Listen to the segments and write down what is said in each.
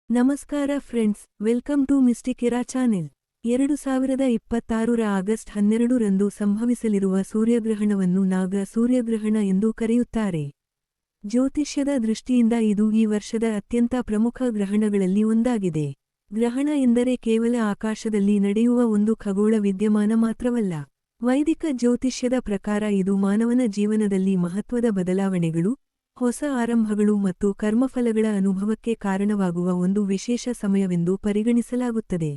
ನಮಸ್ಕಾರ friends, welcome to mystic era channel. 2026ರ August 12ರಂದು ಸಂಭವಿಸಲಿರುವ ಸೂರ್ಯಗ್ರಹಣವನ್ನು ನಾಗ ಸೂರ್ಯಗ್ರಹಣ ಎಂದು ಕರೆಯುತ್ತಾರೆ. ಜ್ಯೋತಿಷ್ಯದ ದೃಷ್ಟಿಯಿಂದ ಇದು ಈ ವರ್ಷದ ಅತ್ಯಂತ ಪ್ರಮುಖ ಗ್ರಹಣಗಳಲ್ಲಿ ಒಂದಾಗಿದೆ. ಗ್ರಹಣ ಎಂದರೆ ಕೇವಲ ಆಕಾಶದಲ್ಲಿ ನಡೆಯುವ ಒಂದು ಖಗೋಳ ವಿದ್ಯಮಾನ ಮಾತ್ರವಲ್ಲ. ವೈದಿಕ ಜ್ಯೋತಿಷ್ಯದ ಪ್ರಕಾರ ಇದು ಮಾನವನ ಜೀವನದಲ್ಲಿ ಮಹತ್ವದ ಬದಲಾವಣೆಗಳು, ಹೊಸ ಆರಂಭಗಳು ಮತ್ತು ಕರ್ಮಫಲಗಳ ಅನುಭವಕ್ಕೆ ಕಾರಣವಾಗುವ ಒಂದು ವಿಶೇಷ ಸಮಯವೆಂದು ಪರಿಗಣಿಸಲಾಗುತ್ತದೆ.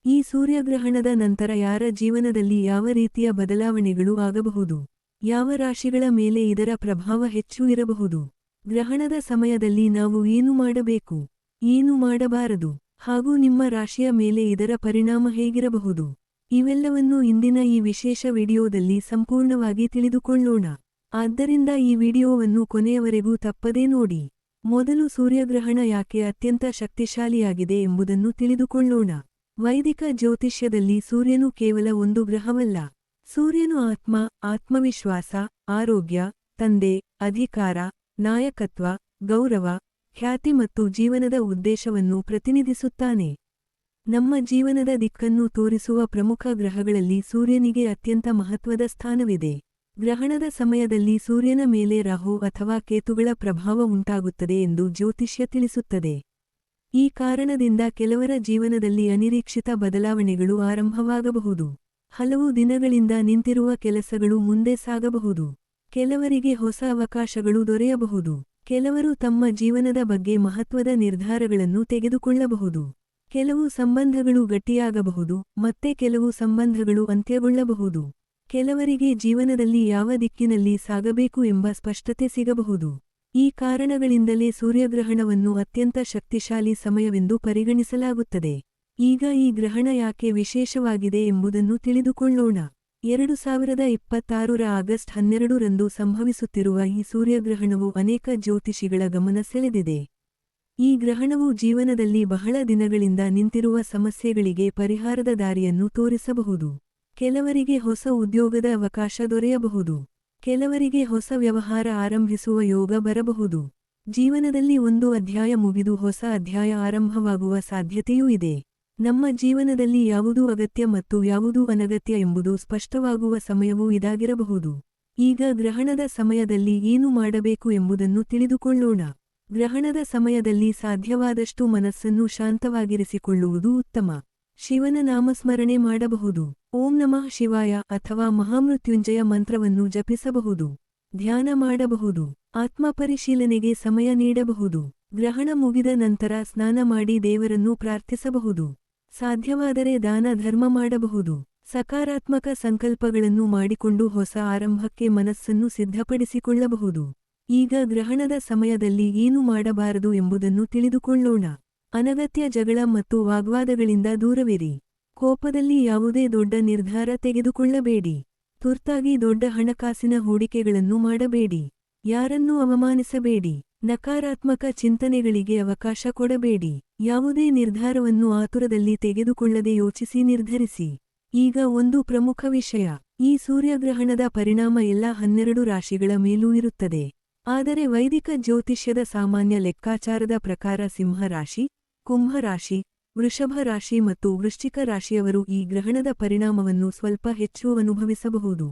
ಈ ಸೂರ್ಯಗ್ರಹಣದ ನಂತರ ಯಾರ ಜೀವನದಲ್ಲಿ ಯಾವ ರೀತಿಯ ಬದಲಾವಣೆಗಳು ಆಗಬಹುದು, ಯಾವ ರಾಶಿಗಳ ಮೇಲೆ ಇದರ ಪ್ರಭಾವ ಹೆಚ್ಚು ಇರಬಹುದು, ಗ್ರಹಣದ ಸಮಯದಲ್ಲಿ ನಾವು ಏನು ಮಾಡಬೇಕು, ಏನು ಮಾಡಬಾರದು, ಹಾಗೂ ನಿಮ್ಮ ರಾಶಿಯ ಮೇಲೆ ಇದರ ಪರಿಣಾಮ ಹೇಗಿರಬಹುದು, ಇವೆಲ್ಲವನ್ನೂ ಇಂದಿನ ಈ ವಿಶೇಷ ವಿಡಿಯೋದಲ್ಲಿ ಸಂಪೂರ್ಣವಾಗಿ ತಿಳಿದುಕೊಳ್ಳೋಣ. ಆದ್ದರಿಂದ ಈ ವಿಡಿಯೋವನ್ನು ಕೊನೆಯವರೆಗೂ ತಪ್ಪದೇ ನೋಡಿ. ಮೊದಲು ಸೂರ್ಯಗ್ರಹಣ ಯಾಕೆ ಅತ್ಯಂತ ಶಕ್ತಿಶಾಲಿಯಾಗಿದೆ ಎಂಬುದನ್ನು ತಿಳಿದುಕೊಳ್ಳೋಣ. ವೈದಿಕ ಜ್ಯೋತಿಷ್ಯದಲ್ಲಿ ಸೂರ್ಯನು ಕೇವಲ ಒಂದು ಗ್ರಹವಲ್ಲ. ಸೂರ್ಯನು ಆತ್ಮ, ಆತ್ಮವಿಶ್ವಾಸ, ಆರೋಗ್ಯ, ತಂದೆ, ಅಧಿಕಾರ, ನಾಯಕತ್ವ, ಗೌರವ, ಖ್ಯಾತಿ ಮತ್ತು ಜೀವನದ ಉದ್ದೇಶವನ್ನು ಪ್ರತಿನಿಧಿಸುತ್ತಾನೆ. ನಮ್ಮ ಜೀವನದ ದಿಕ್ಕನ್ನು ತೋರಿಸುವ ಪ್ರಮುಖ ಗ್ರಹಗಳಲ್ಲಿ ಸೂರ್ಯನಿಗೆ ಅತ್ಯಂತ ಮಹತ್ವದ ಸ್ಥಾನವಿದೆ. ಗ್ರಹಣದ ಸಮಯದಲ್ಲಿ ಸೂರ್ಯನ ಮೇಲೆ ರಾಹು ಅಥವಾ ಕೇತುಗಳ ಪ್ರಭಾವ ಉಂಟಾಗುತ್ತದೆ ಎಂದು ಜ್ಯೋತಿಷ್ಯ ತಿಳಿಸುತ್ತದೆ. ಈ ಕಾರಣದಿಂದ ಕೆಲವರ ಜೀವನದಲ್ಲಿ ಅನಿರೀಕ್ಷಿತ ಬದಲಾವಣೆಗಳು ಆರಂಭವಾಗಬಹುದು. ಹಲವು ದಿನಗಳಿಂದ ನಿಂತಿರುವ ಕೆಲಸಗಳು ಮುಂದೆ ಸಾಗಬಹುದು. ಕೆಲವರಿಗೆ ಹೊಸ ಅವಕಾಶಗಳು ದೊರೆಯಬಹುದು. ಕೆಲವರು ತಮ್ಮ ಜೀವನದ ಬಗ್ಗೆ ಮಹತ್ವದ ನಿರ್ಧಾರಗಳನ್ನು ತೆಗೆದುಕೊಳ್ಳಬಹುದು. ಕೆಲವು ಸಂಬಂಧಗಳು ಗಟ್ಟಿಯಾಗಬಹುದು ಮತ್ತೆ ಕೆಲವು ಸಂಬಂಧಗಳು ಅಂತ್ಯಗೊಳ್ಳಬಹುದು. ಕೆಲವರಿಗೆ ಜೀವನದಲ್ಲಿ ಯಾವ ದಿಕ್ಕಿನಲ್ಲಿ ಸಾಗಬೇಕು ಎಂಬ ಸ್ಪಷ್ಟತೆ ಸಿಗಬಹುದು. ಈ ಕಾರಣಗಳಿಂದಲೇ ಸೂರ್ಯಗ್ರಹಣವನ್ನು ಅತ್ಯಂತ ಶಕ್ತಿಶಾಲಿ ಸಮಯವೆಂದು ಪರಿಗಣಿಸಲಾಗುತ್ತದೆ. ಈಗ ಈ ಗ್ರಹಣ ಯಾಕೆ ವಿಶೇಷವಾಗಿದೆ ಎಂಬುದನ್ನು ತಿಳಿದುಕೊಳ್ಳೋಣ. 2026ರ ಆಗಸ್ಟ್ 12ರಂದು ಸಂಭವಿಸುತ್ತಿರುವ ಈ ಸೂರ್ಯಗ್ರಹಣವು ಅನೇಕ ಜ್ಯೋತಿಷಿಗಳ ಗಮನ ಸೆಳೆದಿದೆ. ಈ ಗ್ರಹಣವು ಜೀವನದಲ್ಲಿ ಬಹಳ ದಿನಗಳಿಂದ ನಿಂತಿರುವ ಸಮಸ್ಯೆಗಳಿಗೆ ಪರಿಹಾರದ ದಾರಿಯನ್ನು ತೋರಿಸಬಹುದು. ಕೆಲವರಿಗೆ ಹೊಸ ಉದ್ಯೋಗದ ಅವಕಾಶ ದೊರೆಯಬಹುದು. ಕೆಲವರಿಗೆ ಹೊಸ ವ್ಯವಹಾರ ಆರಂಭಿಸುವ ಯೋಗ ಬರಬಹುದು. ಜೀವನದಲ್ಲಿ ಒಂದು ಅಧ್ಯಾಯ ಮುಗಿದು ಹೊಸ ಅಧ್ಯಾಯ ಆರಂಭವಾಗುವ ಸಾಧ್ಯತೆಯೂ ಇದೆ. ನಮ್ಮ ಜೀವನದಲ್ಲಿ ಯಾವುದು ಅಗತ್ಯ ಮತ್ತು ಯಾವುದು ಅನಗತ್ಯ ಎಂಬುದು ಸ್ಪಷ್ಟವಾಗುವ ಸಮಯವೂ ಇದಾಗಿರಬಹುದು. ಈಗ ಗ್ರಹಣದ ಸಮಯದಲ್ಲಿ ಏನು ಮಾಡಬೇಕು ಎಂಬುದನ್ನು ತಿಳಿದುಕೊಳ್ಳೋಣ. ಗ್ರಹಣದ ಸಮಯದಲ್ಲಿ ಸಾಧ್ಯವಾದಷ್ಟು ಮನಸ್ಸನ್ನು ಶಾಂತವಾಗಿರಿಸಿಕೊಳ್ಳುವುದು ಉತ್ತಮ. ಶಿವನ ನಾಮಸ್ಮರಣೆ ಮಾಡಬಹುದು. ಓಂ ನಮಃ ಶಿವಾಯ ಅಥವಾ ಮಹಾಮೃತ್ಯುಂಜಯ ಮಂತ್ರವನ್ನು ಜಪಿಸಬಹುದು. ಧ್ಯಾನ ಮಾಡಬಹುದು. ಆತ್ಮಪರಿಶೀಲನೆಗೆ ಸಮಯ ನೀಡಬಹುದು. ಗ್ರಹಣ ಮುಗಿದ ನಂತರ ಸ್ನಾನ ಮಾಡಿ ದೇವರನ್ನು ಪ್ರಾರ್ಥಿಸಬಹುದು. ಸಾಧ್ಯವಾದರೆ ದಾನ ಧರ್ಮ ಮಾಡಬಹುದು. ಸಕಾರಾತ್ಮಕ ಸಂಕಲ್ಪಗಳನ್ನು ಮಾಡಿಕೊಂಡು ಹೊಸ ಆರಂಭಕ್ಕೆ ಮನಸ್ಸನ್ನು ಸಿದ್ಧಪಡಿಸಿಕೊಳ್ಳಬಹುದು. ಈಗ ಗ್ರಹಣದ ಸಮಯದಲ್ಲಿ ಏನು ಮಾಡಬಾರದು ಎಂಬುದನ್ನು ತಿಳಿದುಕೊಳ್ಳೋಣ. ಅನಗತ್ಯ ಜಗಳ ಮತ್ತು ವಾಗ್ವಾದಗಳಿಂದ ದೂರವಿರಿ. ಕೋಪದಲ್ಲಿ ಯಾವುದೇ ದೊಡ್ಡ ನಿರ್ಧಾರ ತೆಗೆದುಕೊಳ್ಳಬೇಡಿ. ತುರ್ತಾಗಿ ದೊಡ್ಡ ಹಣಕಾಸಿನ ಹೂಡಿಕೆಗಳನ್ನು ಮಾಡಬೇಡಿ. ಯಾರನ್ನೂ ಅವಮಾನಿಸಬೇಡಿ. ನಕಾರಾತ್ಮಕ ಚಿಂತನೆಗಳಿಗೆ ಅವಕಾಶ ಕೊಡಬೇಡಿ. ಯಾವುದೇ ನಿರ್ಧಾರವನ್ನು ಆತುರದಲ್ಲಿ ತೆಗೆದುಕೊಳ್ಳದೆ ಯೋಚಿಸಿ ನಿರ್ಧರಿಸಿ. ಈಗ ಒಂದು ಪ್ರಮುಖ ವಿಷಯ. ಈ ಸೂರ್ಯಗ್ರಹಣದ ಪರಿಣಾಮ ಎಲ್ಲ 12 ರಾಶಿಗಳ ಮೇಲೂ ಇರುತ್ತದೆ. ಆದರೆ ವೈದಿಕ ಜ್ಯೋತಿಷ್ಯದ ಸಾಮಾನ್ಯ ಲೆಕ್ಕಾಚಾರದ ಪ್ರಕಾರ ಸಿಂಹರಾಶಿ, ಕುಂಭರಾಶಿ, ವೃಷಭ ರಾಶಿ ಮತ್ತು ವೃಶ್ಚಿಕ ರಾಶಿಯವರು ಈ ಗ್ರಹಣದ ಪರಿಣಾಮವನ್ನು ಸ್ವಲ್ಪ ಹೆಚ್ಚು ಅನುಭವಿಸಬಹುದು.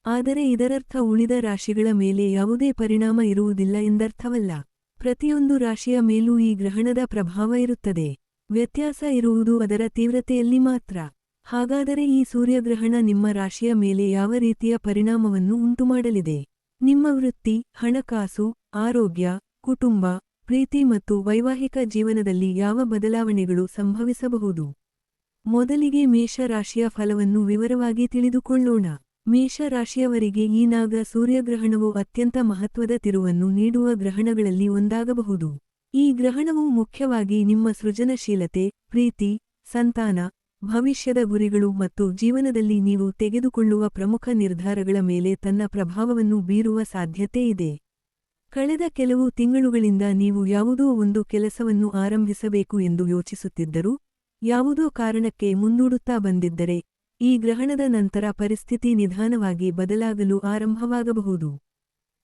ಆದರೆ ಇದರರ್ಥ ಉಳಿದ ರಾಶಿಗಳ ಮೇಲೆ ಯಾವುದೇ ಪರಿಣಾಮ ಇರುವುದಿಲ್ಲ ಎಂದರ್ಥವಲ್ಲ. ಪ್ರತಿಯೊಂದು ರಾಶಿಯ ಮೇಲೂ ಈ ಗ್ರಹಣದ ಪ್ರಭಾವ ಇರುತ್ತದೆ. ವ್ಯತ್ಯಾಸ ಇರುವುದು ಅದರ ತೀವ್ರತೆಯಲ್ಲಿ ಮಾತ್ರ. ಹಾಗಾದರೆ ಈ ಸೂರ್ಯಗ್ರಹಣ ನಿಮ್ಮ ರಾಶಿಯ ಮೇಲೆ ಯಾವ ರೀತಿಯ ಪರಿಣಾಮವನ್ನು ಉಂಟುಮಾಡಲಿದೆ? ನಿಮ್ಮ ವೃತ್ತಿ, ಹಣಕಾಸು, ಆರೋಗ್ಯ, ಕುಟುಂಬ, ಪ್ರೀತಿ ಮತ್ತು ವೈವಾಹಿಕ ಜೀವನದಲ್ಲಿ ಯಾವ ಬದಲಾವಣೆಗಳು ಸಂಭವಿಸಬಹುದು? ಮೊದಲಿಗೆ ಮೇಷ ರಾಶಿಯ ಫಲವನ್ನು ವಿವರವಾಗಿ ತಿಳಿದುಕೊಳ್ಳೋಣ. ಮೇಷ ರಾಶಿಯವರಿಗೆ ಈ ನಾಗ ಸೂರ್ಯಗ್ರಹಣವು ಅತ್ಯಂತ ಮಹತ್ವದ ತಿರುವನ್ನು ನೀಡುವ ಗ್ರಹಣಗಳಲ್ಲಿ ಒಂದಾಗಬಹುದು. ಈ ಗ್ರಹಣವು ಮುಖ್ಯವಾಗಿ ನಿಮ್ಮ ಸೃಜನಶೀಲತೆ, ಪ್ರೀತಿ, ಸಂತಾನ, ಭವಿಷ್ಯದ ಗುರಿಗಳು ಮತ್ತು ಜೀವನದಲ್ಲಿ ನೀವು ತೆಗೆದುಕೊಳ್ಳುವ ಪ್ರಮುಖ ನಿರ್ಧಾರಗಳ ಮೇಲೆ ತನ್ನ ಪ್ರಭಾವವನ್ನು ಬೀರುವ ಸಾಧ್ಯತೆ ಇದೆ. ಕಳೆದ ಕೆಲವು ತಿಂಗಳುಗಳಿಂದ ನೀವು ಯಾವುದೋ ಒಂದು ಕೆಲಸವನ್ನು ಆರಂಭಿಸಬೇಕು ಎಂದು ಯೋಚಿಸುತ್ತಿದ್ದರೂ, ಯಾವುದೋ ಕಾರಣಕ್ಕೆ ಮುಂದೂಡುತ್ತಾ ಬಂದಿದ್ದರೆ, ಈ ಗ್ರಹಣದ ನಂತರ ಪರಿಸ್ಥಿತಿ ನಿಧಾನವಾಗಿ ಬದಲಾಗಲು ಆರಂಭವಾಗಬಹುದು.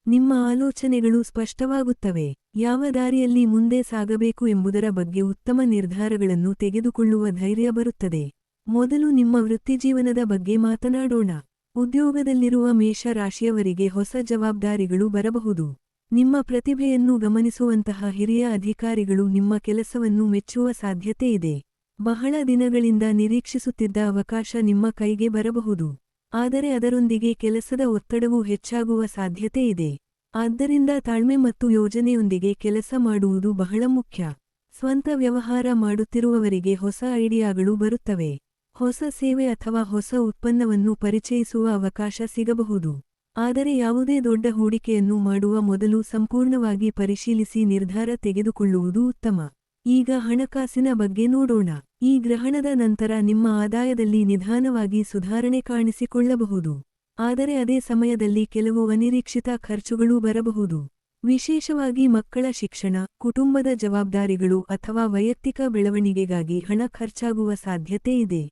ನಿಮ್ಮ ಆಲೋಚನೆಗಳು ಸ್ಪಷ್ಟವಾಗುತ್ತವೆ. ಯಾವ ದಾರಿಯಲ್ಲಿ ಮುಂದೆ ಸಾಗಬೇಕು ಎಂಬುದರ ಬಗ್ಗೆ ಉತ್ತಮ ನಿರ್ಧಾರಗಳನ್ನು ತೆಗೆದುಕೊಳ್ಳುವ ಧೈರ್ಯ ಬರುತ್ತದೆ. ಮೊದಲು ನಿಮ್ಮ ವೃತ್ತಿಜೀವನದ ಬಗ್ಗೆ ಮಾತನಾಡೋಣ. ಉದ್ಯೋಗದಲ್ಲಿರುವ ಮೇಷ ರಾಶಿಯವರಿಗೆ ಹೊಸ ಜವಾಬ್ದಾರಿಗಳು ಬರಬಹುದು. ನಿಮ್ಮ ಪ್ರತಿಭೆಯನ್ನು ಗಮನಿಸುವಂತಹ ಹಿರಿಯ ಅಧಿಕಾರಿಗಳು ನಿಮ್ಮ ಕೆಲಸವನ್ನು ಮೆಚ್ಚುವ ಸಾಧ್ಯತೆಯಿದೆ. ಬಹಳ ದಿನಗಳಿಂದ ನಿರೀಕ್ಷಿಸುತ್ತಿದ್ದ ಅವಕಾಶ ನಿಮ್ಮ ಕೈಗೆ ಬರಬಹುದು. ಆದರೆ ಅದರೊಂದಿಗೆ ಕೆಲಸದ ಒತ್ತಡವೂ ಹೆಚ್ಚಾಗುವ ಸಾಧ್ಯತೆಯಿದೆ. ಆದ್ದರಿಂದ ತಾಳ್ಮೆ ಮತ್ತು ಯೋಜನೆಯೊಂದಿಗೆ ಕೆಲಸ ಮಾಡುವುದು ಬಹಳ ಮುಖ್ಯ. ಸ್ವಂತ ವ್ಯವಹಾರ ಮಾಡುತ್ತಿರುವವರಿಗೆ ಹೊಸ ಐಡಿಯಾಗಳು ಬರುತ್ತವೆ. ಹೊಸ ಸೇವೆ ಅಥವಾ ಹೊಸ ಉತ್ಪನ್ನವನ್ನು ಪರಿಚಯಿಸುವ ಅವಕಾಶ ಸಿಗಬಹುದು. ಆದರೆ ಯಾವುದೇ ದೊಡ್ಡ ಹೂಡಿಕೆಯನ್ನು ಮಾಡುವ ಮೊದಲು ಸಂಪೂರ್ಣವಾಗಿ ಪರಿಶೀಲಿಸಿ ನಿರ್ಧಾರ ತೆಗೆದುಕೊಳ್ಳುವುದು ಉತ್ತಮ. ಈಗ ಹಣಕಾಸಿನ ಬಗ್ಗೆ ನೋಡೋಣ. ಈ ಗ್ರಹಣದ ನಂತರ ನಿಮ್ಮ ಆದಾಯದಲ್ಲಿ ನಿಧಾನವಾಗಿ ಸುಧಾರಣೆ ಕಾಣಿಸಿಕೊಳ್ಳಬಹುದು. ಆದರೆ ಅದೇ ಸಮಯದಲ್ಲಿ ಕೆಲವು ಅನಿರೀಕ್ಷಿತ ಖರ್ಚುಗಳೂ ಬರಬಹುದು. ವಿಶೇಷವಾಗಿ ಮಕ್ಕಳ ಶಿಕ್ಷಣ, ಕುಟುಂಬದ ಜವಾಬ್ದಾರಿಗಳು ಅಥವಾ ವೈಯಕ್ತಿಕ ಬೆಳವಣಿಗೆಗಾಗಿ ಹಣ ಖರ್ಚಾಗುವ ಸಾಧ್ಯತೆಯಿದೆ.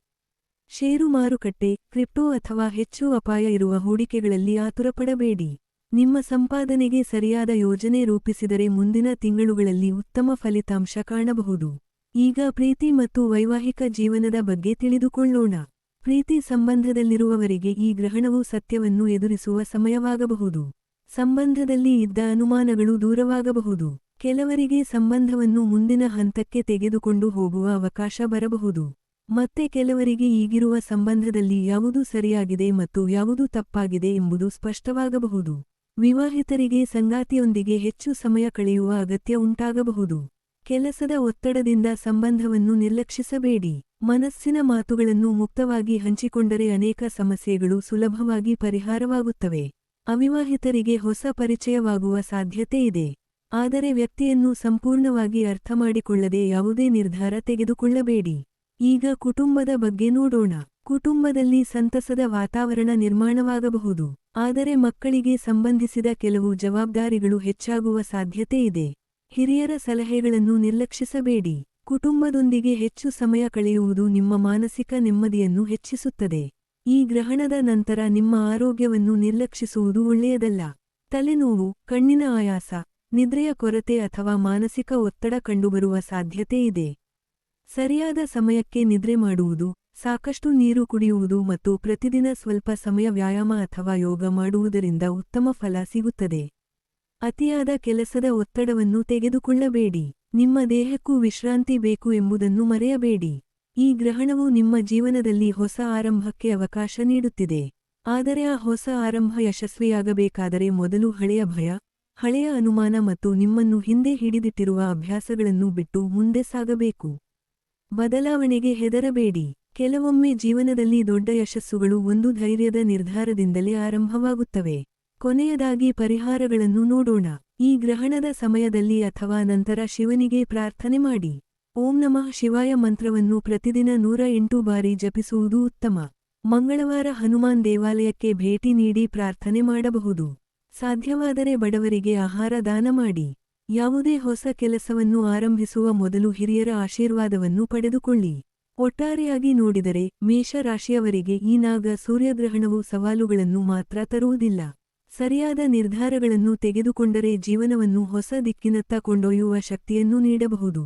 ಷೇರು ಮಾರುಕಟ್ಟೆ, ಕ್ರಿಪ್ಟೋ ಅಥವಾ ಹೆಚ್ಚು ಅಪಾಯ ಇರುವ ಹೂಡಿಕೆಗಳಲ್ಲಿ ಆತುರಪಡಬೇಡಿ. ನಿಮ್ಮ ಸಂಪಾದನೆಗೆ ಸರಿಯಾದ ಯೋಜನೆ ರೂಪಿಸಿದರೆ ಮುಂದಿನ ತಿಂಗಳುಗಳಲ್ಲಿ ಉತ್ತಮ ಫಲಿತಾಂಶ ಕಾಣಬಹುದು. ಈಗ ಪ್ರೀತಿ ಮತ್ತು ವೈವಾಹಿಕ ಜೀವನದ ಬಗ್ಗೆ ತಿಳಿದುಕೊಳ್ಳೋಣ. ಪ್ರೀತಿ ಸಂಬಂಧದಲ್ಲಿರುವವರಿಗೆ ಈ ಗ್ರಹಣವು ಸತ್ಯವನ್ನು ಎದುರಿಸುವ ಸಮಯವಾಗಬಹುದು. ಸಂಬಂಧದಲ್ಲಿ ಇದ್ದ ಅನುಮಾನಗಳು ದೂರವಾಗಬಹುದು. ಕೆಲವರಿಗೆ ಸಂಬಂಧವನ್ನು ಮುಂದಿನ ಹಂತಕ್ಕೆ ತೆಗೆದುಕೊಂಡು ಹೋಗುವ ಅವಕಾಶ ಬರಬಹುದು. ಮತ್ತೆ ಕೆಲವರಿಗೆ ಈಗಿರುವ ಸಂಬಂಧದಲ್ಲಿ ಯಾವುದು ಸರಿಯಾಗಿದೆ ಮತ್ತು ಯಾವುದು ತಪ್ಪಾಗಿದೆ ಎಂಬುದು ಸ್ಪಷ್ಟವಾಗಬಹುದು. ವಿವಾಹಿತರಿಗೆ ಸಂಗಾತಿಯೊಂದಿಗೆ ಹೆಚ್ಚು ಸಮಯ ಕಳೆಯುವ ಅಗತ್ಯ ಉಂಟಾಗಬಹುದು. ಕೆಲಸದ ಒತ್ತಡದಿಂದ ಸಂಬಂಧವನ್ನು ನಿರ್ಲಕ್ಷಿಸಬೇಡಿ. ಮನಸ್ಸಿನ ಮಾತುಗಳನ್ನು ಮುಕ್ತವಾಗಿ ಹಂಚಿಕೊಂಡರೆ ಅನೇಕ ಸಮಸ್ಯೆಗಳು ಸುಲಭವಾಗಿ ಪರಿಹಾರವಾಗುತ್ತವೆ. ಅವಿವಾಹಿತರಿಗೆ ಹೊಸ ಪರಿಚಯವಾಗುವ ಸಾಧ್ಯತೆಯಿದೆ. ಆದರೆ ವ್ಯಕ್ತಿಯನ್ನು ಸಂಪೂರ್ಣವಾಗಿ ಅರ್ಥಮಾಡಿಕೊಳ್ಳದೆ ಯಾವುದೇ ನಿರ್ಧಾರ ತೆಗೆದುಕೊಳ್ಳಬೇಡಿ. ಈಗ ಕುಟುಂಬದ ಬಗ್ಗೆ ನೋಡೋಣ. ಕುಟುಂಬದಲ್ಲಿ ಸಂತಸದ ವಾತಾವರಣ ನಿರ್ಮಾಣವಾಗಬಹುದು. ಆದರೆ ಮಕ್ಕಳಿಗೆ ಸಂಬಂಧಿಸಿದ ಕೆಲವು ಜವಾಬ್ದಾರಿಗಳು ಹೆಚ್ಚಾಗುವ ಸಾಧ್ಯತೆಯಿದೆ. ಹಿರಿಯರ ಸಲಹೆಗಳನ್ನು ನಿರ್ಲಕ್ಷಿಸಬೇಡಿ. ಕುಟುಂಬದೊಂದಿಗೆ ಹೆಚ್ಚು ಸಮಯ ಕಳೆಯುವುದು ನಿಮ್ಮ ಮಾನಸಿಕ ನೆಮ್ಮದಿಯನ್ನು ಹೆಚ್ಚಿಸುತ್ತದೆ. ಈ ಗ್ರಹಣದ ನಂತರ ನಿಮ್ಮ ಆರೋಗ್ಯವನ್ನು ನಿರ್ಲಕ್ಷಿಸುವುದು ಒಳ್ಳೆಯದಲ್ಲ. ತಲೆನೋವು, ಕಣ್ಣಿನ ಆಯಾಸ, ನಿದ್ರೆಯ ಕೊರತೆ ಅಥವಾ ಮಾನಸಿಕ ಒತ್ತಡ ಕಂಡುಬರುವ ಸಾಧ್ಯತೆಯಿದೆ. ಸರಿಯಾದ ಸಮಯಕ್ಕೆ ನಿದ್ರೆ ಮಾಡುವುದು, ಸಾಕಷ್ಟು ನೀರು ಕುಡಿಯುವುದು ಮತ್ತು ಪ್ರತಿದಿನ ಸ್ವಲ್ಪ ಸಮಯ ವ್ಯಾಯಾಮ ಅಥವಾ ಯೋಗ ಮಾಡುವುದರಿಂದ ಉತ್ತಮ ಫಲ ಸಿಗುತ್ತದೆ. ಅತಿಯಾದ ಕೆಲಸದ ಒತ್ತಡವನ್ನು ತೆಗೆದುಕೊಳ್ಳಬೇಡಿ. ನಿಮ್ಮ ದೇಹಕ್ಕೂ ವಿಶ್ರಾಂತಿ ಬೇಕು ಎಂಬುದನ್ನು ಮರೆಯಬೇಡಿ. ಈ ಗ್ರಹಣವು ನಿಮ್ಮ ಜೀವನದಲ್ಲಿ ಹೊಸ ಆರಂಭಕ್ಕೆ ಅವಕಾಶ ನೀಡುತ್ತಿದೆ. ಆದರೆ ಆ ಹೊಸ ಆರಂಭ ಯಶಸ್ವಿಯಾಗಬೇಕಾದರೆ ಮೊದಲು ಹಳೆಯ ಭಯ, ಹಳೆಯ ಅನುಮಾನ ಮತ್ತು ನಿಮ್ಮನ್ನು ಹಿಂದೆ ಹಿಡಿದಿಟ್ಟಿರುವ ಅಭ್ಯಾಸಗಳನ್ನು ಬಿಟ್ಟು ಮುಂದೆ ಸಾಗಬೇಕು. ಬದಲಾವಣೆಗೆ ಹೆದರಬೇಡಿ. ಕೆಲವೊಮ್ಮೆ ಜೀವನದಲ್ಲಿ ದೊಡ್ಡ ಯಶಸ್ಸುಗಳು ಒಂದು ಧೈರ್ಯದ ನಿರ್ಧಾರದಿಂದಲೇ ಆರಂಭವಾಗುತ್ತವೆ. ಕೊನೆಯದಾಗಿ ಪರಿಹಾರಗಳನ್ನು ನೋಡೋಣ. ಈ ಗ್ರಹಣದ ಸಮಯದಲ್ಲಿ ಅಥವಾ ನಂತರ ಶಿವನಿಗೆ ಪ್ರಾರ್ಥನೆ ಮಾಡಿ. ಓಂ ನಮಃ ಶಿವಾಯ ಮಂತ್ರವನ್ನು ಪ್ರತಿದಿನ 108 ಬಾರಿ ಜಪಿಸುವುದು ಉತ್ತಮ. ಮಂಗಳವಾರ ಹನುಮಾನ್ ದೇವಾಲಯಕ್ಕೆ ಭೇಟಿ ನೀಡಿ ಪ್ರಾರ್ಥನೆ ಮಾಡಬಹುದು. ಸಾಧ್ಯವಾದರೆ ಬಡವರಿಗೆ ಆಹಾರ ದಾನ ಮಾಡಿ. ಯಾವುದೇ ಹೊಸ ಕೆಲಸವನ್ನು ಆರಂಭಿಸುವ ಮೊದಲು ಹಿರಿಯರ ಆಶೀರ್ವಾದವನ್ನು ಪಡೆದುಕೊಳ್ಳಿ. ಒಟ್ಟಾರೆಯಾಗಿ ನೋಡಿದರೆ ಮೇಷ ರಾಶಿಯವರಿಗೆ ಈ ನಾಗ ಸೂರ್ಯಗ್ರಹಣವು ಸವಾಲುಗಳನ್ನು ಮಾತ್ರ ತರುವುದಿಲ್ಲ. ಸರಿಯಾದ ನಿರ್ಧಾರಗಳನ್ನು ತೆಗೆದುಕೊಂಡರೆ ಜೀವನವನ್ನು ಹೊಸ ದಿಕ್ಕಿನತ್ತ ಕೊಂಡೊಯ್ಯುವ ಶಕ್ತಿಯನ್ನು ನೀಡಬಹುದು.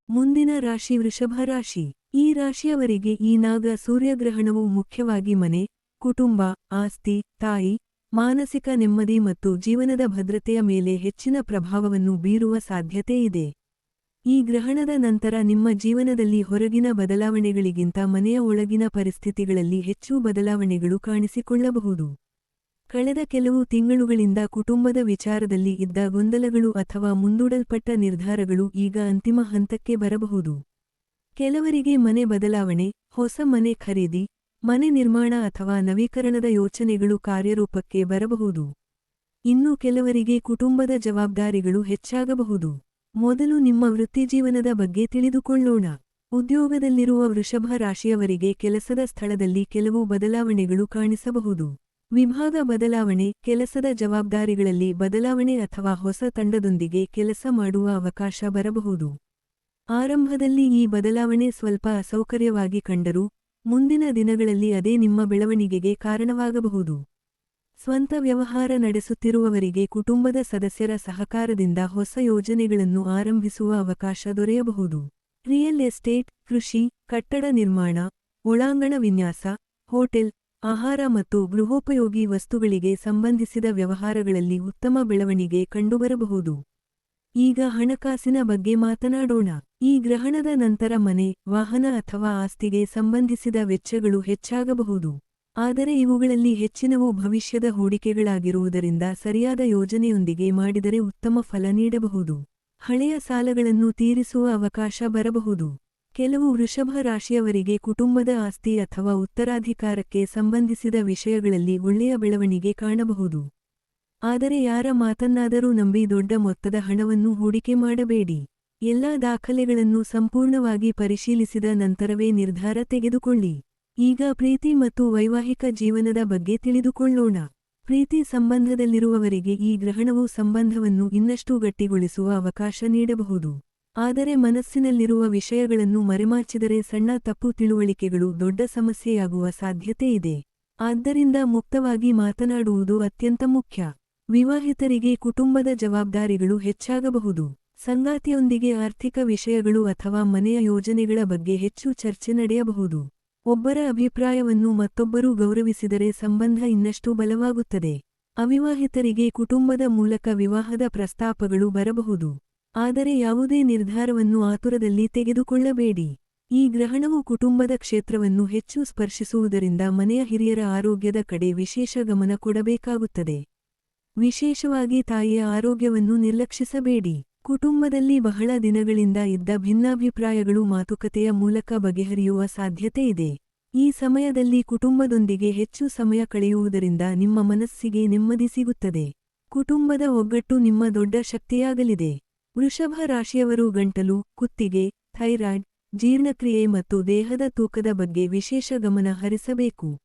ಮುಂದಿನ ರಾಶಿ ವೃಷಭ ರಾಶಿ. ಈ ರಾಶಿಯವರಿಗೆ ಈ ನಾಗ ಸೂರ್ಯಗ್ರಹಣವು ಮುಖ್ಯವಾಗಿ ಮನೆ, ಕುಟುಂಬ, ಆಸ್ತಿ, ತಾಯಿ, ಮಾನಸಿಕ ನೆಮ್ಮದಿ ಮತ್ತು ಜೀವನದ ಭದ್ರತೆಯ ಮೇಲೆ ಹೆಚ್ಚಿನ ಪ್ರಭಾವವನ್ನು ಬೀರುವ ಸಾಧ್ಯತೆಯಿದೆ. ಈ ಗ್ರಹಣದ ನಂತರ ನಿಮ್ಮ ಜೀವನದಲ್ಲಿ ಹೊರಗಿನ ಬದಲಾವಣೆಗಳಿಗಿಂತ ಮನೆಯ ಒಳಗಿನ ಪರಿಸ್ಥಿತಿಗಳಲ್ಲಿ ಹೆಚ್ಚು ಬದಲಾವಣೆಗಳು ಕಾಣಿಸಿಕೊಳ್ಳಬಹುದು. ಕಳೆದ ಕೆಲವು ತಿಂಗಳುಗಳಿಂದ ಕುಟುಂಬದ ವಿಚಾರದಲ್ಲಿ ಇದ್ದ ಗೊಂದಲಗಳು ಅಥವಾ ಮುಂದೂಡಲ್ಪಟ್ಟ ನಿರ್ಧಾರಗಳು ಈಗ ಅಂತಿಮ ಹಂತಕ್ಕೆ ಬರಬಹುದು. ಕೆಲವರಿಗೆ ಮನೆ ಬದಲಾವಣೆ, ಹೊಸ ಮನೆ ಖರೀದಿ, ಮನೆ ನಿರ್ಮಾಣ ಅಥವಾ ನವೀಕರಣದ ಯೋಚನೆಗಳು ಕಾರ್ಯರೂಪಕ್ಕೆ ಬರಬಹುದು. ಇನ್ನು ಕೆಲವರಿಗೆ ಕುಟುಂಬದ ಜವಾಬ್ದಾರಿಗಳು ಹೆಚ್ಚಾಗಬಹುದು. ಮೊದಲು ನಿಮ್ಮ ವೃತ್ತಿಜೀವನದ ಬಗ್ಗೆ ತಿಳಿದುಕೊಳ್ಳೋಣ. ಉದ್ಯೋಗದಲ್ಲಿರುವ ವೃಷಭ ರಾಶಿಯವರಿಗೆ ಕೆಲಸದ ಸ್ಥಳದಲ್ಲಿ ಕೆಲವು ಬದಲಾವಣೆಗಳು ಕಾಣಿಸಬಹುದು. ವಿಭಾಗ ಬದಲಾವಣೆ, ಕೆಲಸದ ಜವಾಬ್ದಾರಿಗಳಲ್ಲಿ ಬದಲಾವಣೆ ಅಥವಾ ಹೊಸ ತಂಡದೊಂದಿಗೆ ಕೆಲಸ ಮಾಡುವ ಅವಕಾಶ ಬರಬಹುದು. ಆರಂಭದಲ್ಲಿ ಈ ಬದಲಾವಣೆ ಸ್ವಲ್ಪ ಅಸೌಕರ್ಯವಾಗಿ ಕಂಡರೂ ಮುಂದಿನ ದಿನಗಳಲ್ಲಿ ಅದೇ ನಿಮ್ಮ ಬೆಳವಣಿಗೆಗೆ ಕಾರಣವಾಗಬಹುದು. ಸ್ವಂತ ವ್ಯವಹಾರ ನಡೆಸುತ್ತಿರುವವರಿಗೆ ಕುಟುಂಬದ ಸದಸ್ಯರ ಸಹಕಾರದಿಂದ ಹೊಸ ಯೋಜನೆಗಳನ್ನು ಆರಂಭಿಸುವ ಅವಕಾಶ ದೊರೆಯಬಹುದು. ರಿಯಲ್ ಎಸ್ಟೇಟ್, ಕೃಷಿ, ಕಟ್ಟಡ ನಿರ್ಮಾಣ, ಒಳಾಂಗಣ ವಿನ್ಯಾಸ, ಹೋಟೆಲ್, ಆಹಾರ ಮತ್ತು ಗೃಹೋಪಯೋಗಿ ವಸ್ತುಗಳಿಗೆ ಸಂಬಂಧಿಸಿದ ವ್ಯವಹಾರಗಳಲ್ಲಿ ಉತ್ತಮ ಬೆಳವಣಿಗೆ ಕಂಡುಬರಬಹುದು. ಈಗ ಹಣಕಾಸಿನ ಬಗ್ಗೆ ಮಾತನಾಡೋಣ. ಈ ಗ್ರಹಣದ ನಂತರ ಮನೆ, ವಾಹನ ಅಥವಾ ಆಸ್ತಿಗೆ ಸಂಬಂಧಿಸಿದ ವೆಚ್ಚಗಳು ಹೆಚ್ಚಾಗಬಹುದು. ಆದರೆ ಇವುಗಳಲ್ಲಿ ಹೆಚ್ಚಿನವು ಭವಿಷ್ಯದ ಹೂಡಿಕೆಗಳಾಗಿರುವುದರಿಂದ ಸರಿಯಾದ ಯೋಜನೆಯೊಂದಿಗೆ ಮಾಡಿದರೆ ಉತ್ತಮ ಫಲ ನೀಡಬಹುದು. ಹಳೆಯ ಸಾಲಗಳನ್ನು ತೀರಿಸುವ ಅವಕಾಶ ಬರಬಹುದು. ಕೆಲವು ವೃಷಭ ರಾಶಿಯವರಿಗೆ ಕುಟುಂಬದ ಆಸ್ತಿ ಅಥವಾ ಉತ್ತರಾಧಿಕಾರಕ್ಕೆ ಸಂಬಂಧಿಸಿದ ವಿಷಯಗಳಲ್ಲಿ ಒಳ್ಳೆಯ ಬೆಳವಣಿಗೆ ಕಾಣಬಹುದು. ಆದರೆ ಯಾರ ಮಾತನ್ನಾದರೂ ನಂಬಿ ದೊಡ್ಡ ಮೊತ್ತದ ಹಣವನ್ನು ಹೂಡಿಕೆ ಮಾಡಬೇಡಿ. ಎಲ್ಲಾ ದಾಖಲೆಗಳನ್ನು ಸಂಪೂರ್ಣವಾಗಿ ಪರಿಶೀಲಿಸಿದ ನಂತರವೇ ನಿರ್ಧಾರ ತೆಗೆದುಕೊಳ್ಳಿ. ಈಗ ಪ್ರೀತಿ ಮತ್ತು ವೈವಾಹಿಕ ಜೀವನದ ಬಗ್ಗೆ ತಿಳಿದುಕೊಳ್ಳೋಣ. ಪ್ರೀತಿ ಸಂಬಂಧದಲ್ಲಿರುವವರಿಗೆ ಈ ಗ್ರಹಣವು ಸಂಬಂಧವನ್ನು ಇನ್ನಷ್ಟು ಗಟ್ಟಿಗೊಳಿಸುವ ಅವಕಾಶ ನೀಡಬಹುದು. ಆದರೆ ಮನಸ್ಸಿನಲ್ಲಿರುವ ವಿಷಯಗಳನ್ನು ಮರೆಮಾಚಿದರೆ ಸಣ್ಣ ತಪ್ಪು ತಿಳುವಳಿಕೆಗಳು ದೊಡ್ಡ ಸಮಸ್ಯೆಯಾಗುವ ಸಾಧ್ಯತೆ ಇದೆ. ಆದ್ದರಿಂದ ಮುಕ್ತವಾಗಿ ಮಾತನಾಡುವುದು ಅತ್ಯಂತ ಮುಖ್ಯ. ವಿವಾಹಿತರಿಗೆ ಕುಟುಂಬದ ಜವಾಬ್ದಾರಿಗಳು ಹೆಚ್ಚಾಗಬಹುದು. ಸಂಗಾತಿಯೊಂದಿಗೆ ಆರ್ಥಿಕ ವಿಷಯಗಳು ಅಥವಾ ಮನೆಯ ಯೋಜನೆಗಳ ಬಗ್ಗೆ ಹೆಚ್ಚು ಚರ್ಚೆ ನಡೆಯಬಹುದು. ಒಬ್ಬರ ಅಭಿಪ್ರಾಯವನ್ನು ಮತ್ತೊಬ್ಬರು ಗೌರವಿಸಿದರೆ ಸಂಬಂಧ ಇನ್ನಷ್ಟು ಬಲವಾಗುತ್ತದೆ. ಅವಿವಾಹಿತರಿಗೆ ಕುಟುಂಬದ ಮೂಲಕ ವಿವಾಹದ ಪ್ರಸ್ತಾಪಗಳು ಬರಬಹುದು. ಆದರೆ ಯಾವುದೇ ನಿರ್ಧಾರವನ್ನು ಆತುರದಲ್ಲಿ ತೆಗೆದುಕೊಳ್ಳಬೇಡಿ. ಈ ಗ್ರಹಣವು ಕುಟುಂಬದ ಕ್ಷೇತ್ರವನ್ನು ಹೆಚ್ಚು ಸ್ಪರ್ಶಿಸುವುದರಿಂದ ಮನೆಯ ಹಿರಿಯರ ಆರೋಗ್ಯದ ಕಡೆ ವಿಶೇಷ ಗಮನ ಕೊಡಬೇಕಾಗುತ್ತದೆ. ವಿಶೇಷವಾಗಿ ತಾಯಿಯ ಆರೋಗ್ಯವನ್ನು ನಿರ್ಲಕ್ಷಿಸಬೇಡಿ. ಕುಟುಂಬದಲ್ಲಿ ಬಹಳ ದಿನಗಳಿಂದ ಇದ್ದ ಭಿನ್ನಾಭಿಪ್ರಾಯಗಳು ಮಾತುಕತೆಯ ಮೂಲಕ ಬಗೆಹರಿಯುವ ಸಾಧ್ಯತೆ ಇದೆ. ಈ ಸಮಯದಲ್ಲಿ ಕುಟುಂಬದೊಂದಿಗೆ ಹೆಚ್ಚು ಸಮಯ ಕಳೆಯುವುದರಿಂದ ನಿಮ್ಮ ಮನಸ್ಸಿಗೆ ನೆಮ್ಮದಿ ಸಿಗುತ್ತದೆ. ಕುಟುಂಬದ ಒಗ್ಗಟ್ಟು ನಿಮ್ಮ ದೊಡ್ಡ ಶಕ್ತಿಯಾಗಲಿದೆ. ವೃಷಭ ರಾಶಿಯವರು ಗಂಟಲು, ಕುತ್ತಿಗೆ, ಥೈರಾಯ್ಡ್, ಜೀರ್ಣಕ್ರಿಯೆ ಮತ್ತು ದೇಹದ ತೂಕದ ಬಗ್ಗೆ ವಿಶೇಷ ಗಮನ ಹರಿಸಬೇಕು.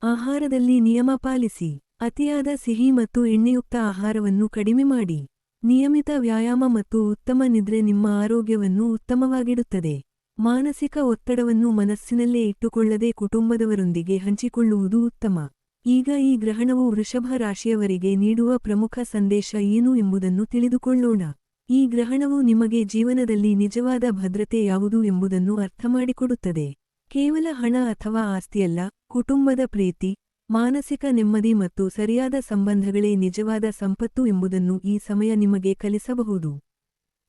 ಆಹಾರದಲ್ಲಿ ನಿಯಮ ಪಾಲಿಸಿ. ಅತಿಯಾದ ಸಿಹಿ ಮತ್ತು ಎಣ್ಣೆಯುಕ್ತ ಆಹಾರವನ್ನು ಕಡಿಮೆ ಮಾಡಿ. ನಿಯಮಿತ ವ್ಯಾಯಾಮ ಮತ್ತು ಉತ್ತಮ ನಿದ್ರೆ ನಿಮ್ಮ ಆರೋಗ್ಯವನ್ನು ಉತ್ತಮವಾಗಿಡುತ್ತದೆ. ಮಾನಸಿಕ ಒತ್ತಡವನ್ನು ಮನಸ್ಸಿನಲ್ಲೇ ಇಟ್ಟುಕೊಳ್ಳದೆ ಕುಟುಂಬದವರೊಂದಿಗೆ ಹಂಚಿಕೊಳ್ಳುವುದು ಉತ್ತಮ. ಈಗ ಈ ಗ್ರಹಣವು ವೃಷಭ ರಾಶಿಯವರಿಗೆ ನೀಡುವ ಪ್ರಮುಖ ಸಂದೇಶ ಏನು ಎಂಬುದನ್ನು ತಿಳಿದುಕೊಳ್ಳೋಣ. ಈ ಗ್ರಹಣವು ನಿಮಗೆ ಜೀವನದಲ್ಲಿ ನಿಜವಾದ ಭದ್ರತೆ ಯಾವುದು ಎಂಬುದನ್ನು ಅರ್ಥಮಾಡಿಕೊಡುತ್ತದೆ. ಕೇವಲ ಹಣ ಅಥವಾ ಆಸ್ತಿಯಲ್ಲ, ಕುಟುಂಬದ ಪ್ರೀತಿ, ಮಾನಸಿಕ ನೆಮ್ಮದಿ ಮತ್ತು ಸರಿಯಾದ ಸಂಬಂಧಗಳೇ ನಿಜವಾದ ಸಂಪತ್ತು ಎಂಬುದನ್ನು ಈ ಸಮಯ ನಿಮಗೆ ಕಲಿಸಬಹುದು.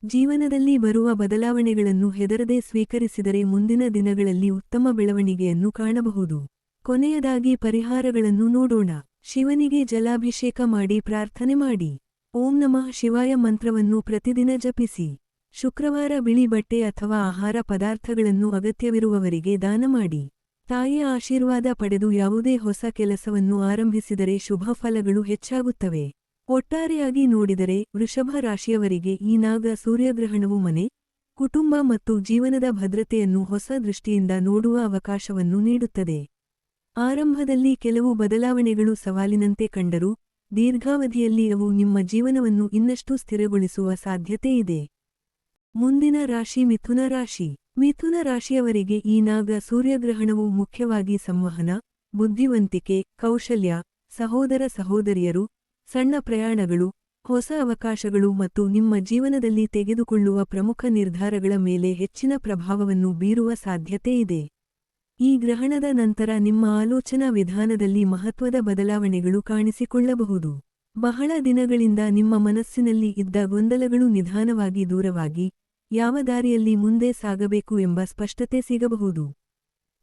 ಜೀವನದಲ್ಲಿ ಬರುವ ಬದಲಾವಣೆಗಳನ್ನು ಹೆದರದೆ ಸ್ವೀಕರಿಸಿದರೆ ಮುಂದಿನ ದಿನಗಳಲ್ಲಿ ಉತ್ತಮ ಬೆಳವಣಿಗೆಯನ್ನು ಕಾಣಬಹುದು. ಕೊನೆಯದಾಗಿ ಪರಿಹಾರಗಳನ್ನು ನೋಡೋಣ. ಶಿವನಿಗೆ ಜಲಾಭಿಷೇಕ ಮಾಡಿ ಪ್ರಾರ್ಥನೆ ಮಾಡಿ. ಓಂ ನಮಃ ಶಿವಾಯ ಮಂತ್ರವನ್ನು ಪ್ರತಿದಿನ ಜಪಿಸಿ. ಶುಕ್ರವಾರ ಬಿಳಿ ಬಟ್ಟೆ ಅಥವಾ ಆಹಾರ ಪದಾರ್ಥಗಳನ್ನು ಅಗತ್ಯವಿರುವವರಿಗೆ ದಾನ ಮಾಡಿ. ತಾಯಿಯ ಆಶೀರ್ವಾದ ಪಡೆದು ಯಾವುದೇ ಹೊಸ ಕೆಲಸವನ್ನು ಆರಂಭಿಸಿದರೆ ಶುಭ ಫಲಗಳು ಹೆಚ್ಚಾಗುತ್ತವೆ. ಒಟ್ಟಾರೆಯಾಗಿ ನೋಡಿದರೆ ವೃಷಭ ರಾಶಿಯವರಿಗೆ ಈ ನಾಗ ಸೂರ್ಯಗ್ರಹಣವು ಮನೆ, ಕುಟುಂಬ ಮತ್ತು ಜೀವನದ ಭದ್ರತೆಯನ್ನು ಹೊಸ ದೃಷ್ಟಿಯಿಂದ ನೋಡುವ ಅವಕಾಶವನ್ನು ನೀಡುತ್ತದೆ. ಆರಂಭದಲ್ಲಿ ಕೆಲವು ಬದಲಾವಣೆಗಳು ಸವಾಲಿನಂತೆ ಕಂಡರೂ ದೀರ್ಘಾವಧಿಯಲ್ಲಿ ಅವು ನಿಮ್ಮ ಜೀವನವನ್ನು ಇನ್ನಷ್ಟು ಸ್ಥಿರಗೊಳಿಸುವ ಸಾಧ್ಯತೆಯಿದೆ. ಮುಂದಿನ ರಾಶಿ ಮಿಥುನ ರಾಶಿ. ಮಿಥುನ ರಾಶಿಯವರಿಗೆ ಈ ನಾಗ ಸೂರ್ಯಗ್ರಹಣವು ಮುಖ್ಯವಾಗಿ ಸಂವಹನ, ಬುದ್ಧಿವಂತಿಕೆ, ಕೌಶಲ್ಯ, ಸಹೋದರ ಸಹೋದರಿಯರು, ಸಣ್ಣ ಪ್ರಯಾಣಗಳು, ಹೊಸ ಅವಕಾಶಗಳು ಮತ್ತು ನಿಮ್ಮ ಜೀವನದಲ್ಲಿ ತೆಗೆದುಕೊಳ್ಳುವ ಪ್ರಮುಖ ನಿರ್ಧಾರಗಳ ಮೇಲೆ ಹೆಚ್ಚಿನ ಪ್ರಭಾವವನ್ನು ಬೀರುವ ಸಾಧ್ಯತೆಯಿದೆ. ಈ ಗ್ರಹಣದ ನಂತರ ನಿಮ್ಮ ಆಲೋಚನಾ ವಿಧಾನದಲ್ಲಿ ಮಹತ್ವದ ಬದಲಾವಣೆಗಳು ಕಾಣಿಸಿಕೊಳ್ಳಬಹುದು. ಬಹಳ ದಿನಗಳಿಂದ ನಿಮ್ಮ ಮನಸ್ಸಿನಲ್ಲಿ ಇದ್ದ ಗೊಂದಲಗಳು ನಿಧಾನವಾಗಿ ದೂರವಾಗಿ, ಯಾವ ದಾರಿಯಲ್ಲಿ ಮುಂದೆ ಸಾಗಬೇಕು ಎಂಬ ಸ್ಪಷ್ಟತೆ ಸಿಗಬಹುದು.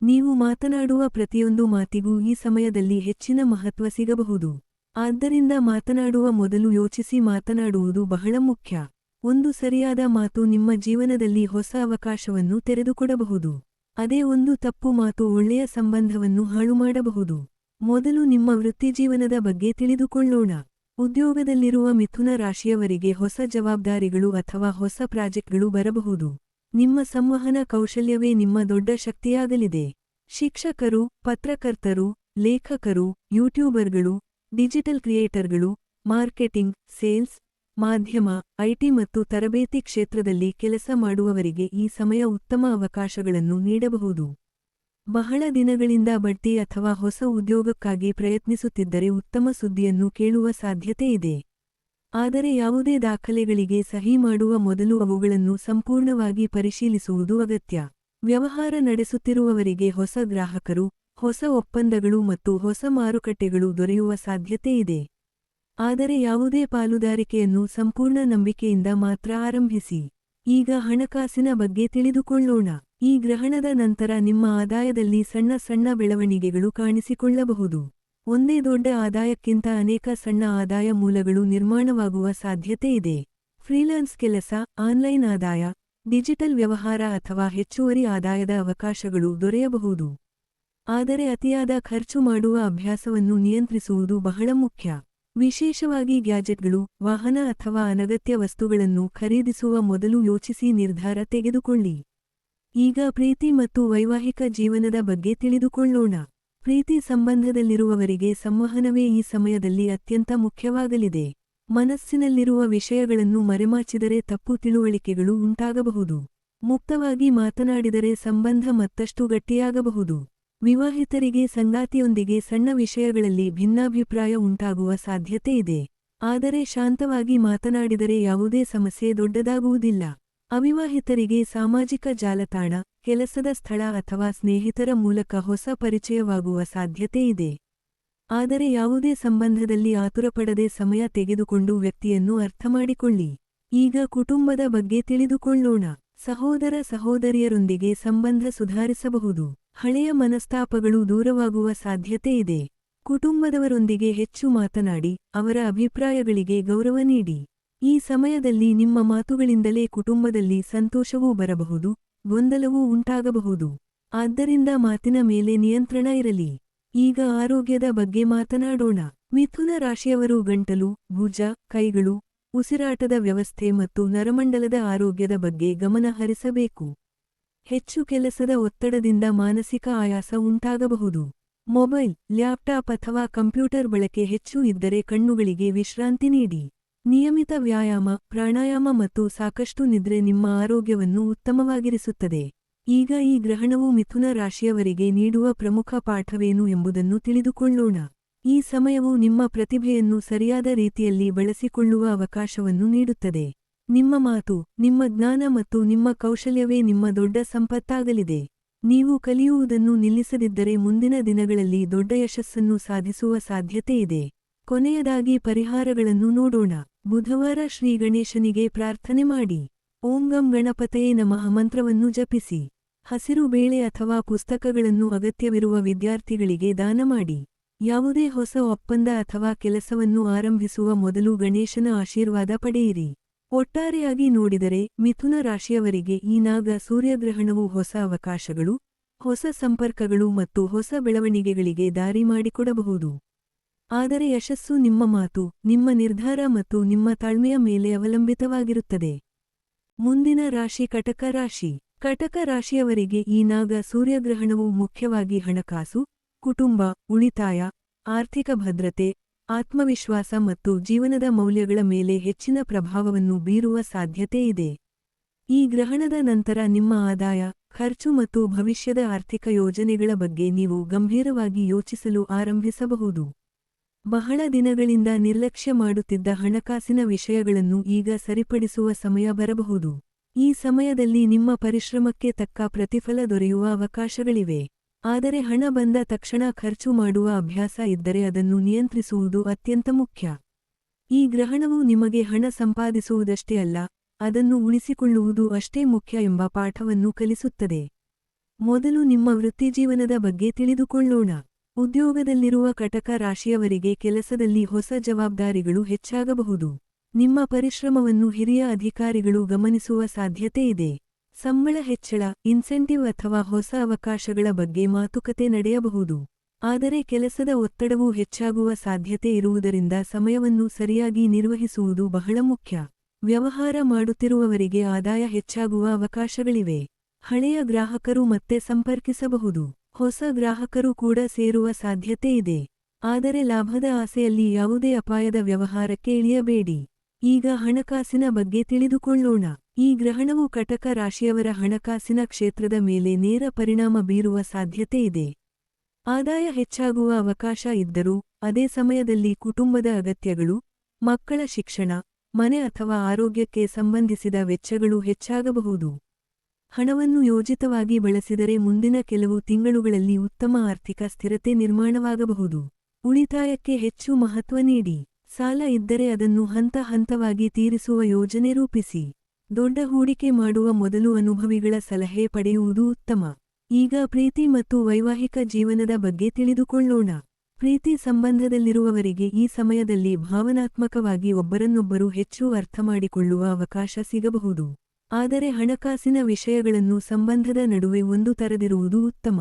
ನೀವು ಮಾತನಾಡುವ ಪ್ರತಿಯೊಂದು ಮಾತಿಗೂ ಈ ಸಮಯದಲ್ಲಿ ಹೆಚ್ಚಿನ ಮಹತ್ವ ಸಿಗಬಹುದು. ಆದ್ದರಿಂದ ಮಾತನಾಡುವ ಮೊದಲು ಯೋಚಿಸಿ ಮಾತನಾಡುವುದು ಬಹಳ ಮುಖ್ಯ. ಒಂದು ಸರಿಯಾದ ಮಾತು ನಿಮ್ಮ ಜೀವನದಲ್ಲಿ ಹೊಸ ಅವಕಾಶವನ್ನು ತೆರೆದುಕೊಡಬಹುದು. ಅದೇ ಒಂದು ತಪ್ಪು ಮಾತು ಒಳ್ಳೆಯ ಸಂಬಂಧವನ್ನು ಹಾಳುಮಾಡಬಹುದು. ಮೊದಲು ನಿಮ್ಮ ವೃತ್ತಿಜೀವನದ ಬಗ್ಗೆ ತಿಳಿದುಕೊಳ್ಳೋಣ. ಉದ್ಯೋಗದಲ್ಲಿರುವ ಮಿಥುನ ರಾಶಿಯವರಿಗೆ ಹೊಸ ಜವಾಬ್ದಾರಿಗಳು ಅಥವಾ ಹೊಸ ಪ್ರಾಜೆಕ್ಟ್ಗಳು ಬರಬಹುದು. ನಿಮ್ಮ ಸಂವಹನ ಕೌಶಲ್ಯವೇ ನಿಮ್ಮ ದೊಡ್ಡ ಶಕ್ತಿಯಾಗಲಿದೆ. ಶಿಕ್ಷಕರು, ಪತ್ರಕರ್ತರು, ಲೇಖಕರು, ಯೂಟ್ಯೂಬರ್ಗಳು, ಡಿಜಿಟಲ್ ಕ್ರಿಯೇಟರ್ಗಳು, ಮಾರ್ಕೆಟಿಂಗ್, ಸೇಲ್ಸ್, ಮಾಧ್ಯಮ, ಐಟಿ ಮತ್ತು ತರಬೇತಿ ಕ್ಷೇತ್ರದಲ್ಲಿ ಕೆಲಸ ಮಾಡುವವರಿಗೆ ಈ ಸಮಯ ಉತ್ತಮ ಅವಕಾಶಗಳನ್ನು ನೀಡಬಹುದು. ಬಹಳ ದಿನಗಳಿಂದ ಬಡ್ತಿ ಅಥವಾ ಹೊಸ ಉದ್ಯೋಗಕ್ಕಾಗಿ ಪ್ರಯತ್ನಿಸುತ್ತಿದ್ದರೆ ಉತ್ತಮ ಸುದ್ದಿಯನ್ನು ಕೇಳುವ ಸಾಧ್ಯತೆ ಇದೆ. ಆದರೆ ಯಾವುದೇ ದಾಖಲೆಗಳಿಗೆ ಸಹಿ ಮಾಡುವ ಮೊದಲು ಅವುಗಳನ್ನು ಸಂಪೂರ್ಣವಾಗಿ ಪರಿಶೀಲಿಸುವುದು ಅಗತ್ಯ. ವ್ಯವಹಾರ ನಡೆಸುತ್ತಿರುವವರಿಗೆ ಹೊಸ ಗ್ರಾಹಕರು, ಹೊಸ ಒಪ್ಪಂದಗಳು ಮತ್ತು ಹೊಸ ಮಾರುಕಟ್ಟೆಗಳು ದೊರೆಯುವ ಸಾಧ್ಯತೆ ಇದೆ. ಆದರೆ ಯಾವುದೇ ಪಾಲುದಾರಿಕೆಯನ್ನು ಸಂಪೂರ್ಣ ನಂಬಿಕೆಯಿಂದ ಮಾತ್ರ ಆರಂಭಿಸಿ. ಈಗ ಹಣಕಾಸಿನ ಬಗ್ಗೆ ತಿಳಿದುಕೊಳ್ಳೋಣ. ಈ ಗ್ರಹಣದ ನಂತರ ನಿಮ್ಮ ಆದಾಯದಲ್ಲಿ ಸಣ್ಣ ಸಣ್ಣ ಬೆಳವಣಿಗೆಗಳು ಕಾಣಿಸಿಕೊಳ್ಳಬಹುದು. ಒಂದೇ ದೊಡ್ಡ ಆದಾಯಕ್ಕಿಂತ ಅನೇಕ ಸಣ್ಣ ಆದಾಯ ಮೂಲಗಳು ನಿರ್ಮಾಣವಾಗುವ ಸಾಧ್ಯತೆ ಇದೆ. ಫ್ರೀಲಾನ್ಸ್ ಕೆಲಸ, ಆನ್ಲೈನ್ ಆದಾಯ, ಡಿಜಿಟಲ್ ವ್ಯವಹಾರ ಅಥವಾ ಹೆಚ್ಚುವರಿ ಆದಾಯದ ಅವಕಾಶಗಳು ದೊರೆಯಬಹುದು. ಆದರೆ ಅತಿಯಾದ ಖರ್ಚು ಮಾಡುವ ಅಭ್ಯಾಸವನ್ನು ನಿಯಂತ್ರಿಸುವುದು ಬಹಳ ಮುಖ್ಯ. ವಿಶೇಷವಾಗಿ ಗ್ಯಾಜೆಟ್ಗಳು, ವಾಹನ ಅಥವಾ ಅನಗತ್ಯ ವಸ್ತುಗಳನ್ನು ಖರೀದಿಸುವ ಮೊದಲು ಯೋಚಿಸಿ ನಿರ್ಧಾರ ತೆಗೆದುಕೊಳ್ಳಿ. ಈಗ ಪ್ರೀತಿ ಮತ್ತು ವೈವಾಹಿಕ ಜೀವನದ ಬಗ್ಗೆ ತಿಳಿದುಕೊಳ್ಳೋಣ. ಪ್ರೀತಿ ಸಂಬಂಧದಲ್ಲಿರುವವರಿಗೆ ಸಂವಹನವೇ ಈ ಸಮಯದಲ್ಲಿ ಅತ್ಯಂತ ಮುಖ್ಯವಾಗಲಿದೆ. ಮನಸ್ಸಿನಲ್ಲಿರುವ ವಿಷಯಗಳನ್ನು ಮರೆಮಾಚಿದರೆ ತಪ್ಪು ತಿಳುವಳಿಕೆಗಳು ಉಂಟಾಗಬಹುದು. ಮುಕ್ತವಾಗಿ ಮಾತನಾಡಿದರೆ ಸಂಬಂಧ ಮತ್ತಷ್ಟು ಗಟ್ಟಿಯಾಗಬಹುದು. ವಿವಾಹಿತರಿಗೆ ಸಂಗಾತಿಯೊಂದಿಗೆ ಸಣ್ಣ ವಿಷಯಗಳಲ್ಲಿ ಭಿನ್ನಾಭಿಪ್ರಾಯ ಉಂಟಾಗುವ ಸಾಧ್ಯತೆ ಇದೆ. ಆದರೆ ಶಾಂತವಾಗಿ ಮಾತನಾಡಿದರೆ ಯಾವುದೇ ಸಮಸ್ಯೆ ದೊಡ್ಡದಾಗುವುದಿಲ್ಲ. ಅವಿವಾಹಿತರಿಗೆ ಸಾಮಾಜಿಕ ಜಾಲತಾಣ, ಕೆಲಸದ ಸ್ಥಳ ಅಥವಾ ಸ್ನೇಹಿತರ ಮೂಲಕ ಹೊಸ ಪರಿಚಯವಾಗುವ ಸಾಧ್ಯತೆ ಇದೆ. ಆದರೆ ಯಾವುದೇ ಸಂಬಂಧದಲ್ಲಿ ಆತುರಪಡದೆ ಸಮಯ ತೆಗೆದುಕೊಂಡು ವ್ಯಕ್ತಿಯನ್ನು ಅರ್ಥಮಾಡಿಕೊಳ್ಳಿ. ಈಗ ಕುಟುಂಬದ ಬಗ್ಗೆ ತಿಳಿದುಕೊಳ್ಳೋಣ. ಸಹೋದರ ಸಹೋದರಿಯರೊಂದಿಗೆ ಸಂಬಂಧ ಸುಧಾರಿಸಬಹುದು. ಹಳೆಯ ಮನಸ್ತಾಪಗಳು ದೂರವಾಗುವ ಸಾಧ್ಯತೆ ಇದೆ. ಕುಟುಂಬದವರೊಂದಿಗೆ ಹೆಚ್ಚು ಮಾತನಾಡಿ, ಅವರ ಅಭಿಪ್ರಾಯಗಳಿಗೆ ಗೌರವ ನೀಡಿ. ಈ ಸಮಯದಲ್ಲಿ ನಿಮ್ಮ ಮಾತುಗಳಿಂದಲೇ ಕುಟುಂಬದಲ್ಲಿ ಸಂತೋಷವೂ ಬರಬಹುದು, ಗೊಂದಲವೂ ಉಂಟಾಗಬಹುದು. ಆದ್ದರಿಂದ ಮಾತಿನ ಮೇಲೆ ನಿಯಂತ್ರಣ ಇರಲಿ. ಈಗ ಆರೋಗ್ಯದ ಬಗ್ಗೆ ಮಾತನಾಡೋಣ. ಮಿಥುನ ರಾಶಿಯವರು ಗಂಟಲು, ಭುಜ, ಕೈಗಳು, ಉಸಿರಾಟದ ವ್ಯವಸ್ಥೆ ಮತ್ತು ನರಮಂಡಲದ ಆರೋಗ್ಯದ ಬಗ್ಗೆ ಗಮನ ಹರಿಸಬೇಕು. ಹೆಚ್ಚು ಕೆಲಸದ ಒತ್ತಡದಿಂದ ಮಾನಸಿಕ ಆಯಾಸ ಉಂಟಾಗಬಹುದು. ಮೊಬೈಲ್, ಲ್ಯಾಪ್ಟಾಪ್ ಅಥವಾ ಕಂಪ್ಯೂಟರ್ ಬಳಕೆ ಹೆಚ್ಚು ಇದ್ದರೆ ಕಣ್ಣುಗಳಿಗೆ ವಿಶ್ರಾಂತಿ ನೀಡಿ. ನಿಯಮಿತ ವ್ಯಾಯಾಮ, ಪ್ರಾಣಾಯಾಮ ಮತ್ತು ಸಾಕಷ್ಟು ನಿದ್ರೆ ನಿಮ್ಮ ಆರೋಗ್ಯವನ್ನು ಉತ್ತಮವಾಗಿರಿಸುತ್ತದೆ. ಈಗ ಈ ಗ್ರಹಣವು ಮಿಥುನ ರಾಶಿಯವರಿಗೆ ನೀಡುವ ಪ್ರಮುಖ ಪಾಠವೇನು ಎಂಬುದನ್ನು ತಿಳಿದುಕೊಳ್ಳೋಣ. ಈ ಸಮಯವು ನಿಮ್ಮ ಪ್ರತಿಭೆಯನ್ನು ಸರಿಯಾದ ರೀತಿಯಲ್ಲಿ ಬಳಸಿಕೊಳ್ಳುವ ಅವಕಾಶವನ್ನು ನೀಡುತ್ತದೆ. ನಿಮ್ಮ ಮಾತು, ನಿಮ್ಮ ಜ್ಞಾನ ಮತ್ತು ನಿಮ್ಮ ಕೌಶಲ್ಯವೇ ನಿಮ್ಮ ದೊಡ್ಡ ಸಂಪತ್ತಾಗಲಿದೆ. ನೀವು ಕಲಿಯುವುದನ್ನು ನಿಲ್ಲಿಸದಿದ್ದರೆ ಮುಂದಿನ ದಿನಗಳಲ್ಲಿ ದೊಡ್ಡ ಯಶಸ್ಸನ್ನು ಸಾಧಿಸುವ ಸಾಧ್ಯತೆ ಇದೆ. ಕೊನೆಯದಾಗಿ ಪರಿಹಾರಗಳನ್ನು ನೋಡೋಣ. ಬುಧವಾರ ಶ್ರೀ ಗಣೇಶನಿಗೆ ಪ್ರಾರ್ಥನೆ ಮಾಡಿ. ಓಂ ಗಂ ಗಣಪತಯೇ ನಮಃ ಮಂತ್ರವನ್ನು ಜಪಿಸಿ. ಹಸಿರು ಬೇಳೆ ಅಥವಾ ಪುಸ್ತಕಗಳನ್ನು ಅಗತ್ಯವಿರುವ ವಿದ್ಯಾರ್ಥಿಗಳಿಗೆ ದಾನ ಮಾಡಿ. ಯಾವುದೇ ಹೊಸ ಒಪ್ಪಂದ ಅಥವಾ ಕೆಲಸವನ್ನು ಆರಂಭಿಸುವ ಮೊದಲು ಗಣೇಶನ ಆಶೀರ್ವಾದ ಪಡೆಯಿರಿ. ಒಟ್ಟಾರೆಯಾಗಿ ನೋಡಿದರೆ ಮಿಥುನ ರಾಶಿಯವರಿಗೆ ಈ ನಾಗ ಸೂರ್ಯಗ್ರಹಣವು ಹೊಸ ಅವಕಾಶಗಳು, ಹೊಸ ಸಂಪರ್ಕಗಳು ಮತ್ತು ಹೊಸ ಬೆಳವಣಿಗೆಗಳಿಗೆ ದಾರಿ ಮಾಡಿಕೊಡಬಹುದು. ಆದರೆ ಯಶಸ್ಸು ನಿಮ್ಮ ಮಾತು, ನಿಮ್ಮ ನಿರ್ಧಾರ ಮತ್ತು ನಿಮ್ಮ ತಾಳ್ಮೆಯ ಮೇಲೆ ಅವಲಂಬಿತವಾಗಿರುತ್ತದೆ. ಮುಂದಿನ ರಾಶಿ ಕಟಕ ರಾಶಿ. ಕಟಕ ರಾಶಿಯವರಿಗೆ ಈ ನಾಗ ಸೂರ್ಯಗ್ರಹಣವು ಮುಖ್ಯವಾಗಿ ಹಣಕಾಸು, ಕುಟುಂಬ, ಉಳಿತಾಯ, ಆರ್ಥಿಕ ಭದ್ರತೆ, ಆತ್ಮವಿಶ್ವಾಸ ಮತ್ತು ಜೀವನದ ಮೌಲ್ಯಗಳ ಮೇಲೆ ಹೆಚ್ಚಿನ ಪ್ರಭಾವವನ್ನು ಬೀರುವ ಸಾಧ್ಯತೆ ಇದೆ. ಈ ಗ್ರಹಣದ ನಂತರ ನಿಮ್ಮ ಆದಾಯ, ಖರ್ಚು ಮತ್ತು ಭವಿಷ್ಯದ ಆರ್ಥಿಕ ಯೋಜನೆಗಳ ಬಗ್ಗೆ ನೀವು ಗಂಭೀರವಾಗಿ ಯೋಚಿಸಲು ಆರಂಭಿಸಬಹುದು. ಬಹಳ ದಿನಗಳಿಂದ ನಿರ್ಲಕ್ಷ್ಯ ಮಾಡುತ್ತಿದ್ದ ಹಣಕಾಸಿನ ವಿಷಯಗಳನ್ನು ಈಗ ಸರಿಪಡಿಸುವ ಸಮಯ ಬರಬಹುದು. ಈ ಸಮಯದಲ್ಲಿ ನಿಮ್ಮ ಪರಿಶ್ರಮಕ್ಕೆ ತಕ್ಕ ಪ್ರತಿಫಲ ದೊರೆಯುವ ಅವಕಾಶಗಳಿವೆ. ಆದರೆ ಹಣ ಬಂದ ತಕ್ಷಣ ಖರ್ಚು ಮಾಡುವ ಅಭ್ಯಾಸ ಇದ್ದರೆ ಅದನ್ನು ನಿಯಂತ್ರಿಸುವುದು ಅತ್ಯಂತ ಮುಖ್ಯ. ಈ ಗ್ರಹಣವು ನಿಮಗೆ ಹಣ ಸಂಪಾದಿಸುವುದಷ್ಟೇ ಅಲ್ಲ, ಅದನ್ನು ಉಳಿಸಿಕೊಳ್ಳುವುದು ಅಷ್ಟೇ ಮುಖ್ಯ ಎಂಬ ಪಾಠವನ್ನು ಕಲಿಸುತ್ತದೆ. ಮೊದಲು ನಿಮ್ಮ ವೃತ್ತಿಜೀವನದ ಬಗ್ಗೆ ತಿಳಿದುಕೊಳ್ಳೋಣ. ಉದ್ಯೋಗದಲ್ಲಿರುವ ಕಟಕ ರಾಶಿಯವರಿಗೆ ಕೆಲಸದಲ್ಲಿ ಹೊಸ ಜವಾಬ್ದಾರಿಗಳು ಹೆಚ್ಚಾಗಬಹುದು. ನಿಮ್ಮ ಪರಿಶ್ರಮವನ್ನು ಹಿರಿಯ ಅಧಿಕಾರಿಗಳು ಗಮನಿಸುವ ಸಾಧ್ಯತೆ ಇದೆ. ಸಂಬಳ ಹೆಚ್ಚಳ, ಇನ್ಸೆಂಟಿವ್ ಅಥವಾ ಹೊಸ ಅವಕಾಶಗಳ ಬಗ್ಗೆ ಮಾತುಕತೆ ನಡೆಯಬಹುದು. ಆದರೆ ಕೆಲಸದ ಒತ್ತಡವು ಹೆಚ್ಚಾಗುವ ಸಾಧ್ಯತೆ ಇರುವುದರಿಂದ ಸಮಯವನ್ನು ಸರಿಯಾಗಿ ನಿರ್ವಹಿಸುವುದು ಬಹಳ ಮುಖ್ಯ. ವ್ಯವಹಾರ ಮಾಡುತ್ತಿರುವವರಿಗೆ ಆದಾಯ ಹೆಚ್ಚಾಗುವ ಅವಕಾಶಗಳಿವೆ. ಹಳೆಯ ಗ್ರಾಹಕರು ಮತ್ತೆ ಸಂಪರ್ಕಿಸಬಹುದು. ಹೊಸ ಗ್ರಾಹಕರು ಕೂಡ ಸೇರುವ ಸಾಧ್ಯತೆ ಇದೆ. ಆದರೆ ಲಾಭದ ಆಸೆಯಲ್ಲಿ ಯಾವುದೇ ಅಪಾಯದ ವ್ಯವಹಾರಕ್ಕೆ ಇಳಿಯಬೇಡಿ. ಈಗ ಹಣಕಾಸಿನ ಬಗ್ಗೆ ತಿಳಿದುಕೊಳ್ಳೋಣ. ಈ ಗ್ರಹಣವು ಕಟಕ ರಾಶಿಯವರ ಹಣಕಾಸಿನ ಕ್ಷೇತ್ರದ ಮೇಲೆ ನೇರ ಪರಿಣಾಮ ಬೀರುವ ಸಾಧ್ಯತೆ ಇದೆ. ಆದಾಯ ಹೆಚ್ಚಾಗುವ ಅವಕಾಶ ಇದ್ದರೂ, ಅದೇ ಸಮಯದಲ್ಲಿ ಕುಟುಂಬದ ಅಗತ್ಯಗಳು, ಮಕ್ಕಳ ಶಿಕ್ಷಣ, ಮನೆ ಅಥವಾ ಆರೋಗ್ಯಕ್ಕೆ ಸಂಬಂಧಿಸಿದ ವೆಚ್ಚಗಳು ಹೆಚ್ಚಾಗಬಹುದು. ಹಣವನ್ನು ಯೋಜಿತವಾಗಿ ಬಳಸಿದರೆ ಮುಂದಿನ ಕೆಲವು ತಿಂಗಳುಗಳಲ್ಲಿ ಉತ್ತಮ ಆರ್ಥಿಕ ಸ್ಥಿರತೆ ನಿರ್ಮಾಣವಾಗಬಹುದು. ಉಳಿತಾಯಕ್ಕೆ ಹೆಚ್ಚು ಮಹತ್ವ ನೀಡಿ. ಸಾಲ ಇದ್ದರೆ ಅದನ್ನು ಹಂತ ಹಂತವಾಗಿ ತೀರಿಸುವ ಯೋಜನೆ ರೂಪಿಸಿ. ದೊಡ್ಡ ಹೂಡಿಕೆ ಮಾಡುವ ಮೊದಲು ಅನುಭವಿಗಳ ಸಲಹೆ ಪಡೆಯುವುದು ಉತ್ತಮ. ಈಗ ಪ್ರೀತಿ ಮತ್ತು ವೈವಾಹಿಕ ಜೀವನದ ಬಗ್ಗೆ ತಿಳಿದುಕೊಳ್ಳೋಣ. ಪ್ರೀತಿ ಸಂಬಂಧದಲ್ಲಿರುವವರಿಗೆ ಈ ಸಮಯದಲ್ಲಿ ಭಾವನಾತ್ಮಕವಾಗಿ ಒಬ್ಬರನ್ನೊಬ್ಬರು ಹೆಚ್ಚು ಅರ್ಥಮಾಡಿಕೊಳ್ಳುವ ಅವಕಾಶ ಸಿಗಬಹುದು. ಆದರೆ ಹಣಕಾಸಿನ ವಿಷಯಗಳನ್ನು ಸಂಬಂಧದ ನಡುವೆ ಒಂದು ತರದಿರುವುದು ಉತ್ತಮ.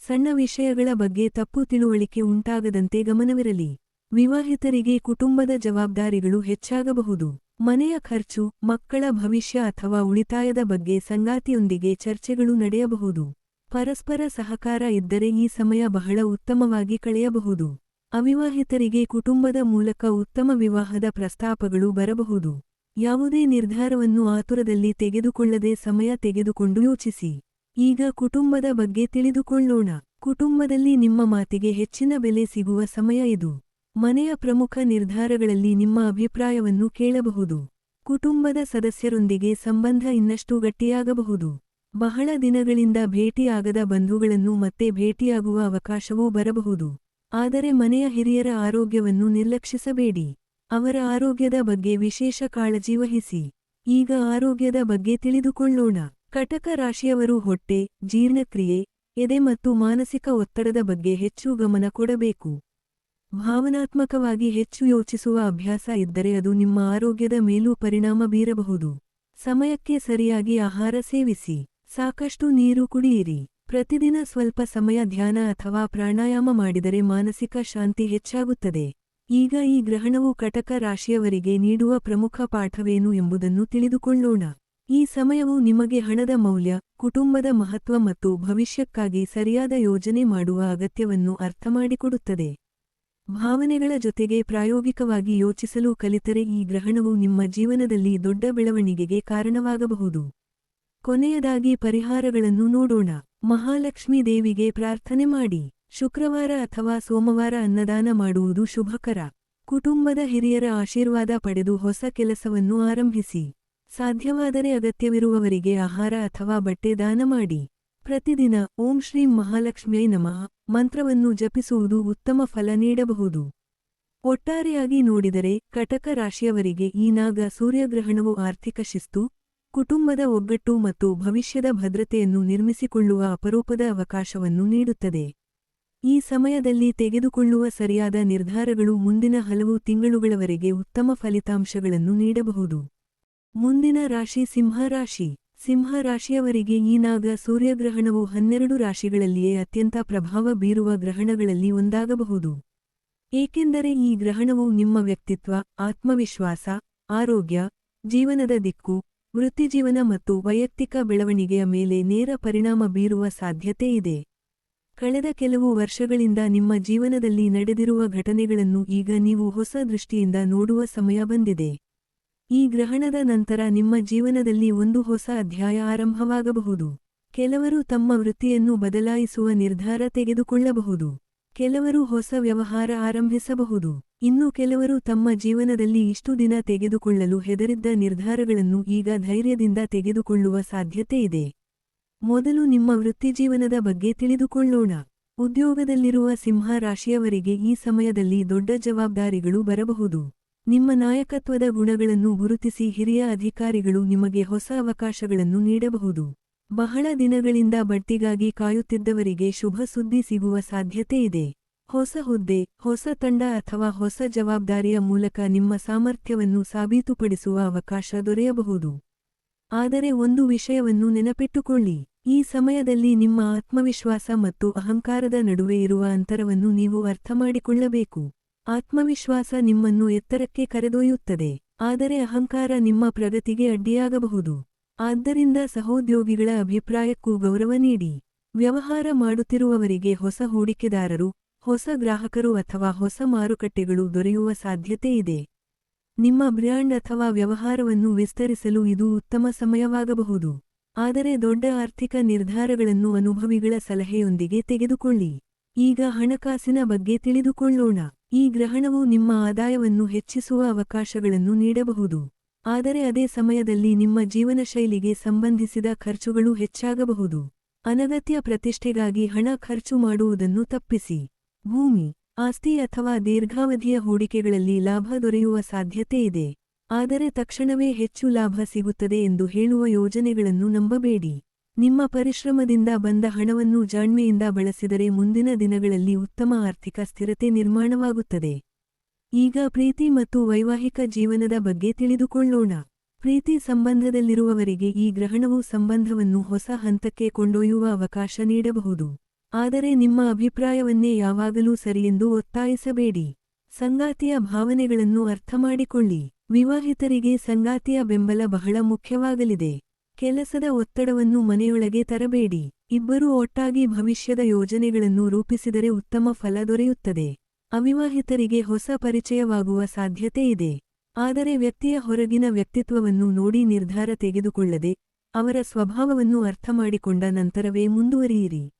ಸಣ್ಣ ವಿಷಯಗಳ ಬಗ್ಗೆ ತಪ್ಪು ತಿಳುವಳಿಕೆ ಉಂಟಾಗದಂತೆ ಗಮನವಿರಲಿ. ವಿವಾಹಿತರಿಗೆ ಕುಟುಂಬದ ಜವಾಬ್ದಾರಿಗಳು ಹೆಚ್ಚಾಗಬಹುದು. ಮನೆಯ ಖರ್ಚು, ಮಕ್ಕಳ ಭವಿಷ್ಯ ಅಥವಾ ಉಳಿತಾಯದ ಬಗ್ಗೆ ಸಂಗಾತಿಯೊಂದಿಗೆ ಚರ್ಚೆಗಳು ನಡೆಯಬಹುದು. ಪರಸ್ಪರ ಸಹಕಾರ ಇದ್ದರೆ ಈ ಸಮಯ ಬಹಳ ಉತ್ತಮವಾಗಿ ಕಳೆಯಬಹುದು. ಅವಿವಾಹಿತರಿಗೆ ಕುಟುಂಬದ ಮೂಲಕ ಉತ್ತಮ ವಿವಾಹದ ಪ್ರಸ್ತಾಪಗಳು ಬರಬಹುದು. ಯಾವುದೇ ನಿರ್ಧಾರವನ್ನು ಆತುರದಲ್ಲಿ ತೆಗೆದುಕೊಳ್ಳದೆ ಸಮಯ ತೆಗೆದುಕೊಂಡು ಯೋಚಿಸಿ. ಈಗ ಕುಟುಂಬದ ಬಗ್ಗೆ ತಿಳಿದುಕೊಳ್ಳೋಣ. ಕುಟುಂಬದಲ್ಲಿ ನಿಮ್ಮ ಮಾತಿಗೆ ಹೆಚ್ಚಿನ ಬೆಲೆ ಸಿಗುವ ಸಮಯ ಇದು. ಮನೆಯ ಪ್ರಮುಖ ನಿರ್ಧಾರಗಳಲ್ಲಿ ನಿಮ್ಮ ಅಭಿಪ್ರಾಯವನ್ನು ಕೇಳಬಹುದು. ಕುಟುಂಬದ ಸದಸ್ಯರೊಂದಿಗೆ ಸಂಬಂಧ ಇನ್ನಷ್ಟು ಗಟ್ಟಿಯಾಗಬಹುದು. ಬಹಳ ದಿನಗಳಿಂದ ಭೇಟಿಯಾಗದ ಬಂಧುಗಳನ್ನು ಮತ್ತೆ ಭೇಟಿಯಾಗುವ ಅವಕಾಶವೂ ಬರಬಹುದು. ಆದರೆ ಮನೆಯ ಹಿರಿಯರ ಆರೋಗ್ಯವನ್ನು ನಿರ್ಲಕ್ಷಿಸಬೇಡಿ. ಅವರ ಆರೋಗ್ಯದ ಬಗ್ಗೆ ವಿಶೇಷ ಕಾಳಜಿ ವಹಿಸಿ. ಈಗ ಆರೋಗ್ಯದ ಬಗ್ಗೆ ತಿಳಿದುಕೊಳ್ಳೋಣ. ಕಟಕ ರಾಶಿಯವರು ಹೊಟ್ಟೆ, ಜೀರ್ಣಕ್ರಿಯೆ, ಎದೆ ಮತ್ತು ಮಾನಸಿಕ ಒತ್ತಡದ ಬಗ್ಗೆ ಹೆಚ್ಚು ಗಮನ ಕೊಡಬೇಕು. ಭಾವನಾತ್ಮಕವಾಗಿ ಹೆಚ್ಚು ಯೋಚಿಸುವ ಅಭ್ಯಾಸ ಇದ್ದರೆ ಅದು ನಿಮ್ಮ ಆರೋಗ್ಯದ ಮೇಲೂ ಪರಿಣಾಮ ಬೀರಬಹುದು. ಸಮಯಕ್ಕೆ ಸರಿಯಾಗಿ ಆಹಾರ ಸೇವಿಸಿ. ಸಾಕಷ್ಟು ನೀರು ಕುಡಿಯಿರಿ. ಪ್ರತಿದಿನ ಸ್ವಲ್ಪ ಸಮಯ ಧ್ಯಾನ ಅಥವಾ ಪ್ರಾಣಾಯಾಮ ಮಾಡಿದರೆ ಮಾನಸಿಕ ಶಾಂತಿ ಹೆಚ್ಚಾಗುತ್ತದೆ. ಈಗ ಈ ಗ್ರಹಣವು ಕಟಕ ರಾಶಿಯವರಿಗೆ ನೀಡುವ ಪ್ರಮುಖ ಪಾಠವೇನು ಎಂಬುದನ್ನು ತಿಳಿದುಕೊಳ್ಳೋಣ. ಈ ಸಮಯವು ನಿಮಗೆ ಹಣದ ಮೌಲ್ಯ, ಕುಟುಂಬದ ಮಹತ್ವ ಮತ್ತು ಭವಿಷ್ಯಕ್ಕಾಗಿ ಸರಿಯಾದ ಯೋಜನೆ ಮಾಡುವ ಅಗತ್ಯವನ್ನು ಅರ್ಥಮಾಡಿಕೊಡುತ್ತದೆ. ಭಾವನೆಗಳ ಜೊತೆಗೆ ಪ್ರಾಯೋಗಿಕವಾಗಿ ಯೋಚಿಸಲು ಕಲಿತರೆ ಈ ಗ್ರಹಣವು ನಿಮ್ಮ ಜೀವನದಲ್ಲಿ ದೊಡ್ಡ ಬೆಳವಣಿಗೆಗೆ ಕಾರಣವಾಗಬಹುದು. ಕೊನೆಯದಾಗಿ ಪರಿಹಾರಗಳನ್ನು ನೋಡೋಣ. ಮಹಾಲಕ್ಷ್ಮೀ ದೇವಿಗೆ ಪ್ರಾರ್ಥನೆ ಮಾಡಿ. ಶುಕ್ರವಾರ ಅಥವಾ ಸೋಮವಾರ ಅನ್ನದಾನ ಮಾಡುವುದು ಶುಭಕರ. ಕುಟುಂಬದ ಹಿರಿಯರ ಆಶೀರ್ವಾದ ಪಡೆದು ಹೊಸ ಕೆಲಸವನ್ನು ಆರಂಭಿಸಿ. ಸಾಧ್ಯವಾದರೆ ಅಗತ್ಯವಿರುವವರಿಗೆ ಆಹಾರ ಅಥವಾ ಬಟ್ಟೆ ದಾನ ಮಾಡಿ. ಪ್ರತಿದಿನ ಓಂ ಶ್ರೀ ಮಹಾಲಕ್ಷ್ಮ್ಯೈ ನಮಃ ಮಂತ್ರವನ್ನು ಜಪಿಸುವುದು ಉತ್ತಮ ಫಲ ನೀಡಬಹುದು. ಒಟ್ಟಾರೆಯಾಗಿ ನೋಡಿದರೆ ಕಟಕ ರಾಶಿಯವರಿಗೆ ಈ ನಾಗ ಸೂರ್ಯಗ್ರಹಣವು ಆರ್ಥಿಕ ಶಿಸ್ತು, ಕುಟುಂಬದ ಒಗ್ಗಟ್ಟು ಮತ್ತು ಭವಿಷ್ಯದ ಭದ್ರತೆಯನ್ನು ನಿರ್ಮಿಸಿಕೊಳ್ಳುವ ಅಪರೂಪದ ಅವಕಾಶವನ್ನು ನೀಡುತ್ತದೆ. ಈ ಸಮಯದಲ್ಲಿ ತೆಗೆದುಕೊಳ್ಳುವ ಸರಿಯಾದ ನಿರ್ಧಾರಗಳು ಮುಂದಿನ ಹಲವು ತಿಂಗಳುಗಳವರೆಗೆ ಉತ್ತಮ ಫಲಿತಾಂಶಗಳನ್ನು ನೀಡಬಹುದು. ಮುಂದಿನ ರಾಶಿ ಸಿಂಹರಾಶಿ. ಸಿಂಹರಾಶಿಯವರಿಗೆ ಈ ನಾಗ ಸೂರ್ಯಗ್ರಹಣವು 12 ರಾಶಿಗಳಲ್ಲಿಯೇ ಅತ್ಯಂತ ಪ್ರಭಾವ ಬೀರುವ ಗ್ರಹಣಗಳಲ್ಲಿ ಒಂದಾಗಬಹುದು. ಏಕೆಂದರೆ ಈ ಗ್ರಹಣವು ನಿಮ್ಮ ವ್ಯಕ್ತಿತ್ವ, ಆತ್ಮವಿಶ್ವಾಸ, ಆರೋಗ್ಯ, ಜೀವನದ ದಿಕ್ಕು, ವೃತ್ತಿಜೀವನ ಮತ್ತು ವೈಯಕ್ತಿಕ ಬೆಳವಣಿಗೆಯ ಮೇಲೆ ನೇರ ಪರಿಣಾಮ ಬೀರುವ ಸಾಧ್ಯತೆ ಇದೆ. ಕಳೆದ ಕೆಲವು ವರ್ಷಗಳಿಂದ ನಿಮ್ಮ ಜೀವನದಲ್ಲಿ ನಡೆದಿರುವ ಘಟನೆಗಳನ್ನು ಈಗ ನೀವು ಹೊಸ ದೃಷ್ಟಿಯಿಂದ ನೋಡುವ ಸಮಯ ಬಂದಿದೆ. ಈ ಗ್ರಹಣದ ನಂತರ ನಿಮ್ಮ ಜೀವನದಲ್ಲಿ ಒಂದು ಹೊಸ ಅಧ್ಯಾಯ ಆರಂಭವಾಗಬಹುದು. ಕೆಲವರು ತಮ್ಮ ವೃತ್ತಿಯನ್ನು ಬದಲಾಯಿಸುವ ನಿರ್ಧಾರ ತೆಗೆದುಕೊಳ್ಳಬಹುದು. ಕೆಲವರು ಹೊಸ ವ್ಯವಹಾರ ಆರಂಭಿಸಬಹುದು. ಇನ್ನು ಕೆಲವರು ತಮ್ಮ ಜೀವನದಲ್ಲಿ ಇಷ್ಟು ದಿನ ತೆಗೆದುಕೊಳ್ಳಲು ಹೆದರಿದ್ದ ನಿರ್ಧಾರಗಳನ್ನು ಈಗ ಧೈರ್ಯದಿಂದ ತೆಗೆದುಕೊಳ್ಳುವ ಸಾಧ್ಯತೆ ಇದೆ. ಮೊದಲು ನಿಮ್ಮ ವೃತ್ತಿಜೀವನದ ಬಗ್ಗೆ ತಿಳಿದುಕೊಳ್ಳೋಣ. ಉದ್ಯೋಗದಲ್ಲಿರುವ ಸಿಂಹ ರಾಶಿಯವರಿಗೆ ಈ ಸಮಯದಲ್ಲಿ ದೊಡ್ಡ ಜವಾಬ್ದಾರಿಗಳು ಬರಬಹುದು. ನಿಮ್ಮ ನಾಯಕತ್ವದ ಗುಣಗಳನ್ನು ಗುರುತಿಸಿ ಹಿರಿಯ ಅಧಿಕಾರಿಗಳು ನಿಮಗೆ ಹೊಸ ಅವಕಾಶಗಳನ್ನು ನೀಡಬಹುದು. ಬಹಳ ದಿನಗಳಿಂದ ಬಡ್ತಿಗಾಗಿ ಕಾಯುತ್ತಿದ್ದವರಿಗೆ ಶುಭ ಸುದ್ದಿ ಸಿಗುವ ಸಾಧ್ಯತೆ ಇದೆ. ಹೊಸ ಹುದ್ದೆ, ಹೊಸ ತಂಡ ಅಥವಾ ಹೊಸ ಜವಾಬ್ದಾರಿಯ ಮೂಲಕ ನಿಮ್ಮ ಸಾಮರ್ಥ್ಯವನ್ನು ಸಾಬೀತುಪಡಿಸುವ ಅವಕಾಶ ದೊರೆಯಬಹುದು. ಆದರೆ ಒಂದು ವಿಷಯವನ್ನು ನೆನಪಿಟ್ಟುಕೊಳ್ಳಿ. ಈ ಸಮಯದಲ್ಲಿ ನಿಮ್ಮ ಆತ್ಮವಿಶ್ವಾಸ ಮತ್ತು ಅಹಂಕಾರದ ನಡುವೆ ಇರುವ ಅಂತರವನ್ನು ನೀವು ಅರ್ಥಮಾಡಿಕೊಳ್ಳಬೇಕು. ಆತ್ಮವಿಶ್ವಾಸ ನಿಮ್ಮನ್ನು ಎತ್ತರಕ್ಕೆ ಕರೆದೊಯ್ಯುತ್ತದೆ, ಆದರೆ ಅಹಂಕಾರ ನಿಮ್ಮ ಪ್ರಗತಿಗೆ ಅಡ್ಡಿಯಾಗಬಹುದು. ಆದ್ದರಿಂದ ಸಹೋದ್ಯೋಗಿಗಳ ಅಭಿಪ್ರಾಯಕ್ಕೂ ಗೌರವ ನೀಡಿ. ವ್ಯವಹಾರ ಮಾಡುತ್ತಿರುವವರಿಗೆ ಹೊಸ ಹೂಡಿಕೆದಾರರು, ಹೊಸ ಗ್ರಾಹಕರು ಅಥವಾ ಹೊಸ ಮಾರುಕಟ್ಟೆಗಳು ದೊರೆಯುವ ಸಾಧ್ಯತೆ ಇದೆ. ನಿಮ್ಮ ಬ್ರ್ಯಾಂಡ್ ಅಥವಾ ವ್ಯವಹಾರವನ್ನು ವಿಸ್ತರಿಸಲು ಇದು ಉತ್ತಮ ಸಮಯವಾಗಬಹುದು. ಆದರೆ ದೊಡ್ಡ ಆರ್ಥಿಕ ನಿರ್ಧಾರಗಳನ್ನು ಅನುಭವಿಗಳ ಸಲಹೆಯೊಂದಿಗೆ ತೆಗೆದುಕೊಳ್ಳಿ. ಈಗ ಹಣಕಾಸಿನ ಬಗ್ಗೆ ತಿಳಿದುಕೊಳ್ಳೋಣ. ಈ ಗ್ರಹಣವು ನಿಮ್ಮ ಆದಾಯವನ್ನು ಹೆಚ್ಚಿಸುವ ಅವಕಾಶಗಳನ್ನು ನೀಡಬಹುದು. ಆದರೆ ಅದೇ ಸಮಯದಲ್ಲಿ ನಿಮ್ಮ ಜೀವನಶೈಲಿಗೆ ಸಂಬಂಧಿಸಿದ ಖರ್ಚುಗಳು ಹೆಚ್ಚಾಗಬಹುದು. ಅನಗತ್ಯ ಪ್ರತಿಷ್ಠೆಗಾಗಿ ಹಣ ಖರ್ಚು ಮಾಡುವುದನ್ನು ತಪ್ಪಿಸಿ. ಭೂಮಿ, ಆಸ್ತಿ ಅಥವಾ ದೀರ್ಘಾವಧಿಯ ಹೂಡಿಕೆಗಳಲ್ಲಿ ಲಾಭ ದೊರೆಯುವ ಸಾಧ್ಯತೆ ಇದೆ. ಆದರೆ ತಕ್ಷಣವೇ ಹೆಚ್ಚು ಲಾಭ ಸಿಗುತ್ತದೆ ಎಂದು ಹೇಳುವ ಯೋಜನೆಗಳನ್ನು ನಂಬಬೇಡಿ. ನಿಮ್ಮ ಪರಿಶ್ರಮದಿಂದ ಬಂದ ಹಣವನ್ನು ಜಾಣ್ಮೆಯಿಂದ ಬಳಸಿದರೆ ಮುಂದಿನ ದಿನಗಳಲ್ಲಿ ಉತ್ತಮ ಆರ್ಥಿಕ ಸ್ಥಿರತೆ ನಿರ್ಮಾಣವಾಗುತ್ತದೆ. ಈಗ ಪ್ರೀತಿ ಮತ್ತು ವೈವಾಹಿಕ ಜೀವನದ ಬಗ್ಗೆ ತಿಳಿದುಕೊಳ್ಳೋಣ. ಪ್ರೀತಿ ಸಂಬಂಧದಲ್ಲಿರುವವರಿಗೆ ಈ ಗ್ರಹಣವು ಸಂಬಂಧವನ್ನು ಹೊಸ ಹಂತಕ್ಕೆ ಕೊಂಡೊಯ್ಯುವ ಅವಕಾಶ ನೀಡಬಹುದು. ಆದರೆ ನಿಮ್ಮ ಅಭಿಪ್ರಾಯವನ್ನೇ ಯಾವಾಗಲೂ ಸರಿಯೆಂದು ಒತ್ತಾಯಿಸಬೇಡಿ. ಸಂಗಾತಿಯ ಭಾವನೆಗಳನ್ನು ಅರ್ಥಮಾಡಿಕೊಳ್ಳಿ. ವಿವಾಹಿತರಿಗೆ ಸಂಗಾತಿಯ ಬೆಂಬಲ ಬಹಳ ಮುಖ್ಯವಾಗಲಿದೆ. ಕೆಲಸದ ಒತ್ತಡವನ್ನು ಮನೆಯೊಳಗೆ ತರಬೇಡಿ. ಇಬ್ಬರೂ ಒಟ್ಟಾಗಿ ಭವಿಷ್ಯದ ಯೋಜನೆಗಳನ್ನು ರೂಪಿಸಿದರೆ ಉತ್ತಮ ಫಲ ದೊರೆಯುತ್ತದೆ. ಅವಿವಾಹಿತರಿಗೆ ಹೊಸ ಪರಿಚಯವಾಗುವ ಸಾಧ್ಯತೆ ಇದೆ. ಆದರೆ ವ್ಯಕ್ತಿಯ ಹೊರಗಿನ ವ್ಯಕ್ತಿತ್ವವನ್ನು ನೋಡಿ ನಿರ್ಧಾರ ತೆಗೆದುಕೊಳ್ಳದೆ, ಅವರ ಸ್ವಭಾವವನ್ನು ಅರ್ಥಮಾಡಿಕೊಂಡ ನಂತರವೇ ಮುಂದುವರಿಯಿರಿ.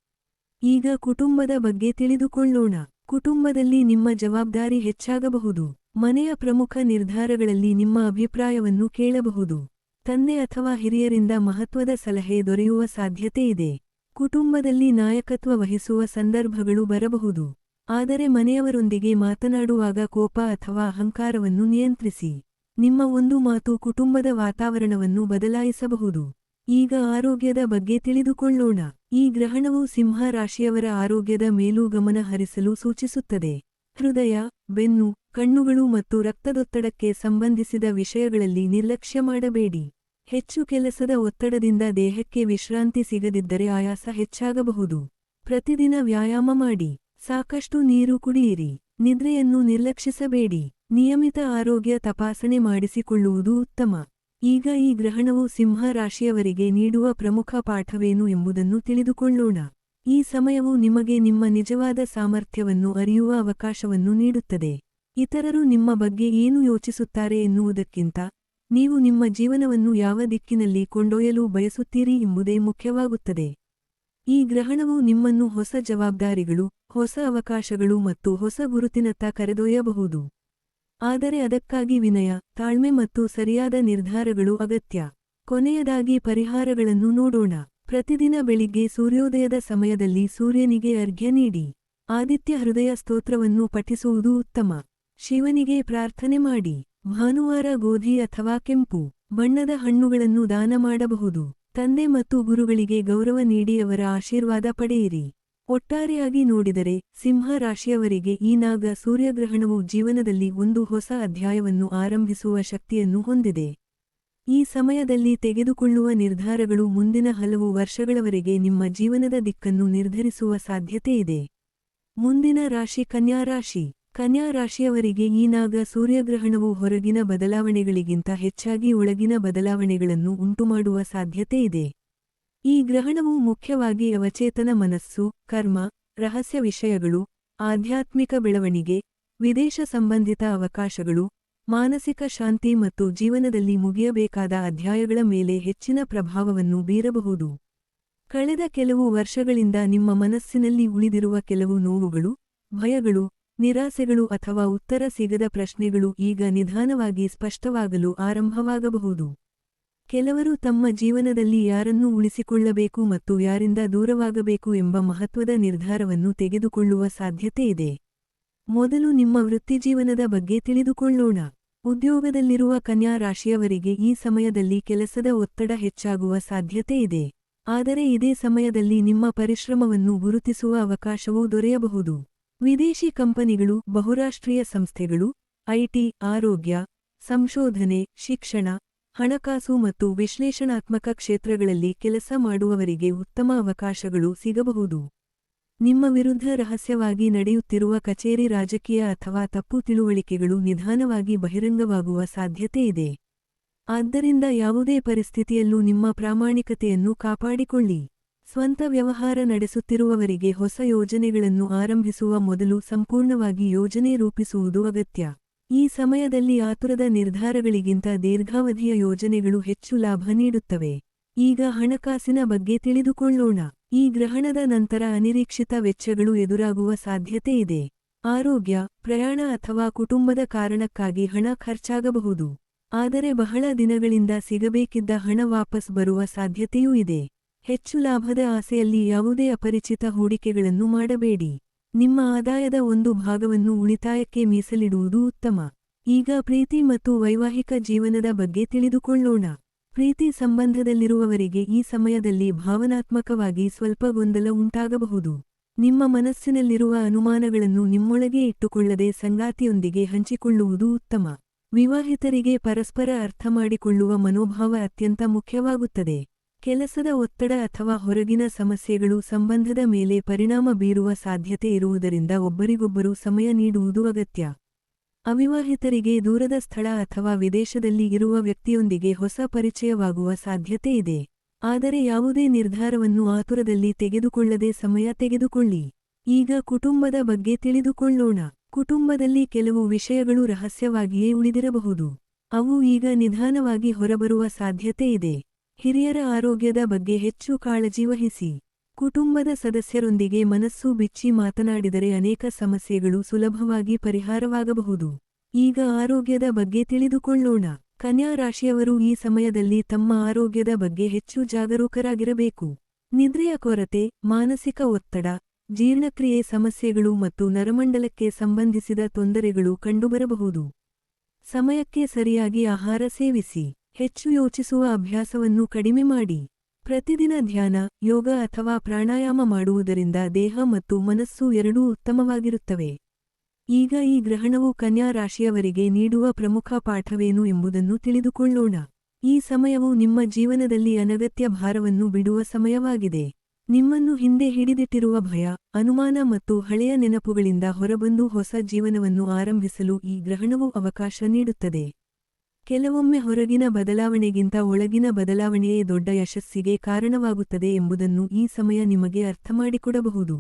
ಈಗ ಕುಟುಂಬದ ಬಗ್ಗೆ ತಿಳಿದುಕೊಳ್ಳೋಣ. ಕುಟುಂಬದಲ್ಲಿ ನಿಮ್ಮ ಜವಾಬ್ದಾರಿ ಹೆಚ್ಚಾಗಬಹುದು. ಮನೆಯ ಪ್ರಮುಖ ನಿರ್ಧಾರಗಳಲ್ಲಿ ನಿಮ್ಮ ಅಭಿಪ್ರಾಯವನ್ನು ಕೇಳಬಹುದು. ತಂದೆ ಅಥವಾ ಹಿರಿಯರಿಂದ ಮಹತ್ವದ ಸಲಹೆ ದೊರೆಯುವ ಸಾಧ್ಯತೆ ಇದೆ. ಕುಟುಂಬದಲ್ಲಿ ನಾಯಕತ್ವ ವಹಿಸುವ ಸಂದರ್ಭಗಳು ಬರಬಹುದು. ಆದರೆ ಮನೆಯವರೊಂದಿಗೆ ಮಾತನಾಡುವಾಗ ಕೋಪ ಅಥವಾ ಅಹಂಕಾರವನ್ನು ನಿಯಂತ್ರಿಸಿ. ನಿಮ್ಮ ಒಂದು ಮಾತು ಕುಟುಂಬದ ವಾತಾವರಣವನ್ನು ಬದಲಾಯಿಸಬಹುದು. ಈಗ ಆರೋಗ್ಯದ ಬಗ್ಗೆ ತಿಳಿದುಕೊಳ್ಳೋಣ. ಈ ಗ್ರಹಣವು ಸಿಂಹ ರಾಶಿಯವರ ಆರೋಗ್ಯದ ಮೇಲೂ ಗಮನ ಹರಿಸಲು ಸೂಚಿಸುತ್ತದೆ. ಹೃದಯ, ಬೆನ್ನು, ಕಣ್ಣುಗಳು ಮತ್ತು ರಕ್ತದೊತ್ತಡಕ್ಕೆ ಸಂಬಂಧಿಸಿದ ವಿಷಯಗಳಲ್ಲಿ ನಿರ್ಲಕ್ಷ್ಯ ಮಾಡಬೇಡಿ. ಹೆಚ್ಚು ಕೆಲಸದ ಒತ್ತಡದಿಂದ ದೇಹಕ್ಕೆ ವಿಶ್ರಾಂತಿ ಸಿಗದಿದ್ದರೆ ಆಯಾಸ ಹೆಚ್ಚಾಗಬಹುದು. ಪ್ರತಿದಿನ ವ್ಯಾಯಾಮ ಮಾಡಿ. ಸಾಕಷ್ಟು ನೀರು ಕುಡಿಯಿರಿ. ನಿದ್ರೆಯನ್ನು ನಿರ್ಲಕ್ಷಿಸಬೇಡಿ. ನಿಯಮಿತ ಆರೋಗ್ಯ ತಪಾಸಣೆ ಮಾಡಿಸಿಕೊಳ್ಳುವುದು ಉತ್ತಮ. ಈಗ ಈ ಗ್ರಹಣವು ಸಿಂಹ ರಾಶಿಯವರಿಗೆ ನೀಡುವ ಪ್ರಮುಖ ಪಾಠವೇನು ಎಂಬುದನ್ನು ತಿಳಿದುಕೊಳ್ಳೋಣ. ಈ ಸಮಯವು ನಿಮಗೆ ನಿಮ್ಮ ನಿಜವಾದ ಸಾಮರ್ಥ್ಯವನ್ನು ಅರಿಯುವ ಅವಕಾಶವನ್ನು ನೀಡುತ್ತದೆ. ಇತರರು ನಿಮ್ಮ ಬಗ್ಗೆ ಏನು ಯೋಚಿಸುತ್ತಾರೆ ಎನ್ನುವುದಕ್ಕಿಂತ, ನೀವು ನಿಮ್ಮ ಜೀವನವನ್ನು ಯಾವ ದಿಕ್ಕಿನಲ್ಲಿ ಕೊಂಡೊಯ್ಯಲು ಬಯಸುತ್ತೀರಿ ಎಂಬುದೇ ಮುಖ್ಯವಾಗುತ್ತದೆ. ಈ ಗ್ರಹಣವು ನಿಮ್ಮನ್ನು ಹೊಸ ಜವಾಬ್ದಾರಿಗಳು, ಹೊಸ ಅವಕಾಶಗಳು ಮತ್ತು ಹೊಸ ಗುರುತಿನತ್ತ ಕರೆದೊಯ್ಯಬಹುದು. ಆದರೆ ಅದಕ್ಕಾಗಿ ವಿನಯ, ತಾಳ್ಮೆ ಮತ್ತು ಸರಿಯಾದ ನಿರ್ಧಾರಗಳು ಅಗತ್ಯ. ಕೊನೆಯದಾಗಿ ಪರಿಹಾರಗಳನ್ನು ನೋಡೋಣ. ಪ್ರತಿದಿನ ಬೆಳಿಗ್ಗೆ ಸೂರ್ಯೋದಯದ ಸಮಯದಲ್ಲಿ ಸೂರ್ಯನಿಗೆ ಅರ್ಘ್ಯ ನೀಡಿ. ಆದಿತ್ಯ ಹೃದಯ ಸ್ತೋತ್ರವನ್ನು ಪಠಿಸುವುದು ಉತ್ತಮ. ಶಿವನಿಗೆ ಪ್ರಾರ್ಥನೆ ಮಾಡಿ. ಭಾನುವಾರ ಗೋಧಿ ಅಥವಾ ಕೆಂಪು ಬಣ್ಣದ ಹಣ್ಣುಗಳನ್ನು ದಾನ ಮಾಡಬಹುದು. ತಂದೆ ಮತ್ತು ಗುರುಗಳಿಗೆ ಗೌರವ ನೀಡಿ ಅವರ ಆಶೀರ್ವಾದ ಪಡೆಯಿರಿ. ಒಟ್ಟಾರೆಯಾಗಿ ನೋಡಿದರೆ, ಸಿಂಹ ರಾಶಿಯವರಿಗೆ ಈ ನಾಗ ಸೂರ್ಯಗ್ರಹಣವು ಜೀವನದಲ್ಲಿ ಒಂದು ಹೊಸ ಅಧ್ಯಾಯವನ್ನು ಆರಂಭಿಸುವ ಶಕ್ತಿಯನ್ನು ಹೊಂದಿದೆ. ಈ ಸಮಯದಲ್ಲಿ ತೆಗೆದುಕೊಳ್ಳುವ ನಿರ್ಧಾರಗಳು ಮುಂದಿನ ಹಲವು ವರ್ಷಗಳವರೆಗೆ ನಿಮ್ಮ ಜೀವನದ ದಿಕ್ಕನ್ನು ನಿರ್ಧರಿಸುವ ಸಾಧ್ಯತೆಯಿದೆ. ಮುಂದಿನ ರಾಶಿ ಕನ್ಯಾ ರಾಶಿ. ಕನ್ಯಾ ರಾಶಿಯವರಿಗೆ ಈ ನಾಗ ಸೂರ್ಯಗ್ರಹಣವು ಹೊರಗಿನ ಬದಲಾವಣೆಗಳಿಗಿಂತ ಹೆಚ್ಚಾಗಿ ಒಳಗಿನ ಬದಲಾವಣೆಗಳನ್ನು ಉಂಟುಮಾಡುವ ಸಾಧ್ಯತೆಯಿದೆ. ಈ ಗ್ರಹಣವು ಮುಖ್ಯವಾಗಿ ಅವಚೇತನ ಮನಸ್ಸು, ಕರ್ಮ, ರಹಸ್ಯ ವಿಷಯಗಳು, ಆಧ್ಯಾತ್ಮಿಕ ಬೆಳವಣಿಗೆ, ವಿದೇಶ ಸಂಬಂಧಿತ ಅವಕಾಶಗಳು, ಮಾನಸಿಕ ಶಾಂತಿ ಮತ್ತು ಜೀವನದಲ್ಲಿ ಮುಗಿಯಬೇಕಾದ ಅಧ್ಯಾಯಗಳ ಮೇಲೆ ಹೆಚ್ಚಿನ ಪ್ರಭಾವವನ್ನು ಬೀರಬಹುದು. ಕಳೆದ ಕೆಲವು ವರ್ಷಗಳಿಂದ ನಿಮ್ಮ ಮನಸ್ಸಿನಲ್ಲಿ ಉಳಿದಿರುವ ಕೆಲವು ನೋವುಗಳು, ಭಯಗಳು, ನಿರಾಸೆಗಳು ಅಥವಾ ಉತ್ತರ ಸಿಗದ ಪ್ರಶ್ನೆಗಳು ಈಗ ನಿಧಾನವಾಗಿ ಸ್ಪಷ್ಟವಾಗಲು ಆರಂಭವಾಗಬಹುದು. ಕೆಲವರು ತಮ್ಮ ಜೀವನದಲ್ಲಿ ಯಾರನ್ನು ಉಳಿಸಿಕೊಳ್ಳಬೇಕು ಮತ್ತು ಯಾರಿಂದ ದೂರವಾಗಬೇಕು ಎಂಬ ಮಹತ್ವದ ನಿರ್ಧಾರವನ್ನು ತೆಗೆದುಕೊಳ್ಳುವ ಸಾಧ್ಯತೆಯಿದೆ. ಮೊದಲು ನಿಮ್ಮ ವೃತ್ತಿಜೀವನದ ಬಗ್ಗೆ ತಿಳಿದುಕೊಳ್ಳೋಣ. ಉದ್ಯೋಗದಲ್ಲಿರುವ ಕನ್ಯಾ ರಾಶಿಯವರಿಗೆ ಈ ಸಮಯದಲ್ಲಿ ಕೆಲಸದ ಒತ್ತಡ ಹೆಚ್ಚಾಗುವ ಸಾಧ್ಯತೆಯಿದೆ. ಆದರೆ ಇದೇ ಸಮಯದಲ್ಲಿ ನಿಮ್ಮ ಪರಿಶ್ರಮವನ್ನು ಗುರುತಿಸುವ ಅವಕಾಶವೂ ದೊರೆಯಬಹುದು. ವಿದೇಶಿ ಕಂಪನಿಗಳು, ಬಹುರಾಷ್ಟ್ರೀಯ ಸಂಸ್ಥೆಗಳು, ಐಟಿ, ಆರೋಗ್ಯ, ಸಂಶೋಧನೆ, ಶಿಕ್ಷಣ, ಹಣಕಾಸು ಮತ್ತು ವಿಶ್ಲೇಷಣಾತ್ಮಕ ಕ್ಷೇತ್ರಗಳಲ್ಲಿ ಕೆಲಸ ಮಾಡುವವರಿಗೆ ಉತ್ತಮ ಅವಕಾಶಗಳು ಸಿಗಬಹುದು. ನಿಮ್ಮ ವಿರುದ್ಧ ರಹಸ್ಯವಾಗಿ ನಡೆಯುತ್ತಿರುವ ಕಚೇರಿ ರಾಜಕೀಯ ಅಥವಾ ತಪ್ಪು ತಿಳುವಳಿಕೆಗಳು ನಿಧಾನವಾಗಿ ಬಹಿರಂಗವಾಗುವ ಸಾಧ್ಯತೆಯಿದೆ. ಆದ್ದರಿಂದ ಯಾವುದೇ ಪರಿಸ್ಥಿತಿಯಲ್ಲೂ ನಿಮ್ಮ ಪ್ರಾಮಾಣಿಕತೆಯನ್ನು ಕಾಪಾಡಿಕೊಳ್ಳಿ. ಸ್ವಂತ ವ್ಯವಹಾರ ನಡೆಸುತ್ತಿರುವವರಿಗೆ ಹೊಸ ಯೋಜನೆಗಳನ್ನು ಆರಂಭಿಸುವ ಮೊದಲು ಸಂಪೂರ್ಣವಾಗಿ ಯೋಜನೆ ರೂಪಿಸುವುದು ಅಗತ್ಯ. ಈ ಸಮಯದಲ್ಲಿ ಆತುರದ ನಿರ್ಧಾರಗಳಿಗಿಂತ ದೀರ್ಘಾವಧಿಯ ಯೋಜನೆಗಳು ಹೆಚ್ಚು ಲಾಭ ನೀಡುತ್ತವೆ. ಈಗ ಹಣಕಾಸಿನ ಬಗ್ಗೆ ತಿಳಿದುಕೊಳ್ಳೋಣ. ಈ ಗ್ರಹಣದ ನಂತರ ಅನಿರೀಕ್ಷಿತ ವೆಚ್ಚಗಳು ಎದುರಾಗುವ ಸಾಧ್ಯತೆ ಇದೆ. ಆರೋಗ್ಯ, ಪ್ರಯಾಣ ಅಥವಾ ಕುಟುಂಬದ ಕಾರಣಕ್ಕಾಗಿ ಹಣ ಖರ್ಚಾಗಬಹುದು. ಆದರೆ ಬಹಳ ದಿನಗಳಿಂದ ಸಿಗಬೇಕಿದ್ದ ಹಣ ವಾಪಸ್ ಬರುವ ಸಾಧ್ಯತೆಯೂ ಇದೆ. ಹೆಚ್ಚು ಲಾಭದ ಆಸೆಯಲ್ಲಿ ಯಾವುದೇ ಅಪರಿಚಿತ ಹೂಡಿಕೆಗಳನ್ನು ಮಾಡಬೇಡಿ. ನಿಮ್ಮ ಆದಾಯದ ಒಂದು ಭಾಗವನ್ನು ಉಳಿತಾಯಕ್ಕೆ ಮೀಸಲಿಡುವುದು ಉತ್ತಮ. ಈಗ ಪ್ರೀತಿ ಮತ್ತು ವೈವಾಹಿಕ ಜೀವನದ ಬಗ್ಗೆ ತಿಳಿದುಕೊಳ್ಳೋಣ. ಪ್ರೀತಿ ಸಂಬಂಧದಲ್ಲಿರುವವರಿಗೆ ಈ ಸಮಯದಲ್ಲಿ ಭಾವನಾತ್ಮಕವಾಗಿ ಸ್ವಲ್ಪ ಗೊಂದಲ ಉಂಟಾಗಬಹುದು. ನಿಮ್ಮ ಮನಸ್ಸಿನಲ್ಲಿರುವ ಅನುಮಾನಗಳನ್ನು ನಿಮ್ಮೊಳಗೆ ಇಟ್ಟುಕೊಳ್ಳದೆ ಸಂಗಾತಿಯೊಂದಿಗೆ ಹಂಚಿಕೊಳ್ಳುವುದು ಉತ್ತಮ. ವಿವಾಹಿತರಿಗೆ ಪರಸ್ಪರ ಅರ್ಥಮಾಡಿಕೊಳ್ಳುವ ಮನೋಭಾವ ಅತ್ಯಂತ ಮುಖ್ಯವಾಗುತ್ತದೆ. ಕೆಲಸದ ಒತ್ತಡ ಅಥವಾ ಹೊರಗಿನ ಸಮಸ್ಯೆಗಳು ಸಂಬಂಧದ ಮೇಲೆ ಪರಿಣಾಮ ಬೀರುವ ಸಾಧ್ಯತೆ ಇರುವುದರಿಂದ ಒಬ್ಬರಿಗೊಬ್ಬರು ಸಮಯ ನೀಡುವುದು ಅಗತ್ಯ. ಅವಿವಾಹಿತರಿಗೆ ದೂರದ ಸ್ಥಳ ಅಥವಾ ವಿದೇಶದಲ್ಲಿ ಇರುವ ವ್ಯಕ್ತಿಯೊಂದಿಗೆ ಹೊಸ ಪರಿಚಯವಾಗುವ ಸಾಧ್ಯತೆ ಇದೆ. ಆದರೆ ಯಾವುದೇ ನಿರ್ಧಾರವನ್ನು ಆತುರದಲ್ಲಿ ತೆಗೆದುಕೊಳ್ಳದೆ ಸಮಯ ತೆಗೆದುಕೊಳ್ಳಿ. ಈಗ ಕುಟುಂಬದ ಬಗ್ಗೆ ತಿಳಿದುಕೊಳ್ಳೋಣ. ಕುಟುಂಬದಲ್ಲಿ ಕೆಲವು ವಿಷಯಗಳು ರಹಸ್ಯವಾಗಿಯೇ ಉಳಿದಿರಬಹುದು. ಅವು ಈಗ ನಿಧಾನವಾಗಿ ಹೊರಬರುವ ಸಾಧ್ಯತೆ ಇದೆ. ಹಿರಿಯರ ಆರೋಗ್ಯದ ಬಗ್ಗೆ ಹೆಚ್ಚು ಕಾಳಜಿ ವಹಿಸಿ. ಕುಟುಂಬದ ಸದಸ್ಯರೊಂದಿಗೆ ಮನಸ್ಸು ಬಿಚ್ಚಿ ಮಾತನಾಡಿದರೆ ಅನೇಕ ಸಮಸ್ಯೆಗಳು ಸುಲಭವಾಗಿ ಪರಿಹಾರವಾಗಬಹುದು. ಈಗ ಆರೋಗ್ಯದ ಬಗ್ಗೆ ತಿಳಿದುಕೊಳ್ಳೋಣ. ಕನ್ಯಾ ರಾಶಿಯವರು ಈ ಸಮಯದಲ್ಲಿ ತಮ್ಮ ಆರೋಗ್ಯದ ಬಗ್ಗೆ ಹೆಚ್ಚು ಜಾಗರೂಕರಾಗಿರಬೇಕು. ನಿದ್ರೆಯ ಕೊರತೆ, ಮಾನಸಿಕ ಒತ್ತಡ, ಜೀರ್ಣಕ್ರಿಯೆ ಸಮಸ್ಯೆಗಳು ಮತ್ತು ನರಮಂಡಲಕ್ಕೆ ಸಂಬಂಧಿಸಿದ ತೊಂದರೆಗಳು ಕಂಡುಬರಬಹುದು. ಸಮಯಕ್ಕೆ ಸರಿಯಾಗಿ ಆಹಾರ ಸೇವಿಸಿ. ಹೆಚ್ಚು ಯೋಚಿಸುವ ಅಭ್ಯಾಸವನ್ನು ಕಡಿಮೆ ಮಾಡಿ. ಪ್ರತಿದಿನ ಧ್ಯಾನ, ಯೋಗ ಅಥವಾ ಪ್ರಾಣಾಯಾಮ ಮಾಡುವುದರಿಂದ ದೇಹ ಮತ್ತು ಮನಸ್ಸು ಎರಡೂ ಉತ್ತಮವಾಗಿರುತ್ತವೆ. ಈಗ ಈ ಗ್ರಹಣವು ಕನ್ಯಾ ರಾಶಿಯವರಿಗೆ ನೀಡುವ ಪ್ರಮುಖ ಪಾಠವೇನು ಎಂಬುದನ್ನು ತಿಳಿದುಕೊಳ್ಳೋಣ. ಈ ಸಮಯವು ನಿಮ್ಮ ಜೀವನದಲ್ಲಿ ಅನಗತ್ಯ ಭಾರವನ್ನು ಬಿಡುವ ಸಮಯವಾಗಿದೆ. ನಿಮ್ಮನ್ನು ಹಿಂದೆ ಹಿಡಿದಿಟ್ಟಿರುವ ಭಯ, ಅನುಮಾನ ಮತ್ತು ಹಳೆಯ ನೆನಪುಗಳಿಂದ ಹೊರಬಂದು ಹೊಸ ಜೀವನವನ್ನು ಆರಂಭಿಸಲು ಈ ಗ್ರಹಣವು ಅವಕಾಶ ನೀಡುತ್ತದೆ. ಕೆಲವೊಮ್ಮೆ ಹೊರಗಿನ ಬದಲಾವಣೆಗಿಂತ ಒಳಗಿನ ಬದಲಾವಣೆಯೇ ದೊಡ್ಡ ಯಶಸ್ಸಿಗೆ ಕಾರಣವಾಗುತ್ತದೆ ಎಂಬುದನ್ನು ಈ ಸಮಯ ನಿಮಗೆ ಅರ್ಥಮಾಡಿಕೊಡಬಹುದು.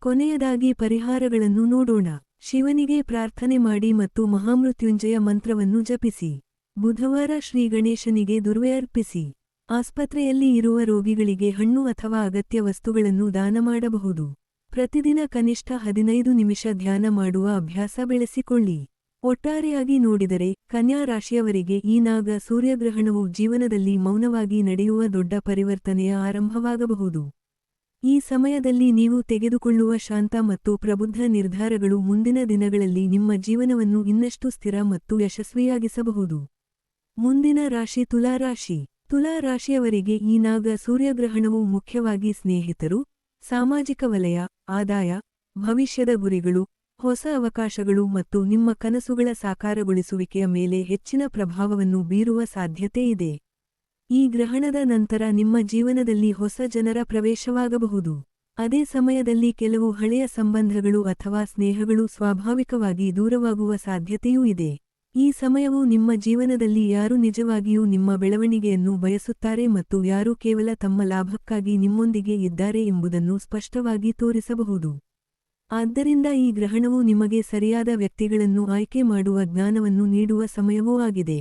ಕೊನೆಯದಾಗಿ ಪರಿಹಾರಗಳನ್ನು ನೋಡೋಣ. ಶಿವನಿಗೆ ಪ್ರಾರ್ಥನೆ ಮಾಡಿ ಮತ್ತು ಮಹಾಮೃತ್ಯುಂಜಯ ಮಂತ್ರವನ್ನು ಜಪಿಸಿ. ಬುಧವಾರ ಶ್ರೀ ಗಣೇಶನಿಗೆ ದುರ್ವೆ ಅರ್ಪಿಸಿ. ಆಸ್ಪತ್ರೆಯಲ್ಲಿ ಇರುವ ರೋಗಿಗಳಿಗೆ ಹಣ್ಣು ಅಥವಾ ಅಗತ್ಯ ವಸ್ತುಗಳನ್ನು ದಾನ ಮಾಡಬಹುದು. ಪ್ರತಿದಿನ ಕನಿಷ್ಠ 15 ನಿಮಿಷ ಧ್ಯಾನ ಮಾಡುವ ಅಭ್ಯಾಸ ಬೆಳೆಸಿಕೊಳ್ಳಿ. ಒಟ್ಟಾರೆಯಾಗಿ ನೋಡಿದರೆ, ಕನ್ಯಾ ರಾಶಿಯವರಿಗೆ ಈ ನಾಗ ಸೂರ್ಯಗ್ರಹಣವು ಜೀವನದಲ್ಲಿ ಮೌನವಾಗಿ ನಡೆಯುವ ದೊಡ್ಡ ಪರಿವರ್ತನೆಯ ಆರಂಭವಾಗಬಹುದು. ಈ ಸಮಯದಲ್ಲಿ ನೀವು ತೆಗೆದುಕೊಳ್ಳುವ ಶಾಂತ ಮತ್ತು ಪ್ರಬುದ್ಧ ನಿರ್ಧಾರಗಳು ಮುಂದಿನ ದಿನಗಳಲ್ಲಿ ನಿಮ್ಮ ಜೀವನವನ್ನು ಇನ್ನಷ್ಟು ಸ್ಥಿರ ಮತ್ತು ಯಶಸ್ವಿಯಾಗಿಸಬಹುದು. ಮುಂದಿನ ರಾಶಿ ತುಲಾ ರಾಶಿ. ತುಲಾ ರಾಶಿಯವರಿಗೆ ಈ ನಾಗ ಸೂರ್ಯಗ್ರಹಣವು ಮುಖ್ಯವಾಗಿ ಸ್ನೇಹಿತರು, ಸಾಮಾಜಿಕ ವಲಯ, ಆದಾಯ, ಭವಿಷ್ಯದ ಗುರಿಗಳು, ಹೊಸ ಅವಕಾಶಗಳು ಮತ್ತು ನಿಮ್ಮ ಕನಸುಗಳ ಸಾಕಾರಗೊಳಿಸುವಿಕೆಯ ಮೇಲೆ ಹೆಚ್ಚಿನ ಪ್ರಭಾವವನ್ನು ಬೀರುವ ಸಾಧ್ಯತೆ ಇದೆ. ಈ ಗ್ರಹಣದ ನಂತರ ನಿಮ್ಮ ಜೀವನದಲ್ಲಿ ಹೊಸ ಜನರ ಪ್ರವೇಶವಾಗಬಹುದು. ಅದೇ ಸಮಯದಲ್ಲಿ ಕೆಲವು ಹಳೆಯ ಸಂಬಂಧಗಳು ಅಥವಾ ಸ್ನೇಹಗಳು ಸ್ವಾಭಾವಿಕವಾಗಿ ದೂರವಾಗುವ ಸಾಧ್ಯತೆಯೂ ಇದೆ. ಈ ಸಮಯವು ನಿಮ್ಮ ಜೀವನದಲ್ಲಿ ಯಾರು ನಿಜವಾಗಿಯೂ ನಿಮ್ಮ ಬೆಳವಣಿಗೆಯನ್ನು ಬಯಸುತ್ತಾರೆ ಮತ್ತು ಯಾರು ಕೇವಲ ತಮ್ಮ ಲಾಭಕ್ಕಾಗಿ ನಿಮ್ಮೊಂದಿಗೆ ಇದ್ದಾರೆ ಎಂಬುದನ್ನು ಸ್ಪಷ್ಟವಾಗಿ ತೋರಿಸಬಹುದು. ಆದ್ದರಿಂದ ಈ ಗ್ರಹಣವು ನಿಮಗೆ ಸರಿಯಾದ ವ್ಯಕ್ತಿಗಳನ್ನು ಆಯ್ಕೆ ಮಾಡುವ ಜ್ಞಾನವನ್ನು ನೀಡುವ ಸಮಯವೂ ಆಗಿದೆ.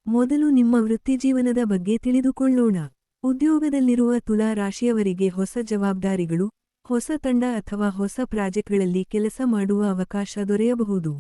ಮೊದಲು ನಿಮ್ಮ ವೃತ್ತಿಜೀವನದ ಬಗ್ಗೆ ತಿಳಿದುಕೊಳ್ಳೋಣ. ಉದ್ಯೋಗದಲ್ಲಿರುವ ತುಲಾ ರಾಶಿಯವರಿಗೆ ಹೊಸ ಜವಾಬ್ದಾರಿಗಳು, ಹೊಸ ತಂಡ ಅಥವಾ ಹೊಸ ಪ್ರಾಜೆಕ್ಟ್ಗಳಲ್ಲಿ ಕೆಲಸ ಮಾಡುವ ಅವಕಾಶ ದೊರೆಯಬಹುದು.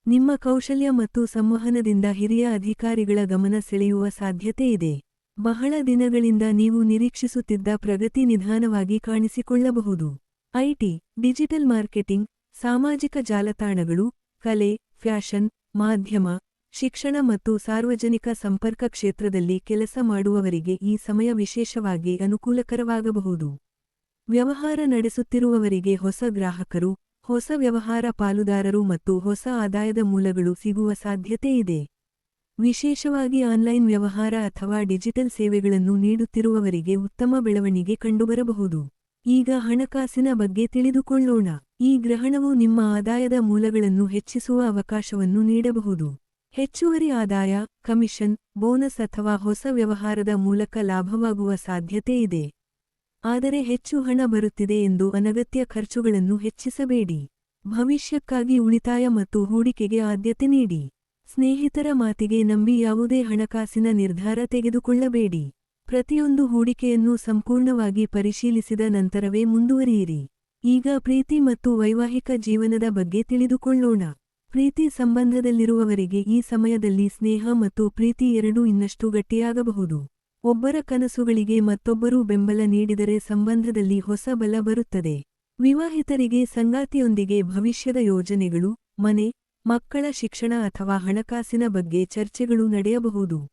ನಿಮ್ಮ ಕೌಶಲ್ಯ ಮತ್ತು ಸಂವಹನದಿಂದ ಹಿರಿಯ ಅಧಿಕಾರಿಗಳ ಗಮನ ಸೆಳೆಯುವ ಸಾಧ್ಯತೆ ಇದೆ. ಬಹಳ ದಿನಗಳಿಂದ ನೀವು ನಿರೀಕ್ಷಿಸುತ್ತಿದ್ದ ಪ್ರಗತಿ ನಿಧಾನವಾಗಿ ಕಾಣಿಸಿಕೊಳ್ಳಬಹುದು. ಐಟಿ, ಡಿಜಿಟಲ್ ಮಾರ್ಕೆಟಿಂಗ್, ಸಾಮಾಜಿಕ ಜಾಲತಾಣಗಳು, ಕಲೆ, ಫ್ಯಾಷನ್, ಮಾಧ್ಯಮ, ಶಿಕ್ಷಣ ಮತ್ತು ಸಾರ್ವಜನಿಕ ಸಂಪರ್ಕ ಕ್ಷೇತ್ರದಲ್ಲಿ ಕೆಲಸ ಮಾಡುವವರಿಗೆ ಈ ಸಮಯ ವಿಶೇಷವಾಗಿ ಅನುಕೂಲಕರವಾಗಬಹುದು. ವ್ಯವಹಾರ ನಡೆಸುತ್ತಿರುವವರಿಗೆ ಹೊಸ ಗ್ರಾಹಕರು, ಹೊಸ ವ್ಯವಹಾರ ಪಾಲುದಾರರು ಮತ್ತು ಹೊಸ ಆದಾಯದ ಮೂಲಗಳು ಸಿಗುವ ಸಾಧ್ಯತೆ ಇದೆ. ವಿಶೇಷವಾಗಿ ಆನ್ಲೈನ್ ವ್ಯವಹಾರ ಅಥವಾ ಡಿಜಿಟಲ್ ಸೇವೆಗಳನ್ನು ನೀಡುತ್ತಿರುವವರಿಗೆ ಉತ್ತಮ ಬೆಳವಣಿಗೆ ಕಂಡುಬರಬಹುದು. ಈಗ ಹಣಕಾಸಿನ ಬಗ್ಗೆ ತಿಳಿದುಕೊಳ್ಳೋಣ. ಈ ಗ್ರಹಣವು ನಿಮ್ಮ ಆದಾಯದ ಮೂಲಗಳನ್ನು ಹೆಚ್ಚಿಸುವ ಅವಕಾಶವನ್ನು ನೀಡಬಹುದು. ಹೆಚ್ಚುವರಿ ಆದಾಯ, ಕಮಿಷನ್, ಬೋನಸ್ ಅಥವಾ ಹೊಸ ವ್ಯವಹಾರದ ಮೂಲಕ ಲಾಭವಾಗುವ ಸಾಧ್ಯತೆ ಇದೆ. ಆದರೆ ಹೆಚ್ಚು ಹಣ ಬರುತ್ತಿದೆ ಎಂದು ಅನಗತ್ಯ ಖರ್ಚುಗಳನ್ನು ಹೆಚ್ಚಿಸಬೇಡಿ. ಭವಿಷ್ಯಕ್ಕಾಗಿ ಉಳಿತಾಯ ಮತ್ತು ಹೂಡಿಕೆಗೆ ಆದ್ಯತೆ ನೀಡಿ. ಸ್ನೇಹಿತರ ಮಾತಿಗೆ ನಂಬಿ ಯಾವುದೇ ಹಣಕಾಸಿನ ನಿರ್ಧಾರ ತೆಗೆದುಕೊಳ್ಳಬೇಡಿ. ಪ್ರತಿಯೊಂದು ಹೂಡಿಕೆಯನ್ನು ಸಂಪೂರ್ಣವಾಗಿ ಪರಿಶೀಲಿಸಿದ ನಂತರವೇ ಮುಂದುವರಿಯಿರಿ. ಈಗ ಪ್ರೀತಿ ಮತ್ತು ವೈವಾಹಿಕ ಜೀವನದ ಬಗ್ಗೆ ತಿಳಿದುಕೊಳ್ಳೋಣ. ಪ್ರೀತಿ ಸಂಬಂಧದಲ್ಲಿರುವವರಿಗೆ ಈ ಸಮಯದಲ್ಲಿ ಸ್ನೇಹ ಮತ್ತು ಪ್ರೀತಿ ಎರಡೂ ಇನ್ನಷ್ಟು ಗಟ್ಟಿಯಾಗಬಹುದು. ಒಬ್ಬರ ಕನಸುಗಳಿಗೆ ಮತ್ತೊಬ್ಬರು ಬೆಂಬಲ ನೀಡಿದರೆ ಸಂಬಂಧದಲ್ಲಿ ಹೊಸ ಬಲ ಬರುತ್ತದೆ. ವಿವಾಹಿತರಿಗೆ ಸಂಗಾತಿಯೊಂದಿಗೆ ಭವಿಷ್ಯದ ಯೋಜನೆಗಳು, ಮನೆ, ಮಕ್ಕಳ ಶಿಕ್ಷಣ ಅಥವಾ ಹಣಕಾಸಿನ ಬಗ್ಗೆ ಚರ್ಚೆಗಳು ನಡೆಯಬಹುದು.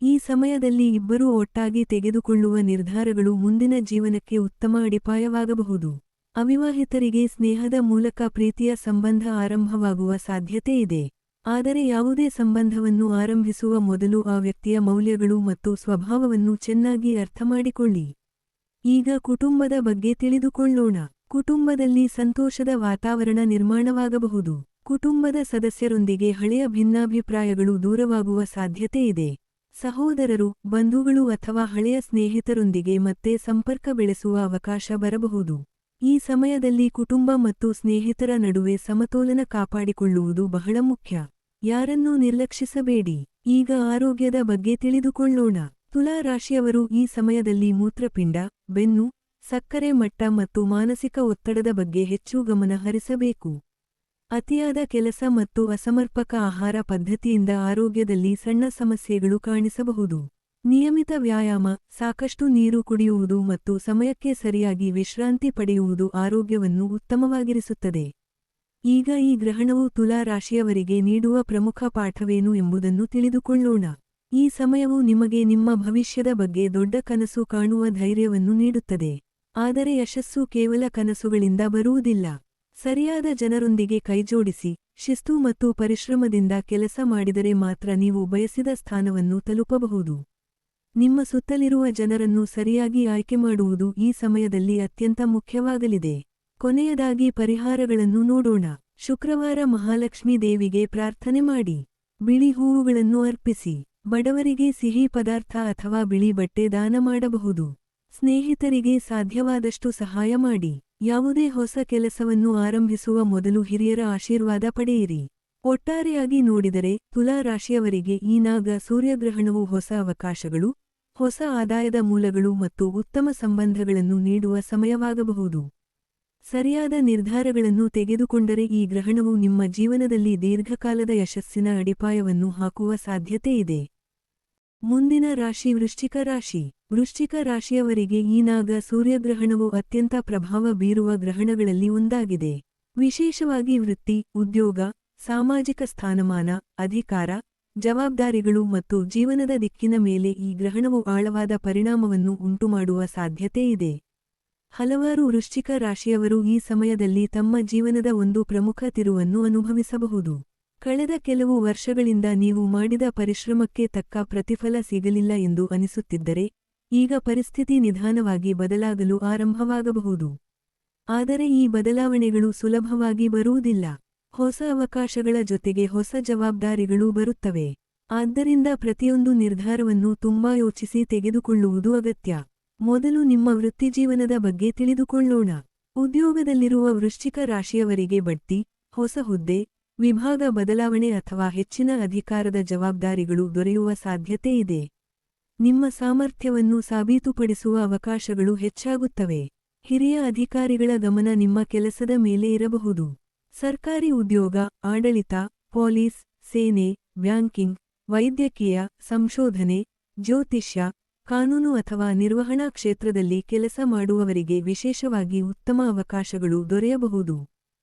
ಈ ಸಮಯದಲ್ಲಿ ಇಬ್ಬರೂ ಒಟ್ಟಾಗಿ ತೆಗೆದುಕೊಳ್ಳುವ ನಿರ್ಧಾರಗಳು ಮುಂದಿನ ಜೀವನಕ್ಕೆ ಉತ್ತಮ ಅಡಿಪಾಯವಾಗಬಹುದು. ಅವಿವಾಹಿತರಿಗೆ ಸ್ನೇಹದ ಮೂಲಕ ಪ್ರೀತಿಯ ಸಂಬಂಧ ಆರಂಭವಾಗುವ ಸಾಧ್ಯತೆ ಇದೆ. ಆದರೆ ಯಾವುದೇ ಸಂಬಂಧವನ್ನು ಆರಂಭಿಸುವ ಮೊದಲು ಆ ವ್ಯಕ್ತಿಯ ಮೌಲ್ಯಗಳು ಮತ್ತು ಸ್ವಭಾವವನ್ನು ಚೆನ್ನಾಗಿ ಅರ್ಥಮಾಡಿಕೊಳ್ಳಿ. ಈಗ ಕುಟುಂಬದ ಬಗ್ಗೆ ತಿಳಿದುಕೊಳ್ಳೋಣ. ಕುಟುಂಬದಲ್ಲಿ ಸಂತೋಷದ ವಾತಾವರಣ ನಿರ್ಮಾಣವಾಗಬಹುದು. ಕುಟುಂಬದ ಸದಸ್ಯರೊಂದಿಗೆ ಹಳೆಯ ಭಿನ್ನಾಭಿಪ್ರಾಯಗಳು ದೂರವಾಗುವ ಸಾಧ್ಯತೆ ಇದೆ. ಸಹೋದರರು, ಬಂಧುಗಳು ಅಥವಾ ಹಳೆಯ ಸ್ನೇಹಿತರೊಂದಿಗೆ ಮತ್ತೆ ಸಂಪರ್ಕ ಬೆಳೆಸುವ ಅವಕಾಶ ಬರಬಹುದು. ಈ ಸಮಯದಲ್ಲಿ ಕುಟುಂಬ ಮತ್ತು ಸ್ನೇಹಿತರ ನಡುವೆ ಸಮತೋಲನ ಕಾಪಾಡಿಕೊಳ್ಳುವುದು ಬಹಳ ಮುಖ್ಯ. ಯಾರನ್ನೂ ನಿರ್ಲಕ್ಷಿಸಬೇಡಿ. ಈಗ ಆರೋಗ್ಯದ ಬಗ್ಗೆ ತಿಳಿದುಕೊಳ್ಳೋಣ. ತುಲಾ ರಾಶಿಯವರು ಈ ಸಮಯದಲ್ಲಿ ಮೂತ್ರಪಿಂಡ, ಬೆನ್ನು, ಸಕ್ಕರೆ ಮಟ್ಟ ಮತ್ತು ಮಾನಸಿಕ ಒತ್ತಡದ ಬಗ್ಗೆ ಹೆಚ್ಚು ಗಮನ ಹರಿಸಬೇಕು. ಅತಿಯಾದ ಕೆಲಸ ಮತ್ತು ಅಸಮರ್ಪಕ ಆಹಾರ ಪದ್ಧತಿಯಿಂದ ಆರೋಗ್ಯದಲ್ಲಿ ಸಣ್ಣ ಸಮಸ್ಯೆಗಳು ಕಾಣಿಸಬಹುದು. ನಿಯಮಿತ ವ್ಯಾಯಾಮ, ಸಾಕಷ್ಟು ನೀರು ಕುಡಿಯುವುದು ಮತ್ತು ಸಮಯಕ್ಕೆ ಸರಿಯಾಗಿ ವಿಶ್ರಾಂತಿ ಪಡೆಯುವುದು ಆರೋಗ್ಯವನ್ನು ಉತ್ತಮವಾಗಿರಿಸುತ್ತದೆ. ಈಗ ಈ ಗ್ರಹಣವು ತುಲಾ ರಾಶಿಯವರಿಗೆ ನೀಡುವ ಪ್ರಮುಖ ಪಾಠವೇನು ಎಂಬುದನ್ನು ತಿಳಿದುಕೊಳ್ಳೋಣ. ಈ ಸಮಯವು ನಿಮಗೆ ನಿಮ್ಮ ಭವಿಷ್ಯದ ಬಗ್ಗೆ ದೊಡ್ಡ ಕನಸು ಕಾಣುವ ಧೈರ್ಯವನ್ನು ನೀಡುತ್ತದೆ. ಆದರೆ ಯಶಸ್ಸು ಕೇವಲ ಕನಸುಗಳಿಂದ ಬರುವುದಿಲ್ಲ. ಸರಿಯಾದ ಜನರೊಂದಿಗೆ ಕೈಜೋಡಿಸಿ, ಶಿಸ್ತು ಮತ್ತು ಪರಿಶ್ರಮದಿಂದ ಕೆಲಸ ಮಾಡಿದರೆ ಮಾತ್ರ ನೀವು ಬಯಸಿದ ಸ್ಥಾನವನ್ನು ತಲುಪಬಹುದು. ನಿಮ್ಮ ಸುತ್ತಲಿರುವ ಜನರನ್ನು ಸರಿಯಾಗಿ ಆಯ್ಕೆ ಮಾಡುವುದು ಈ ಸಮಯದಲ್ಲಿ ಅತ್ಯಂತ ಮುಖ್ಯವಾಗಲಿದೆ. ಕೊನೆಯದಾಗಿ ಪರಿಹಾರಗಳನ್ನು ನೋಡೋಣ. ಶುಕ್ರವಾರ ಮಹಾಲಕ್ಷ್ಮೀ ದೇವಿಗೆ ಪ್ರಾರ್ಥನೆ ಮಾಡಿ. ಬಿಳಿ ಹೂವುಗಳನ್ನು ಅರ್ಪಿಸಿ. ಬಡವರಿಗೆ ಸಿಹಿ ಪದಾರ್ಥ ಅಥವಾ ಬಿಳಿ ಬಟ್ಟೆ ದಾನ ಮಾಡಬಹುದು. ಸ್ನೇಹಿತರಿಗೆ ಸಾಧ್ಯವಾದಷ್ಟು ಸಹಾಯ ಮಾಡಿ. ಯಾವುದೇ ಹೊಸ ಕೆಲಸವನ್ನು ಆರಂಭಿಸುವ ಮೊದಲು ಹಿರಿಯರ ಆಶೀರ್ವಾದ ಪಡೆಯಿರಿ. ಒಟ್ಟಾರೆಯಾಗಿ ನೋಡಿದರೆ ತುಲಾ ರಾಶಿಯವರಿಗೆ ಈ ನಾಗ ಸೂರ್ಯಗ್ರಹಣವು ಹೊಸ ಅವಕಾಶಗಳು, ಹೊಸ ಆದಾಯದ ಮೂಲಗಳು ಮತ್ತು ಉತ್ತಮ ಸಂಬಂಧಗಳನ್ನು ನೀಡುವ ಸಮಯವಾಗಬಹುದು. ಸರಿಯಾದ ನಿರ್ಧಾರಗಳನ್ನು ತೆಗೆದುಕೊಂಡರೆ ಈ ಗ್ರಹಣವು ನಿಮ್ಮ ಜೀವನದಲ್ಲಿ ದೀರ್ಘಕಾಲದ ಯಶಸ್ಸಿನ ಅಡಿಪಾಯವನ್ನು ಹಾಕುವ ಸಾಧ್ಯತೆ ಇದೆ. ಮುಂದಿನ ರಾಶಿ ವೃಶ್ಚಿಕ ರಾಶಿ. ವೃಶ್ಚಿಕ ರಾಶಿಯವರಿಗೆ ಈ ನಾಗ ಸೂರ್ಯಗ್ರಹಣವು ಅತ್ಯಂತ ಪ್ರಭಾವ ಬೀರುವ ಗ್ರಹಣಗಳಲ್ಲಿ ಒಂದಾಗಿದೆ. ವಿಶೇಷವಾಗಿ ವೃತ್ತಿ, ಉದ್ಯೋಗ, ಸಾಮಾಜಿಕ ಸ್ಥಾನಮಾನ, ಅಧಿಕಾರ, ಜವಾಬ್ದಾರಿಗಳು ಮತ್ತು ಜೀವನದ ದಿಕ್ಕಿನ ಮೇಲೆ ಈ ಗ್ರಹಣವು ಆಳವಾದ ಪರಿಣಾಮವನ್ನು ಉಂಟುಮಾಡುವ ಸಾಧ್ಯತೆ ಇದೆ. ಹಲವಾರು ವೃಶ್ಚಿಕ ರಾಶಿಯವರು ಈ ಸಮಯದಲ್ಲಿ ತಮ್ಮ ಜೀವನದ ಒಂದು ಪ್ರಮುಖ ತಿರುವನ್ನು ಅನುಭವಿಸಬಹುದು. ಕಳೆದ ಕೆಲವು ವರ್ಷಗಳಿಂದ ನೀವು ಮಾಡಿದ ಪರಿಶ್ರಮಕ್ಕೆ ತಕ್ಕ ಪ್ರತಿಫಲ ಸಿಗಲಿಲ್ಲ ಎಂದು ಅನಿಸುತ್ತಿದ್ದರೆ, ಈಗ ಪರಿಸ್ಥಿತಿ ನಿಧಾನವಾಗಿ ಬದಲಾಗಲು ಆರಂಭವಾಗಬಹುದು. ಆದರೆ ಈ ಬದಲಾವಣೆಗಳು ಸುಲಭವಾಗಿ ಬರುವುದಿಲ್ಲ. ಹೊಸ ಅವಕಾಶಗಳ ಜೊತೆಗೆ ಹೊಸ ಜವಾಬ್ದಾರಿಗಳೂ ಬರುತ್ತವೆ. ಆದ್ದರಿಂದ ಪ್ರತಿಯೊಂದು ನಿರ್ಧಾರವನ್ನು ತುಂಬಾ ಯೋಚಿಸಿ ತೆಗೆದುಕೊಳ್ಳುವುದು ಅಗತ್ಯ. ಮೊದಲು ನಿಮ್ಮ ವೃತ್ತಿಜೀವನದ ಬಗ್ಗೆ ತಿಳಿದುಕೊಳ್ಳೋಣ. ಉದ್ಯೋಗದಲ್ಲಿರುವ ವೃಶ್ಚಿಕ ರಾಶಿಯವರಿಗೆ ಬಡ್ತಿ, ಹೊಸ ಹುದ್ದೆ, ವಿಭಾಗ ಬದಲಾವಣೆ ಅಥವಾ ಹೆಚ್ಚಿನ ಅಧಿಕಾರದ ಜವಾಬ್ದಾರಿಗಳು ದೊರೆಯುವ ಸಾಧ್ಯತೆ ಇದೆ. ನಿಮ್ಮ ಸಾಮರ್ಥ್ಯವನ್ನು ಸಾಬೀತುಪಡಿಸುವ ಅವಕಾಶಗಳು ಹೆಚ್ಚಾಗುತ್ತವೆ. ಹಿರಿಯ ಅಧಿಕಾರಿಗಳ ಗಮನ ನಿಮ್ಮ ಕೆಲಸದ ಮೇಲೆ ಇರಬಹುದು. ಸರ್ಕಾರಿ ಉದ್ಯೋಗ, ಆಡಳಿತ, ಪೊಲೀಸ್, ಸೇನೆ, ಬ್ಯಾಂಕಿಂಗ್, ವೈದ್ಯಕೀಯ, ಸಂಶೋಧನೆ, ಜ್ಯೋತಿಷ್ಯ, ಕಾನೂನು ಅಥವಾ ನಿರ್ವಹಣಾ ಕ್ಷೇತ್ರದಲ್ಲಿ ಕೆಲಸ ಮಾಡುವವರಿಗೆ ವಿಶೇಷವಾಗಿ ಉತ್ತಮ ಅವಕಾಶಗಳು ದೊರೆಯಬಹುದು.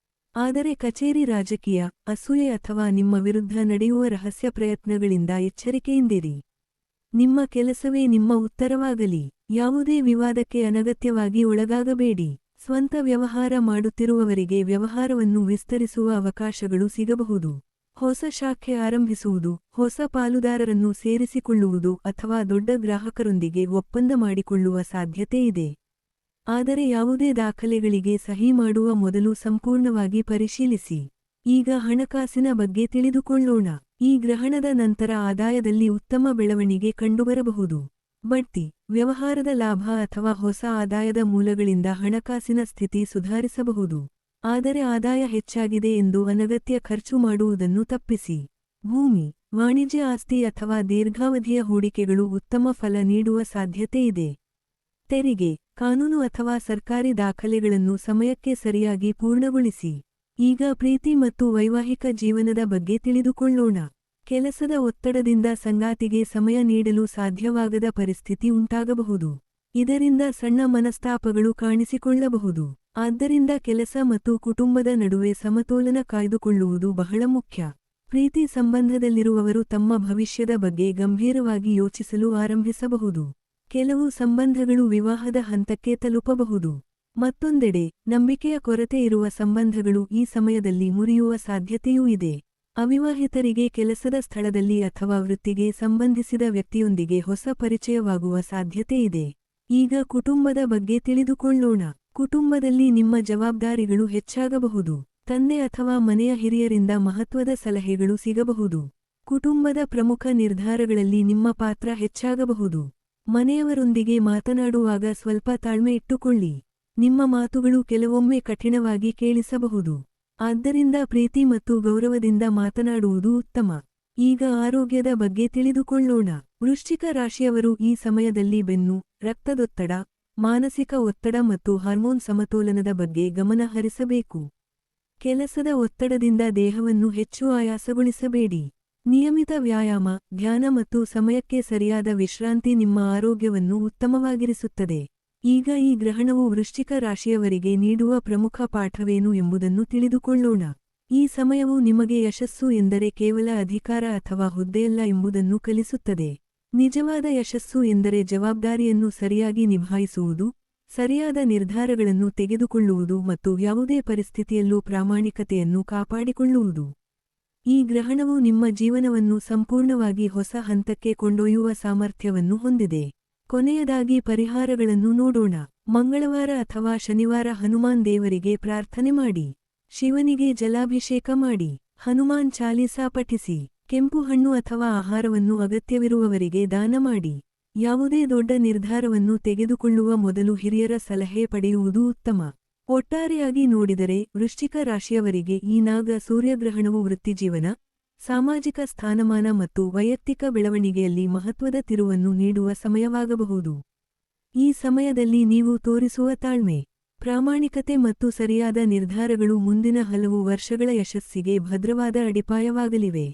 ಆದರೆ ಕಚೇರಿ ರಾಜಕೀಯ, ಅಸೂಯೆ ಅಥವಾ ನಿಮ್ಮ ವಿರುದ್ಧ ನಡೆಯುವ ರಹಸ್ಯ ಪ್ರಯತ್ನಗಳಿಂದ ಎಚ್ಚರಿಕೆಯಿಂದಿರಿ. ನಿಮ್ಮ ಕೆಲಸವೇ ನಿಮ್ಮ ಉತ್ತರವಾಗಲಿ. ಯಾವುದೇ ವಿವಾದಕ್ಕೆ ಅನಗತ್ಯವಾಗಿ ಒಳಗಾಗಬೇಡಿ. ಸ್ವಂತ ವ್ಯವಹಾರ ಮಾಡುತ್ತಿರುವವರಿಗೆ ವ್ಯವಹಾರವನ್ನು ವಿಸ್ತರಿಸುವ ಅವಕಾಶಗಳು ಸಿಗಬಹುದು. ಹೊಸ ಶಾಖೆ ಆರಂಭಿಸುವುದು, ಹೊಸ ಪಾಲುದಾರರನ್ನು ಸೇರಿಸಿಕೊಳ್ಳುವುದು ಅಥವಾ ದೊಡ್ಡ ಗ್ರಾಹಕರೊಂದಿಗೆ ಒಪ್ಪಂದ ಮಾಡಿಕೊಳ್ಳುವ ಸಾಧ್ಯತೆ ಇದೆ. ಆದರೆ ಯಾವುದೇ ದಾಖಲೆಗಳಿಗೆ ಸಹಿ ಮಾಡುವ ಮೊದಲು ಸಂಪೂರ್ಣವಾಗಿ ಪರಿಶೀಲಿಸಿ. ಈಗ ಹಣಕಾಸಿನ ಬಗ್ಗೆ ತಿಳಿದುಕೊಳ್ಳೋಣ. ಈ ಗ್ರಹಣದ ನಂತರ ಆದಾಯದಲ್ಲಿ ಉತ್ತಮ ಬೆಳವಣಿಗೆ ಕಂಡುಬರಬಹುದು. ಬಡ್ತಿ, ವ್ಯವಹಾರದ ಲಾಭ ಅಥವಾ ಹೊಸ ಆದಾಯದ ಮೂಲಗಳಿಂದ ಹಣಕಾಸಿನ ಸ್ಥಿತಿ ಸುಧಾರಿಸಬಹುದು. ಆದರೆ ಆದಾಯ ಹೆಚ್ಚಾಗಿದೆ ಎಂದು ಅನಗತ್ಯ ಖರ್ಚು ಮಾಡುವುದನ್ನು ತಪ್ಪಿಸಿ. ಭೂಮಿ, ವಾಣಿಜ್ಯ ಆಸ್ತಿ ಅಥವಾ ದೀರ್ಘಾವಧಿಯ ಹೂಡಿಕೆಗಳು ಉತ್ತಮ ಫಲ ನೀಡುವ ಸಾಧ್ಯತೆ ಇದೆ. ತೆರಿಗೆ, ಕಾನೂನು ಅಥವಾ ಸರ್ಕಾರಿ ದಾಖಲೆಗಳನ್ನು ಸಮಯಕ್ಕೆ ಸರಿಯಾಗಿ ಪೂರ್ಣಗೊಳಿಸಿ. ಈಗ ಪ್ರೀತಿ ಮತ್ತು ವೈವಾಹಿಕ ಜೀವನದ ಬಗ್ಗೆ ತಿಳಿದುಕೊಳ್ಳೋಣ. ಕೆಲಸದ ಒತ್ತಡದಿಂದ ಸಂಗಾತಿಗೆ ಸಮಯ ನೀಡಲು ಸಾಧ್ಯವಾಗದ ಪರಿಸ್ಥಿತಿ ಉಂಟಾಗಬಹುದು. ಇದರಿಂದ ಸಣ್ಣ ಮನಸ್ತಾಪಗಳು ಕಾಣಿಸಿಕೊಳ್ಳಬಹುದು. ಆದ್ದರಿಂದ ಕೆಲಸ ಮತ್ತು ಕುಟುಂಬದ ನಡುವೆ ಸಮತೋಲನ ಕಾಯ್ದುಕೊಳ್ಳುವುದು ಬಹಳ ಮುಖ್ಯ. ಪ್ರೀತಿ ಸಂಬಂಧದಲ್ಲಿರುವವರು ತಮ್ಮ ಭವಿಷ್ಯದ ಬಗ್ಗೆ ಗಂಭೀರವಾಗಿ ಯೋಚಿಸಲು ಆರಂಭಿಸಬಹುದು. ಕೆಲವು ಸಂಬಂಧಗಳು ವಿವಾಹದ ಹಂತಕ್ಕೆ ತಲುಪಬಹುದು. ಮತ್ತೊಂದೆಡೆ, ನಂಬಿಕೆಯ ಕೊರತೆ ಇರುವ ಸಂಬಂಧಗಳು ಈ ಸಮಯದಲ್ಲಿ ಮುರಿಯುವ ಸಾಧ್ಯತೆಯೂ ಇದೆ. ಅವಿವಾಹಿತರಿಗೆ ಕೆಲಸದ ಸ್ಥಳದಲ್ಲಿ ಅಥವಾ ವೃತ್ತಿಗೆ ಸಂಬಂಧಿಸಿದ ವ್ಯಕ್ತಿಯೊಂದಿಗೆ ಹೊಸ ಪರಿಚಯವಾಗುವ ಸಾಧ್ಯತೆ ಇದೆ. ಈಗ ಕುಟುಂಬದ ಬಗ್ಗೆ ತಿಳಿದುಕೊಳ್ಳೋಣ. ಕುಟುಂಬದಲ್ಲಿ ನಿಮ್ಮ ಜವಾಬ್ದಾರಿಗಳು ಹೆಚ್ಚಾಗಬಹುದು. ತಂದೆ ಅಥವಾ ಮನೆಯ ಹಿರಿಯರಿಂದ ಮಹತ್ವದ ಸಲಹೆಗಳು ಸಿಗಬಹುದು. ಕುಟುಂಬದ ಪ್ರಮುಖ ನಿರ್ಧಾರಗಳಲ್ಲಿ ನಿಮ್ಮ ಪಾತ್ರ ಹೆಚ್ಚಾಗಬಹುದು. ಮನೆಯವರೊಂದಿಗೆ ಮಾತನಾಡುವಾಗ ಸ್ವಲ್ಪ ತಾಳ್ಮೆ ಇಟ್ಟುಕೊಳ್ಳಿ. ನಿಮ್ಮ ಮಾತುಗಳು ಕೆಲವೊಮ್ಮೆ ಕಠಿಣವಾಗಿ ಕೇಳಿಸಬಹುದು. ಆದ್ದರಿಂದ ಪ್ರೀತಿ ಮತ್ತು ಗೌರವದಿಂದ ಮಾತನಾಡುವುದು ಉತ್ತಮ. ಈಗ ಆರೋಗ್ಯದ ಬಗ್ಗೆ ತಿಳಿದುಕೊಳ್ಳೋಣ. ವೃಶ್ಚಿಕ ರಾಶಿಯವರು ಈ ಸಮಯದಲ್ಲಿ ಬೆನ್ನು, ರಕ್ತದೊತ್ತಡ, ಮಾನಸಿಕ ಒತ್ತಡ ಮತ್ತು ಹಾರ್ಮೋನ್ ಸಮತೋಲನದ ಬಗ್ಗೆ ಗಮನ ಹರಿಸಬೇಕು. ಕೆಲಸದ ಒತ್ತಡದಿಂದ ದೇಹವನ್ನು ಹೆಚ್ಚು ಆಯಾಸಗೊಳಿಸಬೇಡಿ. ನಿಯಮಿತ ವ್ಯಾಯಾಮ, ಧ್ಯಾನ ಮತ್ತು ಸಮಯಕ್ಕೆ ಸರಿಯಾದ ವಿಶ್ರಾಂತಿ ನಿಮ್ಮ ಆರೋಗ್ಯವನ್ನು ಉತ್ತಮವಾಗಿರಿಸುತ್ತದೆ. ಈಗ ಈ ಗ್ರಹಣವು ವೃಶ್ಚಿಕ ರಾಶಿಯವರಿಗೆ ನೀಡುವ ಪ್ರಮುಖ ಪಾಠವೇನು ಎಂಬುದನ್ನು ತಿಳಿದುಕೊಳ್ಳೋಣ. ಈ ಸಮಯವು ನಿಮಗೆ ಯಶಸ್ಸು ಎಂದರೆ ಕೇವಲ ಅಧಿಕಾರ ಅಥವಾ ಹುದ್ದೆಯಲ್ಲ ಎಂಬುದನ್ನು ಕಲಿಸುತ್ತದೆ. ನಿಜವಾದ ಯಶಸ್ಸು ಎಂದರೆ ಜವಾಬ್ದಾರಿಯನ್ನು ಸರಿಯಾಗಿ ನಿಭಾಯಿಸುವುದು, ಸರಿಯಾದ ನಿರ್ಧಾರಗಳನ್ನು ತೆಗೆದುಕೊಳ್ಳುವುದು ಮತ್ತು ಯಾವುದೇ ಪರಿಸ್ಥಿತಿಯಲ್ಲೂ ಪ್ರಾಮಾಣಿಕತೆಯನ್ನು ಕಾಪಾಡಿಕೊಳ್ಳುವುದು. ಈ ಗ್ರಹಣವು ನಿಮ್ಮ ಜೀವನವನ್ನು ಸಂಪೂರ್ಣವಾಗಿ ಹೊಸ ಹಂತಕ್ಕೆ ಕೊಂಡೊಯ್ಯುವ ಸಾಮರ್ಥ್ಯವನ್ನು ಹೊಂದಿದೆ. ಕೊನೆಯದಾಗಿ ಪರಿಹಾರಗಳನ್ನು ನೋಡೋಣ. ಮಂಗಳವಾರ ಅಥವಾ ಶನಿವಾರ ಹನುಮಾನ್ ದೇವರಿಗೆ ಪ್ರಾರ್ಥನೆ ಮಾಡಿ. ಶಿವನಿಗೆ ಜಲಾಭಿಷೇಕ ಮಾಡಿ. ಹನುಮಾನ್ ಚಾಲೀಸಾ ಪಠಿಸಿ. ಕೆಂಪು ಹಣ್ಣು ಅಥವಾ ಆಹಾರವನ್ನು ಅಗತ್ಯವಿರುವವರಿಗೆ ದಾನ ಮಾಡಿ. ಯಾವುದೇ ದೊಡ್ಡ ನಿರ್ಧಾರವನ್ನು ತೆಗೆದುಕೊಳ್ಳುವ ಮೊದಲು ಹಿರಿಯರ ಸಲಹೆ ಪಡೆಯುವುದು ಉತ್ತಮ. ಒಟ್ಟಾರೆಯಾಗಿ ನೋಡಿದರೆ, ವೃಶ್ಚಿಕ ರಾಶಿಯವರಿಗೆ ಈ ನಾಗ ಸೂರ್ಯಗ್ರಹಣವು ವೃತ್ತಿಜೀವನ, ಸಾಮಾಜಿಕ ಸ್ಥಾನಮಾನ ಮತ್ತು ವೈಯಕ್ತಿಕ ಬೆಳವಣಿಗೆಯಲ್ಲಿ ಮಹತ್ವದ ತಿರುವನ್ನು ನೀಡುವ ಸಮಯವಾಗಬಹುದು. ಈ ಸಮಯದಲ್ಲಿ ನೀವು ತೋರಿಸುವ ತಾಳ್ಮೆ, ಪ್ರಾಮಾಣಿಕತೆ ಮತ್ತು ಸರಿಯಾದ ನಿರ್ಧಾರಗಳು ಮುಂದಿನ ಹಲವು ವರ್ಷಗಳ ಯಶಸ್ಸಿಗೆ ಭದ್ರವಾದ ಅಡಿಪಾಯವಾಗಲಿವೆ.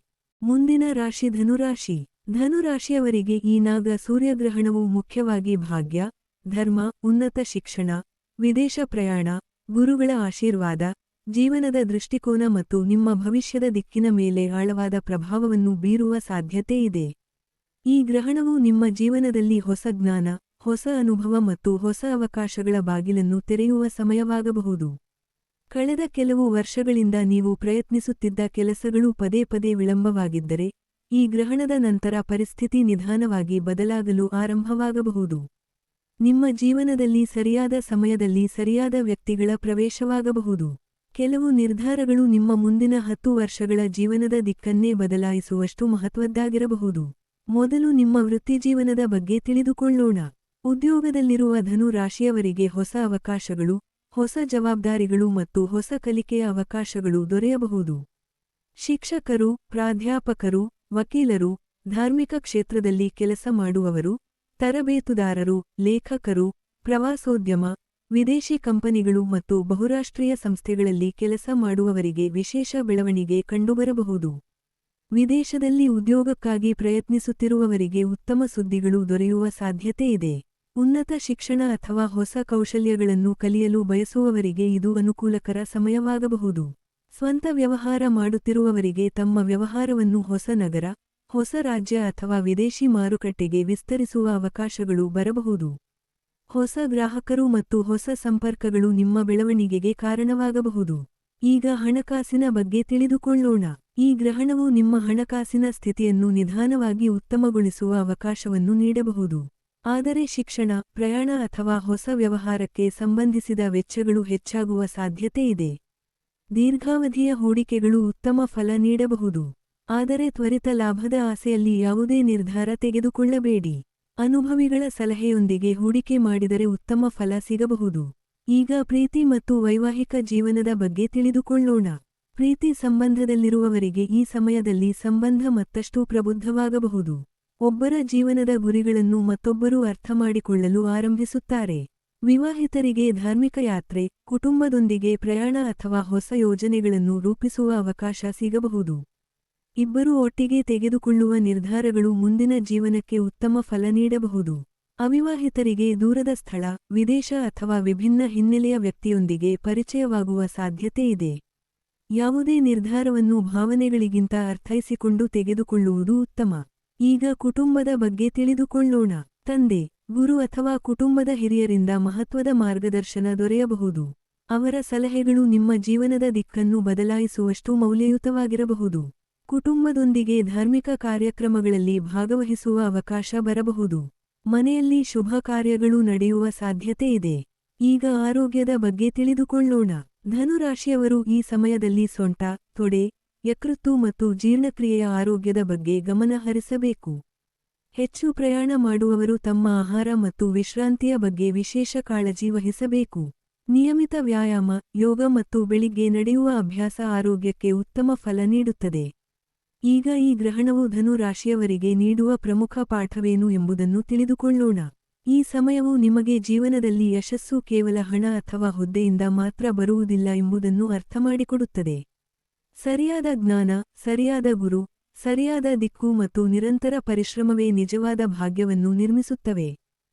ಮುಂದಿನ ರಾಶಿ ಧನುರಾಶಿ. ಧನುರಾಶಿಯವರಿಗೆ ಈ ನಾಗ ಸೂರ್ಯಗ್ರಹಣವು ಮುಖ್ಯವಾಗಿ ಭಾಗ್ಯ, ಧರ್ಮ, ಉನ್ನತ ಶಿಕ್ಷಣ, ವಿದೇಶ ಪ್ರಯಾಣ, ಗುರುಗಳ ಆಶೀರ್ವಾದ, ಜೀವನದ ದೃಷ್ಟಿಕೋನ ಮತ್ತು ನಿಮ್ಮ ಭವಿಷ್ಯದ ದಿಕ್ಕಿನ ಮೇಲೆ ಆಳವಾದ ಪ್ರಭಾವವನ್ನು ಬೀರುವ ಸಾಧ್ಯತೆ ಇದೆ. ಈ ಗ್ರಹಣವು ನಿಮ್ಮ ಜೀವನದಲ್ಲಿ ಹೊಸ ಜ್ಞಾನ, ಹೊಸ ಅನುಭವ ಮತ್ತು ಹೊಸ ಅವಕಾಶಗಳ ಬಾಗಿಲನ್ನು ತೆರೆಯುವ ಸಮಯವಾಗಬಹುದು. ಕಳೆದ ಕೆಲವು ವರ್ಷಗಳಿಂದ ನೀವು ಪ್ರಯತ್ನಿಸುತ್ತಿದ್ದ ಕೆಲಸಗಳು ಪದೇ ಪದೇ ವಿಳಂಬವಾಗಿದ್ದರೆ, ಈ ಗ್ರಹಣದ ನಂತರ ಪರಿಸ್ಥಿತಿ ನಿಧಾನವಾಗಿ ಬದಲಾಗಲು ಆರಂಭವಾಗಬಹುದು. ನಿಮ್ಮ ಜೀವನದಲ್ಲಿ ಸರಿಯಾದ ಸಮಯದಲ್ಲಿ ಸರಿಯಾದ ವ್ಯಕ್ತಿಗಳ ಪ್ರವೇಶವಾಗಬಹುದು. ಕೆಲವು ನಿರ್ಧಾರಗಳು ನಿಮ್ಮ ಮುಂದಿನ 10 ವರ್ಷಗಳ ಜೀವನದ ದಿಕ್ಕನ್ನೇ ಬದಲಾಯಿಸುವಷ್ಟು ಮಹತ್ವದ್ದಾಗಿರಬಹುದು. ಮೊದಲು ನಿಮ್ಮ ವೃತ್ತಿಜೀವನದ ಬಗ್ಗೆ ತಿಳಿದುಕೊಳ್ಳೋಣ. ಉದ್ಯೋಗದಲ್ಲಿರುವ ಧನು ರಾಶಿಯವರಿಗೆ ಹೊಸ ಅವಕಾಶಗಳು, ಹೊಸ ಜವಾಬ್ದಾರಿಗಳು ಮತ್ತು ಹೊಸ ಕಲಿಕೆಯ ಅವಕಾಶಗಳು ದೊರೆಯಬಹುದು. ಶಿಕ್ಷಕರು, ಪ್ರಾಧ್ಯಾಪಕರು, ವಕೀಲರು, ಧಾರ್ಮಿಕ ಕ್ಷೇತ್ರದಲ್ಲಿ ಕೆಲಸ ಮಾಡುವವರು, ತರಬೇತುದಾರರು, ಲೇಖಕರು, ಪ್ರವಾಸೋದ್ಯಮ, ವಿದೇಶಿ ಕಂಪನಿಗಳು ಮತ್ತು ಬಹುರಾಷ್ಟ್ರೀಯ ಸಂಸ್ಥೆಗಳಲ್ಲಿ ಕೆಲಸ ಮಾಡುವವರಿಗೆ ವಿಶೇಷ ಬೆಳವಣಿಗೆ ಕಂಡುಬರಬಹುದು. ವಿದೇಶದಲ್ಲಿ ಉದ್ಯೋಗಕ್ಕಾಗಿ ಪ್ರಯತ್ನಿಸುತ್ತಿರುವವರಿಗೆ ಉತ್ತಮ ಸುದ್ದಿಗಳು ದೊರೆಯುವ ಸಾಧ್ಯತೆ ಇದೆ. ಉನ್ನತ ಶಿಕ್ಷಣ ಅಥವಾ ಹೊಸ ಕೌಶಲ್ಯಗಳನ್ನು ಕಲಿಯಲು ಬಯಸುವವರಿಗೆ ಇದು ಅನುಕೂಲಕರ ಸಮಯವಾಗಬಹುದು. ಸ್ವಂತ ವ್ಯವಹಾರ ಮಾಡುತ್ತಿರುವವರಿಗೆ ತಮ್ಮ ವ್ಯವಹಾರವನ್ನು ಹೊಸ ನಗರ, ಹೊಸ ರಾಜ್ಯ ಅಥವಾ ವಿದೇಶಿ ಮಾರುಕಟ್ಟೆಗೆ ವಿಸ್ತರಿಸುವ ಅವಕಾಶಗಳು ಬರಬಹುದು. ಹೊಸ ಗ್ರಾಹಕರು ಮತ್ತು ಹೊಸ ಸಂಪರ್ಕಗಳು ನಿಮ್ಮ ಬೆಳವಣಿಗೆಗೆ ಕಾರಣವಾಗಬಹುದು. ಈಗ ಹಣಕಾಸಿನ ಬಗ್ಗೆ ತಿಳಿದುಕೊಳ್ಳೋಣ. ಈ ಗ್ರಹಣವು ನಿಮ್ಮ ಹಣಕಾಸಿನ ಸ್ಥಿತಿಯನ್ನು ನಿಧಾನವಾಗಿ ಉತ್ತಮಗೊಳಿಸುವ ಅವಕಾಶವನ್ನು ನೀಡಬಹುದು. ಆದರೆ ಶಿಕ್ಷಣ, ಪ್ರಯಾಣ ಅಥವಾ ಹೊಸ ವ್ಯವಹಾರಕ್ಕೆ ಸಂಬಂಧಿಸಿದ ವೆಚ್ಚಗಳು ಹೆಚ್ಚಾಗುವ ಸಾಧ್ಯತೆ ಇದೆ. ದೀರ್ಘಾವಧಿಯ ಹೂಡಿಕೆಗಳು ಉತ್ತಮ ಫಲ ನೀಡಬಹುದು. ಆದರೆ ತ್ವರಿತ ಲಾಭದ ಆಸೆಯಲ್ಲಿ ಯಾವುದೇ ನಿರ್ಧಾರ ತೆಗೆದುಕೊಳ್ಳಬೇಡಿ. ಅನುಭವಿಗಳ ಸಲಹೆಯೊಂದಿಗೆ ಹೂಡಿಕೆ ಮಾಡಿದರೆ ಉತ್ತಮ ಫಲ ಸಿಗಬಹುದು. ಈಗ ಪ್ರೀತಿ ಮತ್ತು ವೈವಾಹಿಕ ಜೀವನದ ಬಗ್ಗೆ ತಿಳಿದುಕೊಳ್ಳೋಣ. ಪ್ರೀತಿ ಸಂಬಂಧದಲ್ಲಿರುವವರಿಗೆ ಈ ಸಮಯದಲ್ಲಿ ಸಂಬಂಧ ಮತ್ತಷ್ಟು ಪ್ರಬುದ್ಧವಾಗಬಹುದು. ಒಬ್ಬರ ಜೀವನದ ಗುರಿಗಳನ್ನು ಮತ್ತೊಬ್ಬರು ಅರ್ಥಮಾಡಿಕೊಳ್ಳಲು ಆರಂಭಿಸುತ್ತಾರೆ. ವಿವಾಹಿತರಿಗೆ ಧಾರ್ಮಿಕ ಯಾತ್ರೆ, ಕುಟುಂಬದೊಂದಿಗೆ ಪ್ರಯಾಣ ಅಥವಾ ಹೊಸ ಯೋಜನೆಗಳನ್ನು ರೂಪಿಸುವ ಅವಕಾಶ ಸಿಗಬಹುದು. ಇಬ್ಬರೂ ಒಟ್ಟಿಗೆ ತೆಗೆದುಕೊಳ್ಳುವ ನಿರ್ಧಾರಗಳು ಮುಂದಿನ ಜೀವನಕ್ಕೆ ಉತ್ತಮ ಫಲ ನೀಡಬಹುದು. ಅವಿವಾಹಿತರಿಗೆ ದೂರದ ಸ್ಥಳ, ವಿದೇಶ ಅಥವಾ ವಿಭಿನ್ನ ಹಿನ್ನೆಲೆಯ ವ್ಯಕ್ತಿಯೊಂದಿಗೆ ಪರಿಚಯವಾಗುವ ಸಾಧ್ಯತೆ ಇದೆ. ಯಾವುದೇ ನಿರ್ಧಾರವನ್ನು ಭಾವನೆಗಳಿಗಿಂತ ಅರ್ಥೈಸಿಕೊಂಡು ತೆಗೆದುಕೊಳ್ಳುವುದು ಉತ್ತಮ. ಈಗ ಕುಟುಂಬದ ಬಗ್ಗೆ ತಿಳಿದುಕೊಳ್ಳೋಣ. ತಂದೆ, ಗುರು ಅಥವಾ ಕುಟುಂಬದ ಹಿರಿಯರಿಂದ ಮಹತ್ವದ ಮಾರ್ಗದರ್ಶನ ದೊರೆಯಬಹುದು. ಅವರ ಸಲಹೆಗಳು ನಿಮ್ಮ ಜೀವನದ ದಿಕ್ಕನ್ನು ಬದಲಾಯಿಸುವಷ್ಟು ಮೌಲ್ಯಯುತವಾಗಿರಬಹುದು. ಕುಟುಂಬದೊಂದಿಗೆ ಧಾರ್ಮಿಕ ಕಾರ್ಯಕ್ರಮಗಳಲ್ಲಿ ಭಾಗವಹಿಸುವ ಅವಕಾಶ ಬರಬಹುದು. ಮನೆಯಲ್ಲಿ ಶುಭ ಕಾರ್ಯಗಳು ನಡೆಯುವ ಸಾಧ್ಯತೆ ಇದೆ. ಈಗ ಆರೋಗ್ಯದ ಬಗ್ಗೆ ತಿಳಿದುಕೊಳ್ಳೋಣ. ಧನುರಾಶಿಯವರು ಈ ಸಮಯದಲ್ಲಿ ಸೊಂಟ, ತೊಡೆ, ಯಕೃತ್ತು ಮತ್ತು ಜೀರ್ಣಕ್ರಿಯೆಯ ಆರೋಗ್ಯದ ಬಗ್ಗೆ ಗಮನ ಹರಿಸಬೇಕು. ಹೆಚ್ಚು ಪ್ರಯಾಣ ಮಾಡುವವರು ತಮ್ಮ ಆಹಾರ ಮತ್ತು ವಿಶ್ರಾಂತಿಯ ಬಗ್ಗೆ ವಿಶೇಷ ಕಾಳಜಿ ವಹಿಸಬೇಕು. ನಿಯಮಿತ ವ್ಯಾಯಾಮ, ಯೋಗ ಮತ್ತು ಬೆಳಿಗ್ಗೆ ನಡೆಯುವ ಅಭ್ಯಾಸ ಆರೋಗ್ಯಕ್ಕೆ ಉತ್ತಮ ಫಲ ನೀಡುತ್ತದೆ. ಈಗ ಈ ಗ್ರಹಣವು ಧನು ರಾಶಿಯವರಿಗೆ ನೀಡುವ ಪ್ರಮುಖ ಪಾಠವೇನು ಎಂಬುದನ್ನು ತಿಳಿದುಕೊಳ್ಳೋಣ. ಈ ಸಮಯವು ನಿಮಗೆ ಜೀವನದಲ್ಲಿ ಯಶಸ್ಸು ಕೇವಲ ಹಣ ಅಥವಾ ಹುದ್ದೆಯಿಂದ ಮಾತ್ರ ಬರುವುದಿಲ್ಲ ಎಂಬುದನ್ನು ಅರ್ಥಮಾಡಿಕೊಡುತ್ತದೆ. ಸರಿಯಾದ ಜ್ಞಾನ, ಸರಿಯಾದ ಗುರು, ಸರಿಯಾದ ದಿಕ್ಕು ಮತ್ತು ನಿರಂತರ ಪರಿಶ್ರಮವೇ ನಿಜವಾದ ಭಾಗ್ಯವನ್ನು ನಿರ್ಮಿಸುತ್ತವೆ.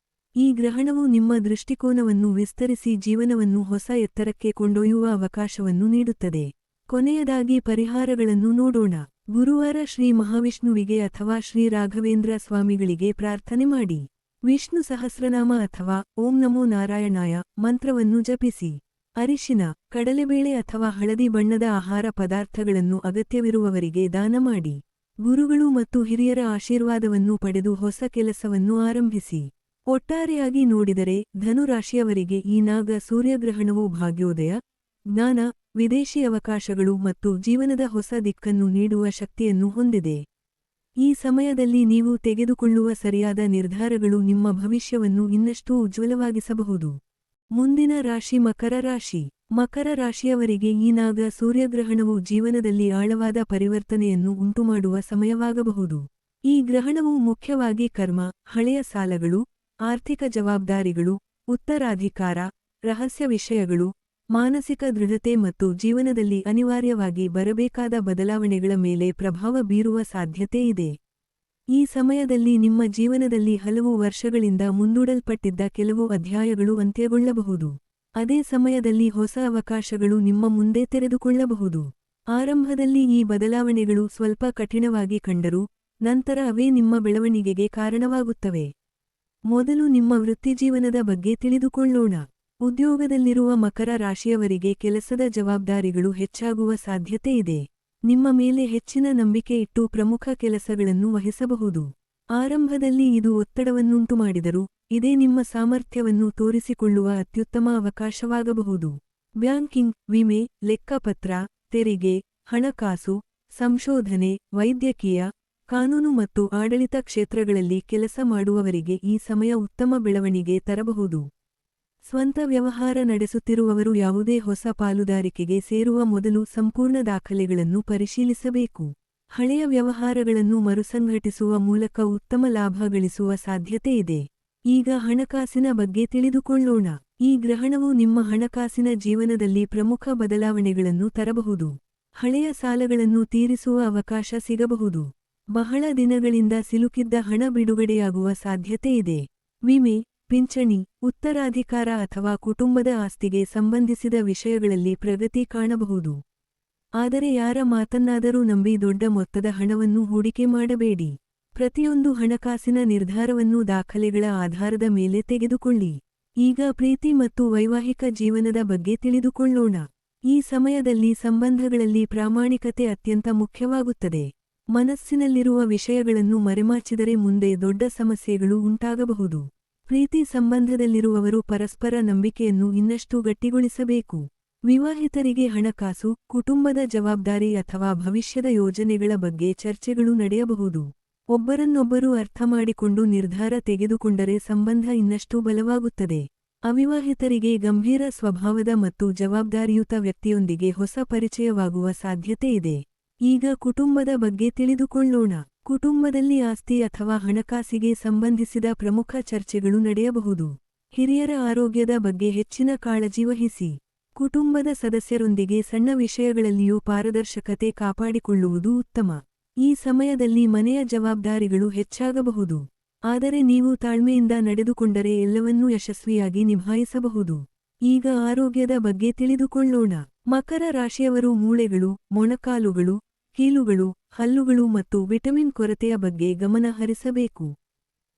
ಈ ಗ್ರಹಣವು ನಿಮ್ಮ ದೃಷ್ಟಿಕೋನವನ್ನು ವಿಸ್ತರಿಸಿ ಜೀವನವನ್ನು ಹೊಸ ಎತ್ತರಕ್ಕೆ ಕೊಂಡೊಯ್ಯುವ ಅವಕಾಶವನ್ನು ನೀಡುತ್ತದೆ. ಕೊನೆಯದಾಗಿ ಪರಿಹಾರಗಳನ್ನು ನೋಡೋಣ. ಗುರುವಾರ ಶ್ರೀ ಮಹಾವಿಷ್ಣುವಿಗೆ ಅಥವಾ ಶ್ರೀ ರಾಘವೇಂದ್ರ ಸ್ವಾಮಿಗಳಿಗೆ ಪ್ರಾರ್ಥನೆ ಮಾಡಿ. ವಿಷ್ಣು ಸಹಸ್ರನಾಮ ಅಥವಾ ಓಂ ನಮೋ ನಾರಾಯಣಾಯ ಮಂತ್ರವನ್ನು ಜಪಿಸಿ. ಅರಿಶಿನ, ಕಡಲೆಬೇಳೆ ಅಥವಾ ಹಳದಿ ಬಣ್ಣದ ಆಹಾರ ಪದಾರ್ಥಗಳನ್ನು ಅಗತ್ಯವಿರುವವರಿಗೆ ದಾನ ಮಾಡಿ. ಗುರುಗಳು ಮತ್ತು ಹಿರಿಯರ ಆಶೀರ್ವಾದವನ್ನು ಪಡೆದು ಹೊಸ ಕೆಲಸವನ್ನು ಆರಂಭಿಸಿ. ಒಟ್ಟಾರೆಯಾಗಿ ನೋಡಿದರೆ ಧನುರಾಶಿಯವರಿಗೆ ಈ ನಾಗ ಸೂರ್ಯಗ್ರಹಣವು ಭಾಗ್ಯೋದಯ, ಜ್ಞಾನ, ವಿದೇಶಿ ಅವಕಾಶಗಳು ಮತ್ತು ಜೀವನದ ಹೊಸ ದಿಕ್ಕನ್ನು ನೀಡುವ ಶಕ್ತಿಯನ್ನು ಹೊಂದಿದೆ. ಈ ಸಮಯದಲ್ಲಿ ನೀವು ತೆಗೆದುಕೊಳ್ಳುವ ಸರಿಯಾದ ನಿರ್ಧಾರಗಳು ನಿಮ್ಮ ಭವಿಷ್ಯವನ್ನು ಇನ್ನಷ್ಟು ಉಜ್ವಲವಾಗಿಸಬಹುದು. ಮುಂದಿನ ರಾಶಿ ಮಕರ ರಾಶಿ. ಮಕರ ರಾಶಿಯವರಿಗೆ ಈ ನಾಗ ಸೂರ್ಯಗ್ರಹಣವು ಜೀವನದಲ್ಲಿ ಆಳವಾದ ಪರಿವರ್ತನೆಯನ್ನು ಉಂಟುಮಾಡುವ ಸಮಯವಾಗಬಹುದು. ಈ ಗ್ರಹಣವು ಮುಖ್ಯವಾಗಿ ಕರ್ಮ, ಹಳೆಯ ಸಾಲಗಳು, ಆರ್ಥಿಕ ಜವಾಬ್ದಾರಿಗಳು, ಉತ್ತರಾಧಿಕಾರ, ರಹಸ್ಯ ವಿಷಯಗಳು, ಮಾನಸಿಕ ದೃಢತೆ ಮತ್ತು ಜೀವನದಲ್ಲಿ ಅನಿವಾರ್ಯವಾಗಿ ಬರಬೇಕಾದ ಬದಲಾವಣೆಗಳ ಮೇಲೆ ಪ್ರಭಾವ ಬೀರುವ ಸಾಧ್ಯತೆ ಇದೆ. ಈ ಸಮಯದಲ್ಲಿ ನಿಮ್ಮ ಜೀವನದಲ್ಲಿ ಹಲವು ವರ್ಷಗಳಿಂದ ಮುಂದೂಡಲ್ಪಟ್ಟಿದ್ದ ಕೆಲವು ಅಧ್ಯಾಯಗಳು ಅಂತ್ಯಗೊಳ್ಳಬಹುದು. ಅದೇ ಸಮಯದಲ್ಲಿ ಹೊಸ ಅವಕಾಶಗಳು ನಿಮ್ಮ ಮುಂದೆ ತೆರೆದುಕೊಳ್ಳಬಹುದು. ಆರಂಭದಲ್ಲಿ ಈ ಬದಲಾವಣೆಗಳು ಸ್ವಲ್ಪ ಕಠಿಣವಾಗಿ ಕಂಡರೂ ನಂತರ ಅವೇ ನಿಮ್ಮ ಬೆಳವಣಿಗೆಗೆ ಕಾರಣವಾಗುತ್ತವೆ. ಮೊದಲು ನಿಮ್ಮ ವೃತ್ತಿಜೀವನದ ಬಗ್ಗೆ ತಿಳಿದುಕೊಳ್ಳೋಣ. ಉದ್ಯೋಗದಲ್ಲಿರುವ ಮಕರ ರಾಶಿಯವರಿಗೆ ಕೆಲಸದ ಜವಾಬ್ದಾರಿಗಳು ಹೆಚ್ಚಾಗುವ ಸಾಧ್ಯತೆ ಇದೆ. ನಿಮ್ಮ ಮೇಲೆ ಹೆಚ್ಚಿನ ನಂಬಿಕೆ ಇಟ್ಟು ಪ್ರಮುಖ ಕೆಲಸಗಳನ್ನು ವಹಿಸಬಹುದು. ಆರಂಭದಲ್ಲಿ ಇದು ಒತ್ತಡವನ್ನುಂಟುಮಾಡಿದರೂ ಇದೇ ನಿಮ್ಮ ಸಾಮರ್ಥ್ಯವನ್ನು ತೋರಿಸಿಕೊಳ್ಳುವ ಅತ್ಯುತ್ತಮ ಅವಕಾಶವಾಗಬಹುದು. ಬ್ಯಾಂಕಿಂಗ್, ವಿಮೆ, ಲೆಕ್ಕಪತ್ರ, ತೆರಿಗೆ, ಹಣಕಾಸು, ಸಂಶೋಧನೆ, ವೈದ್ಯಕೀಯ, ಕಾನೂನು ಮತ್ತು ಆಡಳಿತ ಕ್ಷೇತ್ರಗಳಲ್ಲಿ ಕೆಲಸ ಮಾಡುವವರಿಗೆ ಈ ಸಮಯ ಉತ್ತಮ ಬೆಳವಣಿಗೆ ತರಬಹುದು. ಸ್ವಂತ ವ್ಯವಹಾರ ನಡೆಸುತ್ತಿರುವವರು ಯಾವುದೇ ಹೊಸ ಪಾಲುದಾರಿಕೆಗೆ ಸೇರುವ ಮೊದಲು ಸಂಪೂರ್ಣ ದಾಖಲೆಗಳನ್ನು ಪರಿಶೀಲಿಸಬೇಕು. ಹಳೆಯ ವ್ಯವಹಾರಗಳನ್ನು ಮರುಸಂಘಟಿಸುವ ಮೂಲಕ ಉತ್ತಮ ಲಾಭ ಗಳಿಸುವ ಸಾಧ್ಯತೆ ಇದೆ. ಈಗ ಹಣಕಾಸಿನ ಬಗ್ಗೆ ತಿಳಿದುಕೊಳ್ಳೋಣ. ಈ ಗ್ರಹಣವು ನಿಮ್ಮ ಹಣಕಾಸಿನ ಜೀವನದಲ್ಲಿ ಪ್ರಮುಖ ಬದಲಾವಣೆಗಳನ್ನು ತರಬಹುದು. ಹಳೆಯ ಸಾಲಗಳನ್ನು ತೀರಿಸುವ ಅವಕಾಶ ಸಿಗಬಹುದು. ಬಹಳ ದಿನಗಳಿಂದ ಸಿಲುಕಿದ್ದ ಹಣ ಬಿಡುಗಡೆಯಾಗುವ ಸಾಧ್ಯತೆ ಇದೆ. ವಿಮೆ, ಪಿಂಚಣಿ, ಉತ್ತರಾಧಿಕಾರ ಅಥವಾ ಕುಟುಂಬದ ಆಸ್ತಿಗೆ ಸಂಬಂಧಿಸಿದ ವಿಷಯಗಳಲ್ಲಿ ಪ್ರಗತಿ ಕಾಣಬಹುದು. ಆದರೆ ಯಾರ ಮಾತನ್ನಾದರೂ ನಂಬಿ ದೊಡ್ಡ ಮೊತ್ತದ ಹಣವನ್ನು ಹೂಡಿಕೆ ಮಾಡಬೇಡಿ. ಪ್ರತಿಯೊಂದು ಹಣಕಾಸಿನ ನಿರ್ಧಾರವನ್ನು ದಾಖಲೆಗಳ ಆಧಾರದ ಮೇಲೆ ತೆಗೆದುಕೊಳ್ಳಿ. ಈಗ ಪ್ರೀತಿ ಮತ್ತು ವೈವಾಹಿಕ ಜೀವನದ ಬಗ್ಗೆ ತಿಳಿದುಕೊಳ್ಳೋಣ. ಈ ಸಮಯದಲ್ಲಿ ಸಂಬಂಧಗಳಲ್ಲಿ ಪ್ರಾಮಾಣಿಕತೆ ಅತ್ಯಂತ ಮುಖ್ಯವಾಗುತ್ತದೆ. ಮನಸ್ಸಿನಲ್ಲಿರುವ ವಿಷಯಗಳನ್ನು ಮರೆಮಾಚಿದರೆ ಮುಂದೆ ದೊಡ್ಡ ಸಮಸ್ಯೆಗಳು ಉಂಟಾಗಬಹುದು. ಪ್ರೀತಿ ಸಂಬಂಧದಲ್ಲಿರುವವರು ಪರಸ್ಪರ ನಂಬಿಕೆಯನ್ನು ಇನ್ನಷ್ಟು ಗಟ್ಟಿಗೊಳಿಸಬೇಕು. ವಿವಾಹಿತರಿಗೆ ಹಣಕಾಸು, ಕುಟುಂಬದ ಜವಾಬ್ದಾರಿ ಅಥವಾ ಭವಿಷ್ಯದ ಯೋಜನೆಗಳ ಬಗ್ಗೆ ಚರ್ಚೆಗಳು ನಡೆಯಬಹುದು. ಒಬ್ಬರನ್ನೊಬ್ಬರು ಅರ್ಥಮಾಡಿಕೊಂಡು ನಿರ್ಧಾರ ತೆಗೆದುಕೊಂಡರೆ ಸಂಬಂಧ ಇನ್ನಷ್ಟು ಬಲವಾಗುತ್ತದೆ. ಅವಿವಾಹಿತರಿಗೆ ಗಂಭೀರ ಸ್ವಭಾವದ ಮತ್ತು ಜವಾಬ್ದಾರಿಯುತ ವ್ಯಕ್ತಿಯೊಂದಿಗೆ ಹೊಸ ಪರಿಚಯವಾಗುವ ಸಾಧ್ಯತೆ ಇದೆ. ಈಗ ಕುಟುಂಬದ ಬಗ್ಗೆ ತಿಳಿದುಕೊಳ್ಳೋಣ. ಕುಟುಂಬದಲ್ಲಿ ಆಸ್ತಿ ಅಥವಾ ಹಣಕಾಸಿಗೆ ಸಂಬಂಧಿಸಿದ ಪ್ರಮುಖ ಚರ್ಚೆಗಳು ನಡೆಯಬಹುದು. ಹಿರಿಯರ ಆರೋಗ್ಯದ ಬಗ್ಗೆ ಹೆಚ್ಚಿನ ಕಾಳಜಿ ವಹಿಸಿ. ಕುಟುಂಬದ ಸದಸ್ಯರೊಂದಿಗೆ ಸಣ್ಣ ವಿಷಯಗಳಲ್ಲಿಯೂ ಪಾರದರ್ಶಕತೆ ಕಾಪಾಡಿಕೊಳ್ಳುವುದು ಉತ್ತಮ. ಈ ಸಮಯದಲ್ಲಿ ಮನೆಯ ಜವಾಬ್ದಾರಿಗಳು ಹೆಚ್ಚಾಗಬಹುದು. ಆದರೆ ನೀವು ತಾಳ್ಮೆಯಿಂದ ನಡೆದುಕೊಂಡರೆ ಎಲ್ಲವನ್ನೂ ಯಶಸ್ವಿಯಾಗಿ ನಿಭಾಯಿಸಬಹುದು. ಈಗ ಆರೋಗ್ಯದ ಬಗ್ಗೆ ತಿಳಿದುಕೊಳ್ಳೋಣ. ಮಕರ ರಾಶಿಯವರು ಮೂಳೆಗಳು, ಮೊಣಕಾಲುಗಳು, ಕೀಲುಗಳು, ಹಲ್ಲುಗಳು ಮತ್ತು ವಿಟಮಿನ್ ಕೊರತೆಯ ಬಗ್ಗೆ ಗಮನ ಹರಿಸಬೇಕು.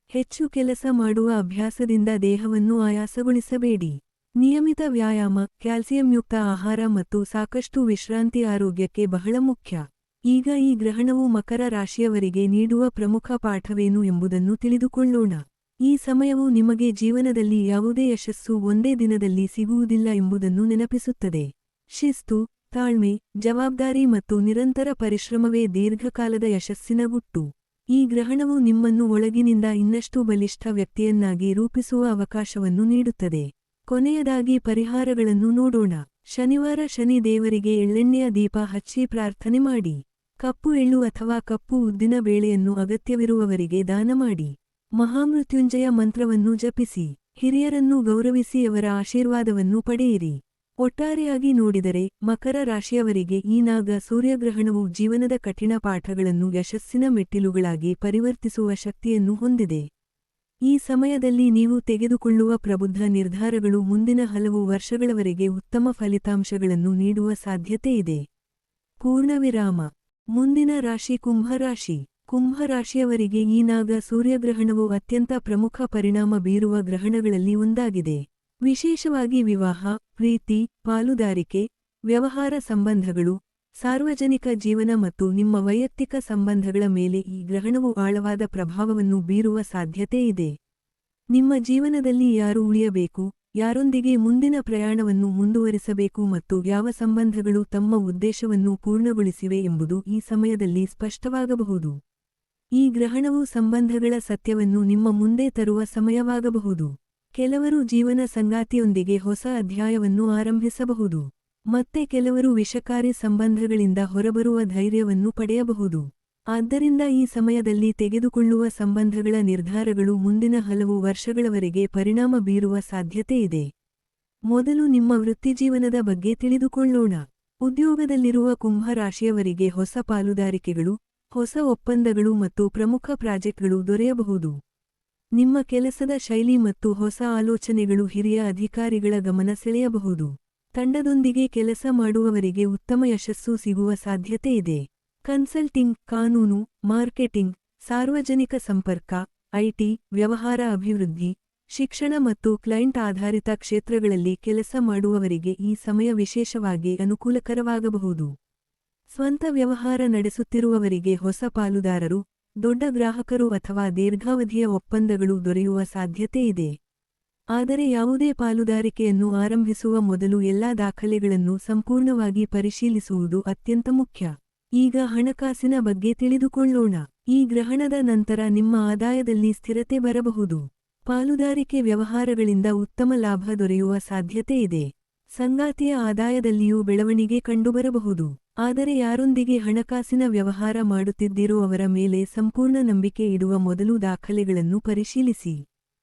ಹೆಚ್ಚು ಕೆಲಸ ಮಾಡುವ ಅಭ್ಯಾಸದಿಂದ ದೇಹವನ್ನು ಆಯಾಸಗೊಳಿಸಬೇಡಿ. ನಿಯಮಿತ ವ್ಯಾಯಾಮ, ಕ್ಯಾಲ್ಸಿಯಂಯುಕ್ತ ಆಹಾರ ಮತ್ತು ಸಾಕಷ್ಟು ವಿಶ್ರಾಂತಿ ಆರೋಗ್ಯಕ್ಕೆ ಬಹಳ ಮುಖ್ಯ. ಈಗ ಈ ಗ್ರಹಣವು ಮಕರ ರಾಶಿಯವರಿಗೆ ನೀಡುವ ಪ್ರಮುಖ ಪಾಠವೇನು ಎಂಬುದನ್ನು ತಿಳಿದುಕೊಳ್ಳೋಣ. ಈ ಸಮಯವು ನಿಮಗೆ ಜೀವನದಲ್ಲಿ ಯಾವುದೇ ಯಶಸ್ಸು ಒಂದೇ ದಿನದಲ್ಲಿ ಸಿಗುವುದಿಲ್ಲ ಎಂಬುದನ್ನು ನೆನಪಿಸುತ್ತದೆ. ಶಿಸ್ತು, ತಾಳ್ಮೆ, ಜವಾಬ್ದಾರಿ ಮತ್ತು ನಿರಂತರ ಪರಿಶ್ರಮವೇ ದೀರ್ಘಕಾಲದ ಯಶಸ್ಸಿನ ಗುಟ್ಟು. ಈ ಗ್ರಹಣವು ನಿಮ್ಮನ್ನು ಒಳಗಿನಿಂದ ಇನ್ನಷ್ಟು ಬಲಿಷ್ಠ ವ್ಯಕ್ತಿಯನ್ನಾಗಿ ರೂಪಿಸುವ ಅವಕಾಶವನ್ನು ನೀಡುತ್ತದೆ. ಕೊನೆಯದಾಗಿ ಪರಿಹಾರಗಳನ್ನು ನೋಡೋಣ. ಶನಿವಾರ ಶನಿ ದೇವರಿಗೆ ಎಳ್ಳೆಣ್ಣೆಯ ದೀಪ ಹಚ್ಚಿ ಪ್ರಾರ್ಥನೆ ಮಾಡಿ. ಕಪ್ಪು ಎಳ್ಳು ಅಥವಾ ಕಪ್ಪು ಉದ್ದಿನ ಬೇಳೆಯನ್ನು ಅಗತ್ಯವಿರುವವರಿಗೆ ದಾನ ಮಾಡಿ. ಮಹಾಮೃತ್ಯುಂಜಯ ಮಂತ್ರವನ್ನು ಜಪಿಸಿ. ಹಿರಿಯರನ್ನು ಗೌರವಿಸಿ ಅವರ ಆಶೀರ್ವಾದವನ್ನು ಪಡೆಯಿರಿ. ಒಟ್ಟಾರೆಯಾಗಿ ನೋಡಿದರೆ ಮಕರ ರಾಶಿಯವರಿಗೆ ಈ ನಾಗ ಸೂರ್ಯಗ್ರಹಣವು ಜೀವನದ ಕಠಿಣ ಪಾಠಗಳನ್ನು ಯಶಸ್ಸಿನ ಮೆಟ್ಟಿಲುಗಳಾಗಿ ಪರಿವರ್ತಿಸುವ ಶಕ್ತಿಯನ್ನು ಹೊಂದಿದೆ. ಈ ಸಮಯದಲ್ಲಿ ನೀವು ತೆಗೆದುಕೊಳ್ಳುವ ಪ್ರಬುದ್ಧ ನಿರ್ಧಾರಗಳು ಮುಂದಿನ ಹಲವು ವರ್ಷಗಳವರೆಗೆ ಉತ್ತಮ ಫಲಿತಾಂಶಗಳನ್ನು ನೀಡುವ ಸಾಧ್ಯತೆಯಿದೆ. ಪೂರ್ಣವಿರಾಮ. ಮುಂದಿನ ರಾಶಿ ಕುಂಭರಾಶಿ. ಕುಂಭರಾಶಿಯವರಿಗೆ ಈ ನಾಗ ಸೂರ್ಯಗ್ರಹಣವು ಅತ್ಯಂತ ಪ್ರಮುಖ ಪರಿಣಾಮ ಬೀರುವ ಗ್ರಹಣಗಳಲ್ಲಿ ಒಂದಾಗಿದೆ. ವಿಶೇಷವಾಗಿ ವಿವಾಹ, ಪ್ರೀತಿ, ಪಾಲುದಾರಿಕೆ, ವ್ಯವಹಾರ ಸಂಬಂಧಗಳು, ಸಾರ್ವಜನಿಕ ಜೀವನ ಮತ್ತು ನಿಮ್ಮ ವೈಯಕ್ತಿಕ ಸಂಬಂಧಗಳ ಮೇಲೆ ಈ ಗ್ರಹಣವು ಆಳವಾದ ಪ್ರಭಾವವನ್ನು ಬೀರುವ ಸಾಧ್ಯತೆಯಿದೆ. ನಿಮ್ಮ ಜೀವನದಲ್ಲಿ ಯಾರು ಉಳಿಯಬೇಕು, ಯಾರೊಂದಿಗೆ ಮುಂದಿನ ಪ್ರಯಾಣವನ್ನು ಮುಂದುವರಿಸಬೇಕು ಮತ್ತು ಯಾವ ಸಂಬಂಧಗಳು ತಮ್ಮ ಉದ್ದೇಶವನ್ನು ಪೂರ್ಣಗೊಳಿಸಿವೆ ಎಂಬುದು ಈ ಸಮಯದಲ್ಲಿ ಸ್ಪಷ್ಟವಾಗಬಹುದು. ಈ ಗ್ರಹಣವು ಸಂಬಂಧಗಳ ಸತ್ಯವನ್ನು ನಿಮ್ಮ ಮುಂದೆ ತರುವ ಸಮಯವಾಗಬಹುದು. ಕೆಲವರು ಜೀವನ ಸಂಗಾತಿಯೊಂದಿಗೆ ಹೊಸ ಅಧ್ಯಾಯವನ್ನು ಆರಂಭಿಸಬಹುದು. ಮತ್ತೆ ಕೆಲವರು ವಿಷಕಾರಿ ಸಂಬಂಧಗಳಿಂದ ಹೊರಬರುವ ಧೈರ್ಯವನ್ನು ಪಡೆಯಬಹುದು. ಆದ್ದರಿಂದ ಈ ಸಮಯದಲ್ಲಿ ತೆಗೆದುಕೊಳ್ಳುವ ಸಂಬಂಧಗಳ ನಿರ್ಧಾರಗಳು ಮುಂದಿನ ಹಲವು ವರ್ಷಗಳವರೆಗೆ ಪರಿಣಾಮ ಬೀರುವ ಸಾಧ್ಯತೆಯಿದೆ. ಮೊದಲು ನಿಮ್ಮ ವೃತ್ತಿಜೀವನದ ಬಗ್ಗೆ ತಿಳಿದುಕೊಳ್ಳೋಣ. ಉದ್ಯೋಗದಲ್ಲಿರುವ ಕುಂಭ ರಾಶಿಯವರಿಗೆ ಹೊಸ ಪಾಲುದಾರಿಕೆಗಳು, ಹೊಸ ಒಪ್ಪಂದಗಳು ಮತ್ತು ಪ್ರಮುಖ ಪ್ರಾಜೆಕ್ಟ್ಗಳು ದೊರೆಯಬಹುದು. ನಿಮ್ಮ ಕೆಲಸದ ಶೈಲಿ ಮತ್ತು ಹೊಸ ಆಲೋಚನೆಗಳು ಹಿರಿಯ ಅಧಿಕಾರಿಗಳ ಗಮನ ಸೆಳೆಯಬಹುದು. ತಂಡದೊಂದಿಗೆ ಕೆಲಸ ಮಾಡುವವರಿಗೆ ಉತ್ತಮ ಯಶಸ್ಸು ಸಿಗುವ ಸಾಧ್ಯತೆಯಿದೆ. ಕನ್ಸಲ್ಟಿಂಗ್, ಕಾನೂನು, ಮಾರ್ಕೆಟಿಂಗ್, ಸಾರ್ವಜನಿಕ ಸಂಪರ್ಕ, ಐಟಿ, ವ್ಯವಹಾರ ಅಭಿವೃದ್ಧಿ, ಶಿಕ್ಷಣ ಮತ್ತು ಕ್ಲೈಂಟ್ ಆಧಾರಿತ ಕ್ಷೇತ್ರಗಳಲ್ಲಿ ಕೆಲಸ ಮಾಡುವವರಿಗೆ ಈ ಸಮಯ ವಿಶೇಷವಾಗಿ ಅನುಕೂಲಕರವಾಗಬಹುದು. ಸ್ವಂತ ವ್ಯವಹಾರ ನಡೆಸುತ್ತಿರುವವರಿಗೆ ಹೊಸ ಪಾಲುದಾರರು, ದೊಡ್ಡ ಗ್ರಾಹಕರು ಅಥವಾ ದೀರ್ಘಾವಧಿಯ ಒಪ್ಪಂದಗಳು ದೊರೆಯುವ ಸಾಧ್ಯತೆಯಿದೆ. ಆದರೆ ಯಾವುದೇ ಪಾಲುದಾರಿಕೆಯನ್ನು ಆರಂಭಿಸುವ ಮೊದಲು ಎಲ್ಲಾ ದಾಖಲೆಗಳನ್ನು ಸಂಪೂರ್ಣವಾಗಿ ಪರಿಶೀಲಿಸುವುದು ಅತ್ಯಂತ ಮುಖ್ಯ. ಈಗ ಹಣಕಾಸಿನ ಬಗ್ಗೆ ತಿಳಿದುಕೊಳ್ಳೋಣ. ಈ ಗ್ರಹಣದ ನಂತರ ನಿಮ್ಮ ಆದಾಯದಲ್ಲಿ ಸ್ಥಿರತೆ ಬರಬಹುದು. ಪಾಲುದಾರಿಕೆ ವ್ಯವಹಾರಗಳಿಂದ ಉತ್ತಮ ಲಾಭ ದೊರೆಯುವ ಸಾಧ್ಯತೆಯಿದೆ. ಸಂಗಾತಿಯ ಆದಾಯದಲ್ಲಿಯೂ ಬೆಳವಣಿಗೆ ಕಂಡುಬರಬಹುದು. ಆದರೆ ಯಾರೊಂದಿಗೆ ಹಣಕಾಸಿನ ವ್ಯವಹಾರ ಮಾಡುತ್ತಿದ್ದೀರೋ ಅವರ ಮೇಲೆ ಸಂಪೂರ್ಣ ನಂಬಿಕೆ ಇಡುವ ಮೊದಲು ದಾಖಲೆಗಳನ್ನು ಪರಿಶೀಲಿಸಿ.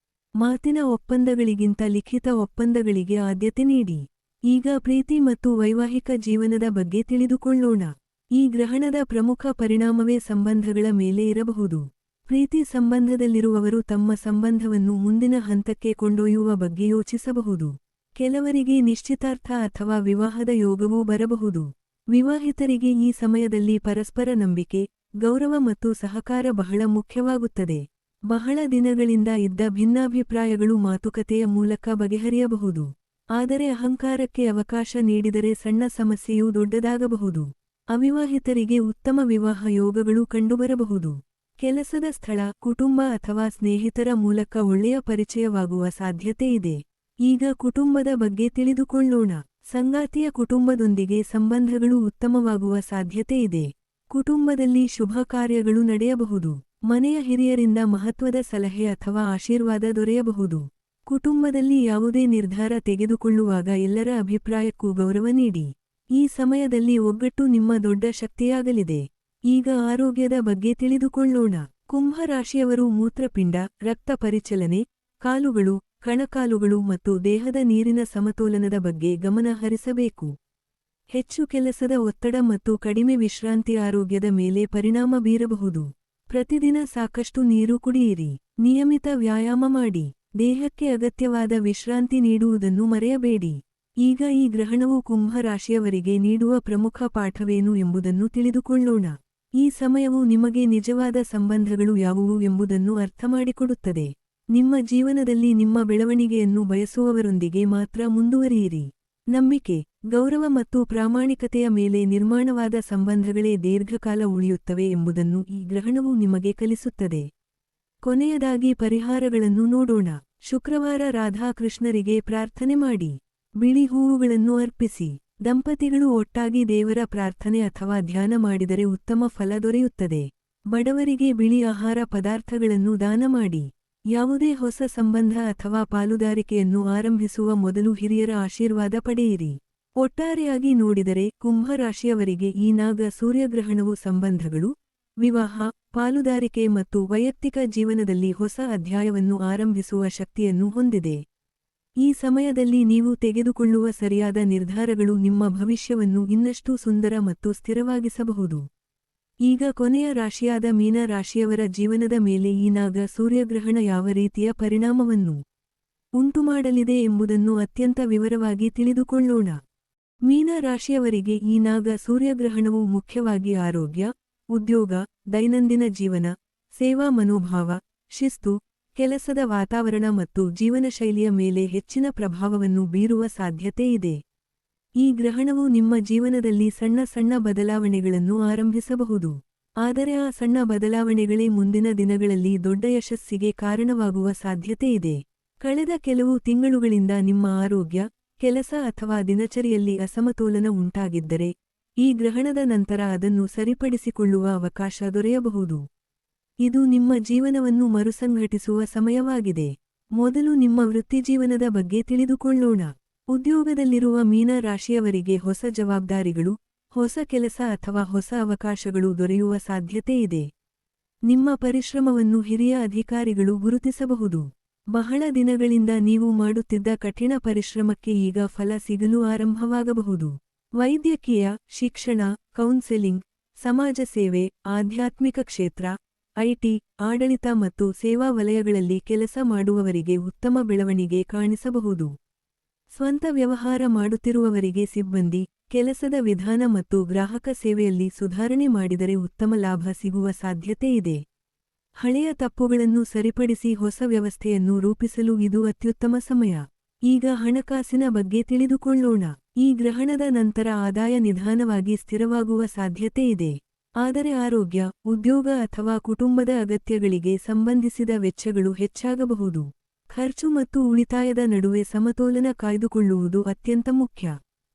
ಮಾತಿನ ಒಪ್ಪಂದಗಳಿಗಿಂತ ಲಿಖಿತ ಒಪ್ಪಂದಗಳಿಗೆ ಆದ್ಯತೆ ನೀಡಿ. ಈಗ ಪ್ರೀತಿ ಮತ್ತು ವೈವಾಹಿಕ ಜೀವನದ ಬಗ್ಗೆ ತಿಳಿದುಕೊಳ್ಳೋಣ. ಈ ಗ್ರಹಣದ ಪ್ರಮುಖ ಪರಿಣಾಮವೇ ಸಂಬಂಧಗಳ ಮೇಲೆ ಇರಬಹುದು. ಪ್ರೀತಿ ಸಂಬಂಧದಲ್ಲಿರುವವರು ತಮ್ಮ ಸಂಬಂಧವನ್ನು ಮುಂದಿನ ಹಂತಕ್ಕೆ ಕೊಂಡೊಯ್ಯುವ ಬಗ್ಗೆ ಯೋಚಿಸಬಹುದು. ಕೆಲವರಿಗೆ ನಿಶ್ಚಿತಾರ್ಥ ಅಥವಾ ವಿವಾಹದ ಯೋಗವೂ ಬರಬಹುದು. ವಿವಾಹಿತರಿಗೆ ಈ ಸಮಯದಲ್ಲಿ ಪರಸ್ಪರ ನಂಬಿಕೆ, ಗೌರವ ಮತ್ತು ಸಹಕಾರ ಬಹಳ ಮುಖ್ಯವಾಗುತ್ತದೆ. ಬಹಳ ದಿನಗಳಿಂದ ಇದ್ದ ಭಿನ್ನಾಭಿಪ್ರಾಯಗಳು ಮಾತುಕತೆಯ ಮೂಲಕ ಬಗೆಹರಿಯಬಹುದು. ಆದರೆ ಅಹಂಕಾರಕ್ಕೆ ಅವಕಾಶ ನೀಡಿದರೆ ಸಣ್ಣ ಸಮಸ್ಯೆಯೂ ದೊಡ್ಡದಾಗಬಹುದು. ಅವಿವಾಹಿತರಿಗೆ ಉತ್ತಮ ವಿವಾಹ ಯೋಗಗಳು ಕಂಡುಬರಬಹುದು. ಕೆಲಸದ ಸ್ಥಳ, ಕುಟುಂಬ ಅಥವಾ ಸ್ನೇಹಿತರ ಮೂಲಕ ಒಳ್ಳೆಯ ಪರಿಚಯವಾಗುವ ಸಾಧ್ಯತೆಯಿದೆ. ಈಗ ಕುಟುಂಬದ ಬಗ್ಗೆ ತಿಳಿದುಕೊಳ್ಳೋಣ. ಸಂಗಾತಿಯ ಕುಟುಂಬದೊಂದಿಗೆ ಸಂಬಂಧಗಳು ಉತ್ತಮವಾಗುವ ಸಾಧ್ಯತೆಯಿದೆ. ಕುಟುಂಬದಲ್ಲಿ ಶುಭ ಕಾರ್ಯಗಳು ನಡೆಯಬಹುದು. ಮನೆಯ ಹಿರಿಯರಿಂದ ಮಹತ್ವದ ಸಲಹೆ ಅಥವಾ ಆಶೀರ್ವಾದ ದೊರೆಯಬಹುದು. ಕುಟುಂಬದಲ್ಲಿ ಯಾವುದೇ ನಿರ್ಧಾರ ತೆಗೆದುಕೊಳ್ಳುವಾಗ ಎಲ್ಲರ ಅಭಿಪ್ರಾಯಕ್ಕೂ ಗೌರವ ನೀಡಿ. ಈ ಸಮಯದಲ್ಲಿ ಒಗ್ಗಟ್ಟು ನಿಮ್ಮ ದೊಡ್ಡ ಶಕ್ತಿಯಾಗಲಿದೆ. ಈಗ ಆರೋಗ್ಯದ ಬಗ್ಗೆ ತಿಳಿದುಕೊಳ್ಳೋಣ. ಕುಂಭ ರಾಶಿಯವರು ಮೂತ್ರಪಿಂಡ, ರಕ್ತ ಪರಿಚಲನೆ, ಕಾಲುಗಳು, ಕಣಕಾಲುಗಳು ಮತ್ತು ದೇಹದ ನೀರಿನ ಸಮತೋಲನದ ಬಗ್ಗೆ ಗಮನ ಹರಿಸಬೇಕು. ಹೆಚ್ಚು ಕೆಲಸದ ಒತ್ತಡ ಮತ್ತು ಕಡಿಮೆ ವಿಶ್ರಾಂತಿ ಆರೋಗ್ಯದ ಮೇಲೆ ಪರಿಣಾಮ ಬೀರಬಹುದು. ಪ್ರತಿದಿನ ಸಾಕಷ್ಟು ನೀರು ಕುಡಿಯಿರಿ. ನಿಯಮಿತ ವ್ಯಾಯಾಮ ಮಾಡಿ. ದೇಹಕ್ಕೆ ಅಗತ್ಯವಾದ ವಿಶ್ರಾಂತಿ ನೀಡುವುದನ್ನು ಮರೆಯಬೇಡಿ. ಈಗ ಈ ಗ್ರಹಣವು ಕುಂಭ ರಾಶಿಯವರಿಗೆ ನೀಡುವ ಪ್ರಮುಖ ಪಾಠವೇನು ಎಂಬುದನ್ನು ತಿಳಿದುಕೊಳ್ಳೋಣ. ಈ ಸಮಯವು ನಿಮಗೆ ನಿಜವಾದ ಸಂಬಂಧಗಳು ಯಾವುವು ಎಂಬುದನ್ನು ಅರ್ಥಮಾಡಿಕೊಡುತ್ತದೆ. ನಿಮ್ಮ ಜೀವನದಲ್ಲಿ ನಿಮ್ಮ ಬೆಳವಣಿಗೆಯನ್ನು ಬಯಸುವವರೊಂದಿಗೆ ಮಾತ್ರ ಮುಂದುವರಿಯಿರಿ. ನಂಬಿಕೆ, ಗೌರವ ಮತ್ತು ಪ್ರಾಮಾಣಿಕತೆಯ ಮೇಲೆ ನಿರ್ಮಾಣವಾದ ಸಂಬಂಧಗಳೇ ದೀರ್ಘಕಾಲ ಉಳಿಯುತ್ತವೆ ಎಂಬುದನ್ನು ಈ ಗ್ರಹಣವು ನಿಮಗೆ ಕಲಿಸುತ್ತದೆ. ಕೊನೆಯದಾಗಿ ಪರಿಹಾರಗಳನ್ನು ನೋಡೋಣ. ಶುಕ್ರವಾರ ರಾಧಾಕೃಷ್ಣರಿಗೆ ಪ್ರಾರ್ಥನೆ ಮಾಡಿ. ಬಿಳಿ ಹೂವುಗಳನ್ನು ಅರ್ಪಿಸಿ. ದಂಪತಿಗಳು ಒಟ್ಟಾಗಿ ದೇವರ ಪ್ರಾರ್ಥನೆ ಅಥವಾ ಧ್ಯಾನ ಮಾಡಿದರೆ ಉತ್ತಮ ಫಲ ದೊರೆಯುತ್ತದೆ. ಬಡವರಿಗೆ ಬಿಳಿ ಆಹಾರ ಪದಾರ್ಥಗಳನ್ನು ದಾನ ಮಾಡಿ. ಯಾವುದೇ ಹೊಸ ಸಂಬಂಧ ಅಥವಾ ಪಾಲುದಾರಿಕೆಯನ್ನು ಆರಂಭಿಸುವ ಮೊದಲು ಹಿರಿಯರ ಆಶೀರ್ವಾದ ಪಡೆಯಿರಿ. ಒಟ್ಟಾರೆಯಾಗಿ ನೋಡಿದರೆ ಕುಂಭ ರಾಶಿಯವರಿಗೆ ಈ ನಾಗ ಸೂರ್ಯಗ್ರಹಣವು ಸಂಬಂಧಗಳು, ವಿವಾಹ, ಪಾಲುದಾರಿಕೆ ಮತ್ತು ವೈಯಕ್ತಿಕ ಜೀವನದಲ್ಲಿ ಹೊಸ ಅಧ್ಯಾಯವನ್ನು ಆರಂಭಿಸುವ ಶಕ್ತಿಯನ್ನು ಹೊಂದಿದೆ. ಈ ಸಮಯದಲ್ಲಿ ನೀವು ತೆಗೆದುಕೊಳ್ಳುವ ಸರಿಯಾದ ನಿರ್ಧಾರಗಳು ನಿಮ್ಮ ಭವಿಷ್ಯವನ್ನು ಇನ್ನಷ್ಟು ಸುಂದರ ಮತ್ತು ಸ್ಥಿರವಾಗಿಸಬಹುದು. ಈಗ ಕೊನೆಯ ರಾಶಿಯಾದ ಮೀನ ರಾಶಿಯವರ ಜೀವನದ ಮೇಲೆ ಈ ನಾಗ ಸೂರ್ಯಗ್ರಹಣ ಯಾವ ರೀತಿಯ ಪರಿಣಾಮವನ್ನು ಉಂಟುಮಾಡಲಿದೆ ಎಂಬುದನ್ನು ಅತ್ಯಂತ ವಿವರವಾಗಿ ತಿಳಿದುಕೊಳ್ಳೋಣ. ಮೀನ ರಾಶಿಯವರಿಗೆ ಈ ನಾಗ ಸೂರ್ಯಗ್ರಹಣವು ಮುಖ್ಯವಾಗಿ ಆರೋಗ್ಯ, ಉದ್ಯೋಗ, ದೈನಂದಿನ ಜೀವನ, ಸೇವಾ ಮನೋಭಾವ, ಶಿಸ್ತು, ಕೆಲಸದ ವಾತಾವರಣ ಮತ್ತು ಜೀವನಶೈಲಿಯ ಮೇಲೆ ಹೆಚ್ಚಿನ ಪ್ರಭಾವವನ್ನು ಬೀರುವ ಸಾಧ್ಯತೆ ಇದೆ. ಈ ಗ್ರಹಣವು ನಿಮ್ಮ ಜೀವನದಲ್ಲಿ ಸಣ್ಣ ಸಣ್ಣ ಬದಲಾವಣೆಗಳನ್ನು ಆರಂಭಿಸಬಹುದು. ಆದರೆ ಆ ಸಣ್ಣ ಬದಲಾವಣೆಗಳೇ ಮುಂದಿನ ದಿನಗಳಲ್ಲಿ ದೊಡ್ಡ ಯಶಸ್ಸಿಗೆ ಕಾರಣವಾಗುವ ಸಾಧ್ಯತೆಯಿದೆ. ಕಳೆದ ಕೆಲವು ತಿಂಗಳುಗಳಿಂದ ನಿಮ್ಮ ಆರೋಗ್ಯ, ಕೆಲಸ ಅಥವಾ ದಿನಚರಿಯಲ್ಲಿ ಅಸಮತೋಲನ ಉಂಟಾಗಿದ್ದರೆ, ಈ ಗ್ರಹಣದ ನಂತರ ಅದನ್ನು ಸರಿಪಡಿಸಿಕೊಳ್ಳುವ ಅವಕಾಶ ದೊರೆಯಬಹುದು. ಇದು ನಿಮ್ಮ ಜೀವನವನ್ನು ಮರುಸಂಘಟಿಸುವ ಸಮಯವಾಗಿದೆ. ಮೊದಲು ನಿಮ್ಮ ವೃತ್ತಿಜೀವನದ ಬಗ್ಗೆ ತಿಳಿದುಕೊಳ್ಳೋಣ. ಉದ್ಯೋಗದಲ್ಲಿರುವ ಮೀನ ರಾಶಿಯವರಿಗೆ ಹೊಸ ಜವಾಬ್ದಾರಿಗಳು, ಹೊಸ ಕೆಲಸ ಅಥವಾ ಹೊಸ ಅವಕಾಶಗಳು ದೊರೆಯುವ ಸಾಧ್ಯತೆಯಿದೆ. ನಿಮ್ಮ ಪರಿಶ್ರಮವನ್ನು ಹಿರಿಯ ಅಧಿಕಾರಿಗಳು ಗುರುತಿಸಬಹುದು. ಬಹಳ ದಿನಗಳಿಂದ ನೀವು ಮಾಡುತ್ತಿದ್ದ ಕಠಿಣ ಪರಿಶ್ರಮಕ್ಕೆ ಈಗ ಫಲ ಸಿಗಲು ಆರಂಭವಾಗಬಹುದು. ವೈದ್ಯಕೀಯ, ಶಿಕ್ಷಣ, ಕೌನ್ಸೆಲಿಂಗ್, ಸಮಾಜ ಸೇವೆ, ಆಧ್ಯಾತ್ಮಿಕ ಕ್ಷೇತ್ರ, ಐಟಿ, ಆಡಳಿತ ಮತ್ತು ಸೇವಾ ವಲಯಗಳಲ್ಲಿ ಕೆಲಸ ಮಾಡುವವರಿಗೆ ಉತ್ತಮ ಬೆಳವಣಿಗೆ ಕಾಣಿಸಬಹುದು. ಸ್ವಂತ ವ್ಯವಹಾರ ಮಾಡುತ್ತಿರುವವರಿಗೆ ಸಿಬ್ಬಂದಿ, ಕೆಲಸದ ವಿಧಾನ ಮತ್ತು ಗ್ರಾಹಕ ಸೇವೆಯಲ್ಲಿ ಸುಧಾರಣೆ ಮಾಡಿದರೆ ಉತ್ತಮ ಲಾಭ ಸಿಗುವ ಸಾಧ್ಯತೆಯಿದೆ. ಹಳೆಯ ತಪ್ಪುಗಳನ್ನು ಸರಿಪಡಿಸಿ ಹೊಸ ವ್ಯವಸ್ಥೆಯನ್ನು ರೂಪಿಸಲು ಇದು ಅತ್ಯುತ್ತಮ ಸಮಯ. ಈಗ ಹಣಕಾಸಿನ ಬಗ್ಗೆ ತಿಳಿದುಕೊಳ್ಳೋಣ. ಈ ಗ್ರಹಣದ ನಂತರ ಆದಾಯ ನಿಧಾನವಾಗಿ ಸ್ಥಿರವಾಗುವ ಸಾಧ್ಯತೆಯಿದೆ. ಆದರೆ ಆರೋಗ್ಯ, ಉದ್ಯೋಗ ಅಥವಾ ಕುಟುಂಬದ ಅಗತ್ಯಗಳಿಗೆ ಸಂಬಂಧಿಸಿದ ವೆಚ್ಚಗಳು ಹೆಚ್ಚಾಗಬಹುದು. ಖರ್ಚು ಮತ್ತು ಉಳಿತಾಯದ ನಡುವೆ ಸಮತೋಲನ ಕಾಯ್ದುಕೊಳ್ಳುವುದು ಅತ್ಯಂತ ಮುಖ್ಯ.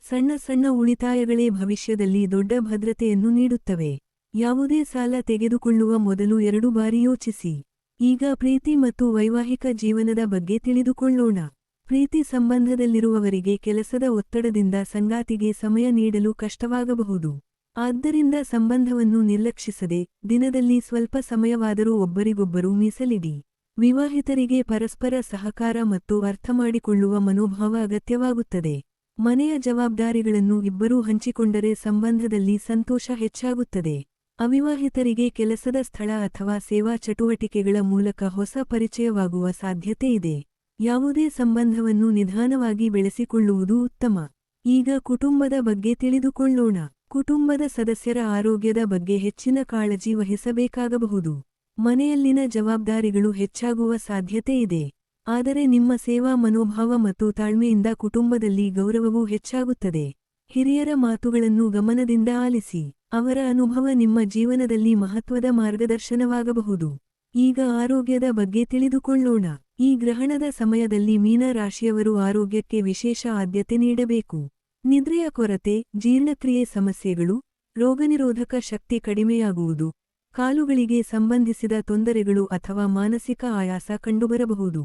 ಸಣ್ಣ ಸಣ್ಣ ಉಳಿತಾಯಗಳೇ ಭವಿಷ್ಯದಲ್ಲಿ ದೊಡ್ಡ ಭದ್ರತೆಯನ್ನು ನೀಡುತ್ತವೆ. ಯಾವುದೇ ಸಾಲ ತೆಗೆದುಕೊಳ್ಳುವ ಮೊದಲು 2 ಬಾರಿ ಯೋಚಿಸಿ. ಈಗ ಪ್ರೀತಿ ಮತ್ತು ವೈವಾಹಿಕ ಜೀವನದ ಬಗ್ಗೆ ತಿಳಿದುಕೊಳ್ಳೋಣ. ಪ್ರೀತಿ ಸಂಬಂಧದಲ್ಲಿರುವವರಿಗೆ ಕೆಲಸದ ಒತ್ತಡದಿಂದ ಸಂಗಾತಿಗೆ ಸಮಯ ನೀಡಲು ಕಷ್ಟವಾಗಬಹುದು. ಆದ್ದರಿಂದ ಸಂಬಂಧವನ್ನು ನಿರ್ಲಕ್ಷಿಸದೆ, ದಿನದಲ್ಲಿ ಸ್ವಲ್ಪ ಸಮಯವಾದರೂ ಒಬ್ಬರಿಗೊಬ್ಬರು ಮೀಸಲಿಡಿ. ವಿವಾಹಿತರಿಗೆ ಪರಸ್ಪರ ಸಹಕಾರ ಮತ್ತು ಅರ್ಥಮಾಡಿಕೊಳ್ಳುವ ಮನೋಭಾವ ಅಗತ್ಯವಾಗುತ್ತದೆ. ಮನೆಯ ಜವಾಬ್ದಾರಿಗಳನ್ನು ಇಬ್ಬರೂ ಹಂಚಿಕೊಂಡರೆ ಸಂಬಂಧದಲ್ಲಿ ಸಂತೋಷ ಹೆಚ್ಚಾಗುತ್ತದೆ. ಅವಿವಾಹಿತರಿಗೆ ಕೆಲಸದ ಸ್ಥಳ ಅಥವಾ ಸೇವಾ ಚಟುವಟಿಕೆಗಳ ಮೂಲಕ ಹೊಸ ಪರಿಚಯವಾಗುವ ಸಾಧ್ಯತೆಯಿದೆ. ಯಾವುದೇ ಸಂಬಂಧವನ್ನು ನಿಧಾನವಾಗಿ ಬೆಳೆಸಿಕೊಳ್ಳುವುದು ಉತ್ತಮ. ಈಗ ಕುಟುಂಬದ ಬಗ್ಗೆ ತಿಳಿದುಕೊಳ್ಳೋಣ. ಕುಟುಂಬದ ಸದಸ್ಯರ ಆರೋಗ್ಯದ ಬಗ್ಗೆ ಹೆಚ್ಚಿನ ಕಾಳಜಿ ವಹಿಸಬೇಕಾಗಬಹುದು. ಮನೆಯಲ್ಲಿನ ಜವಾಬ್ದಾರಿಗಳು ಹೆಚ್ಚಾಗುವ ಸಾಧ್ಯತೆಯಿದೆ. ಆದರೆ ನಿಮ್ಮ ಸೇವಾ ಮನೋಭಾವ ಮತ್ತು ತಾಳ್ಮೆಯಿಂದ ಕುಟುಂಬದಲ್ಲಿ ಗೌರವವೂ ಹೆಚ್ಚಾಗುತ್ತದೆ. ಹಿರಿಯರ ಮಾತುಗಳನ್ನು ಗಮನದಿಂದ ಆಲಿಸಿ. ಅವರ ಅನುಭವ ನಿಮ್ಮ ಜೀವನದಲ್ಲಿ ಮಹತ್ವದ ಮಾರ್ಗದರ್ಶನವಾಗಬಹುದು. ಈಗ ಆರೋಗ್ಯದ ಬಗ್ಗೆ ತಿಳಿದುಕೊಳ್ಳೋಣ. ಈ ಗ್ರಹಣದ ಸಮಯದಲ್ಲಿ ಮೀನ ರಾಶಿಯವರು ಆರೋಗ್ಯಕ್ಕೆ ವಿಶೇಷ ಆದ್ಯತೆ ನೀಡಬೇಕು. ನಿದ್ರೆಯ ಕೊರತೆ, ಜೀರ್ಣಕ್ರಿಯೆ ಸಮಸ್ಯೆಗಳು, ರೋಗನಿರೋಧಕ ಶಕ್ತಿ ಕಡಿಮೆಯಾಗುವುದು, ಕಾಲುಗಳಿಗೆ ಸಂಬಂಧಿಸಿದ ತೊಂದರೆಗಳು ಅಥವಾ ಮಾನಸಿಕ ಆಯಾಸ ಕಂಡುಬರಬಹುದು.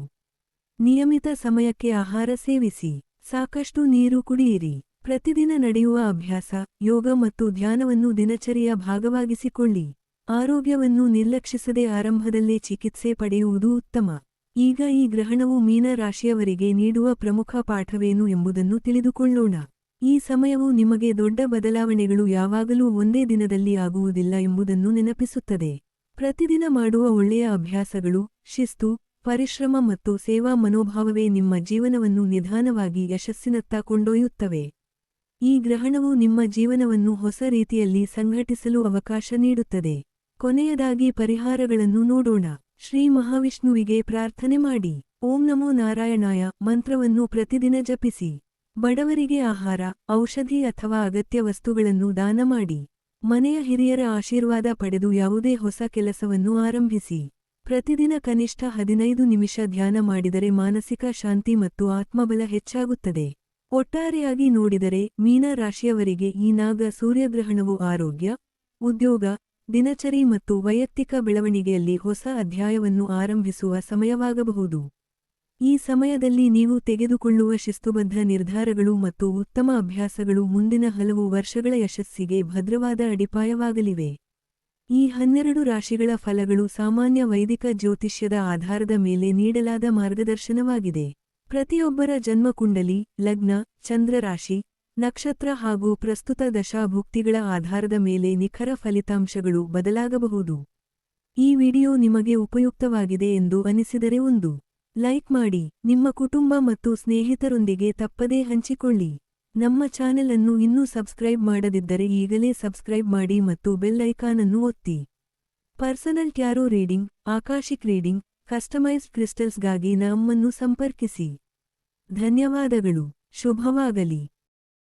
ನಿಯಮಿತ ಸಮಯಕ್ಕೆ ಆಹಾರ ಸೇವಿಸಿ. ಸಾಕಷ್ಟು ನೀರು ಕುಡಿಯಿರಿ. ಪ್ರತಿದಿನ ನಡೆಯುವ ಅಭ್ಯಾಸ, ಯೋಗ ಮತ್ತು ಧ್ಯಾನವನ್ನು ದಿನಚರಿಯ ಭಾಗವಾಗಿಸಿಕೊಳ್ಳಿ. ಆರೋಗ್ಯವನ್ನು ನಿರ್ಲಕ್ಷಿಸದೆ ಆರಂಭದಲ್ಲೇ ಚಿಕಿತ್ಸೆ ಪಡೆಯುವುದು ಉತ್ತಮ. ಈಗ ಈ ಗ್ರಹಣವು ಮೀನ ರಾಶಿಯವರಿಗೆ ನೀಡುವ ಪ್ರಮುಖ ಪಾಠವೇನು ಎಂಬುದನ್ನು ತಿಳಿದುಕೊಳ್ಳೋಣ. ಈ ಸಮಯವು ನಿಮಗೆ ದೊಡ್ಡ ಬದಲಾವಣೆಗಳು ಯಾವಾಗಲೂ ಒಂದೇ ದಿನದಲ್ಲಿ ಆಗುವುದಿಲ್ಲ ಎಂಬುದನ್ನು ನೆನಪಿಸುತ್ತದೆ. ಪ್ರತಿದಿನ ಮಾಡುವ ಒಳ್ಳೆಯ ಅಭ್ಯಾಸಗಳು, ಶಿಸ್ತು, ಪರಿಶ್ರಮ ಮತ್ತು ಸೇವಾ ಮನೋಭಾವವೇ ನಿಮ್ಮ ಜೀವನವನ್ನು ನಿಧಾನವಾಗಿ ಯಶಸ್ಸಿನತ್ತ ಕೊಂಡೊಯ್ಯುತ್ತವೆ. ಈ ಗ್ರಹಣವು ನಿಮ್ಮ ಜೀವನವನ್ನು ಹೊಸ ರೀತಿಯಲ್ಲಿ ಸಂಘಟಿಸಲು ಅವಕಾಶ ನೀಡುತ್ತದೆ. ಕೊನೆಯದಾಗಿ ಪರಿಹಾರಗಳನ್ನು ನೋಡೋಣ. ಶ್ರೀ ಮಹಾವಿಷ್ಣುವಿಗೆ ಪ್ರಾರ್ಥನೆ ಮಾಡಿ. ಓಂ ನಮೋ ನಾರಾಯಣಾಯ ಮಂತ್ರವನ್ನು ಪ್ರತಿದಿನ ಜಪಿಸಿ. ಬಡವರಿಗೆ ಆಹಾರ, ಔಷಧಿ ಅಥವಾ ಅಗತ್ಯ ವಸ್ತುಗಳನ್ನು ದಾನ ಮಾಡಿ. ಮನೆಯ ಹಿರಿಯರ ಆಶೀರ್ವಾದ ಪಡೆದು ಯಾವುದೇ ಹೊಸ ಕೆಲಸವನ್ನು ಆರಂಭಿಸಿ. ಪ್ರತಿದಿನ ಕನಿಷ್ಠ 15 ನಿಮಿಷ ಧ್ಯಾನ ಮಾಡಿದರೆ ಮಾನಸಿಕ ಶಾಂತಿ ಮತ್ತು ಆತ್ಮಬಲ ಹೆಚ್ಚಾಗುತ್ತದೆ. ಒಟ್ಟಾರೆಯಾಗಿ ನೋಡಿದರೆ ಮೀನ ರಾಶಿಯವರಿಗೆ ಈ ನಾಗ ಸೂರ್ಯಗ್ರಹಣವು ಆರೋಗ್ಯ, ಉದ್ಯೋಗ, ದಿನಚರಿ ಮತ್ತು ವೈಯಕ್ತಿಕ ಬೆಳವಣಿಗೆಯಲ್ಲಿ ಹೊಸ ಅಧ್ಯಾಯವನ್ನು ಆರಂಭಿಸುವ ಸಮಯವಾಗಬಹುದು. ಈ ಸಮಯದಲ್ಲಿ ನೀವು ತೆಗೆದುಕೊಳ್ಳುವ ಶಿಸ್ತುಬದ್ಧ ನಿರ್ಧಾರಗಳು ಮತ್ತು ಉತ್ತಮ ಅಭ್ಯಾಸಗಳು ಮುಂದಿನ ಹಲವು ವರ್ಷಗಳ ಯಶಸ್ಸಿಗೆ ಭದ್ರವಾದ ಅಡಿಪಾಯವಾಗಲಿವೆ. ಈ 12 ರಾಶಿಗಳ ಫಲಗಳು ಸಾಮಾನ್ಯ ವೈದಿಕ ಜ್ಯೋತಿಷ್ಯದ ಆಧಾರದ ಮೇಲೆ ನೀಡಲಾದ ಮಾರ್ಗದರ್ಶನವಾಗಿದೆ. ಪ್ರತಿಯೊಬ್ಬರ ಜನ್ಮಕುಂಡಲಿ, ಲಗ್ನ, ಚಂದ್ರರಾಶಿ, ನಕ್ಷತ್ರ ಹಾಗೂ ಪ್ರಸ್ತುತ ದಶಾಭುಕ್ತಿಗಳ ಆಧಾರದ ಮೇಲೆ ನಿಖರ ಫಲಿತಾಂಶಗಳು ಬದಲಾಗಬಹುದು. ಈ ವಿಡಿಯೋ ನಿಮಗೆ ಉಪಯುಕ್ತವಾಗಿದೆ ಎಂದು ಅನಿಸಿದರೆ ಒಂದು ಲೈಕ್ ಮಾಡಿ. ನಿಮ್ಮ ಕುಟುಂಬ ಮತ್ತು ಸ್ನೇಹಿತರೊಂದಿಗೆ ತಪ್ಪದೇ ಹಂಚಿಕೊಳ್ಳಿ. ನಮ್ಮ ಚಾನೆಲ್ ಅನ್ನು ಇನ್ನೂ ಸಬ್ಸ್ಕ್ರೈಬ್ ಮಾಡದಿದ್ದರೆ ಈಗಲೇ ಸಬ್ಸ್ಕ್ರೈಬ್ ಮಾಡಿ ಮತ್ತು ಬೆಲ್ ಐಕಾನ್ ಅನ್ನು ಒತ್ತಿ. Personal tarot reading, akashic reading, customised ಕ್ರಿಸ್ಟಲ್ಸ್ಗಾಗಿ ನಮ್ಮನ್ನು ಸಂಪರ್ಕಿಸಿ. ಧನ್ಯವಾದಗಳು. ಶುಭವಾಗಲಿ.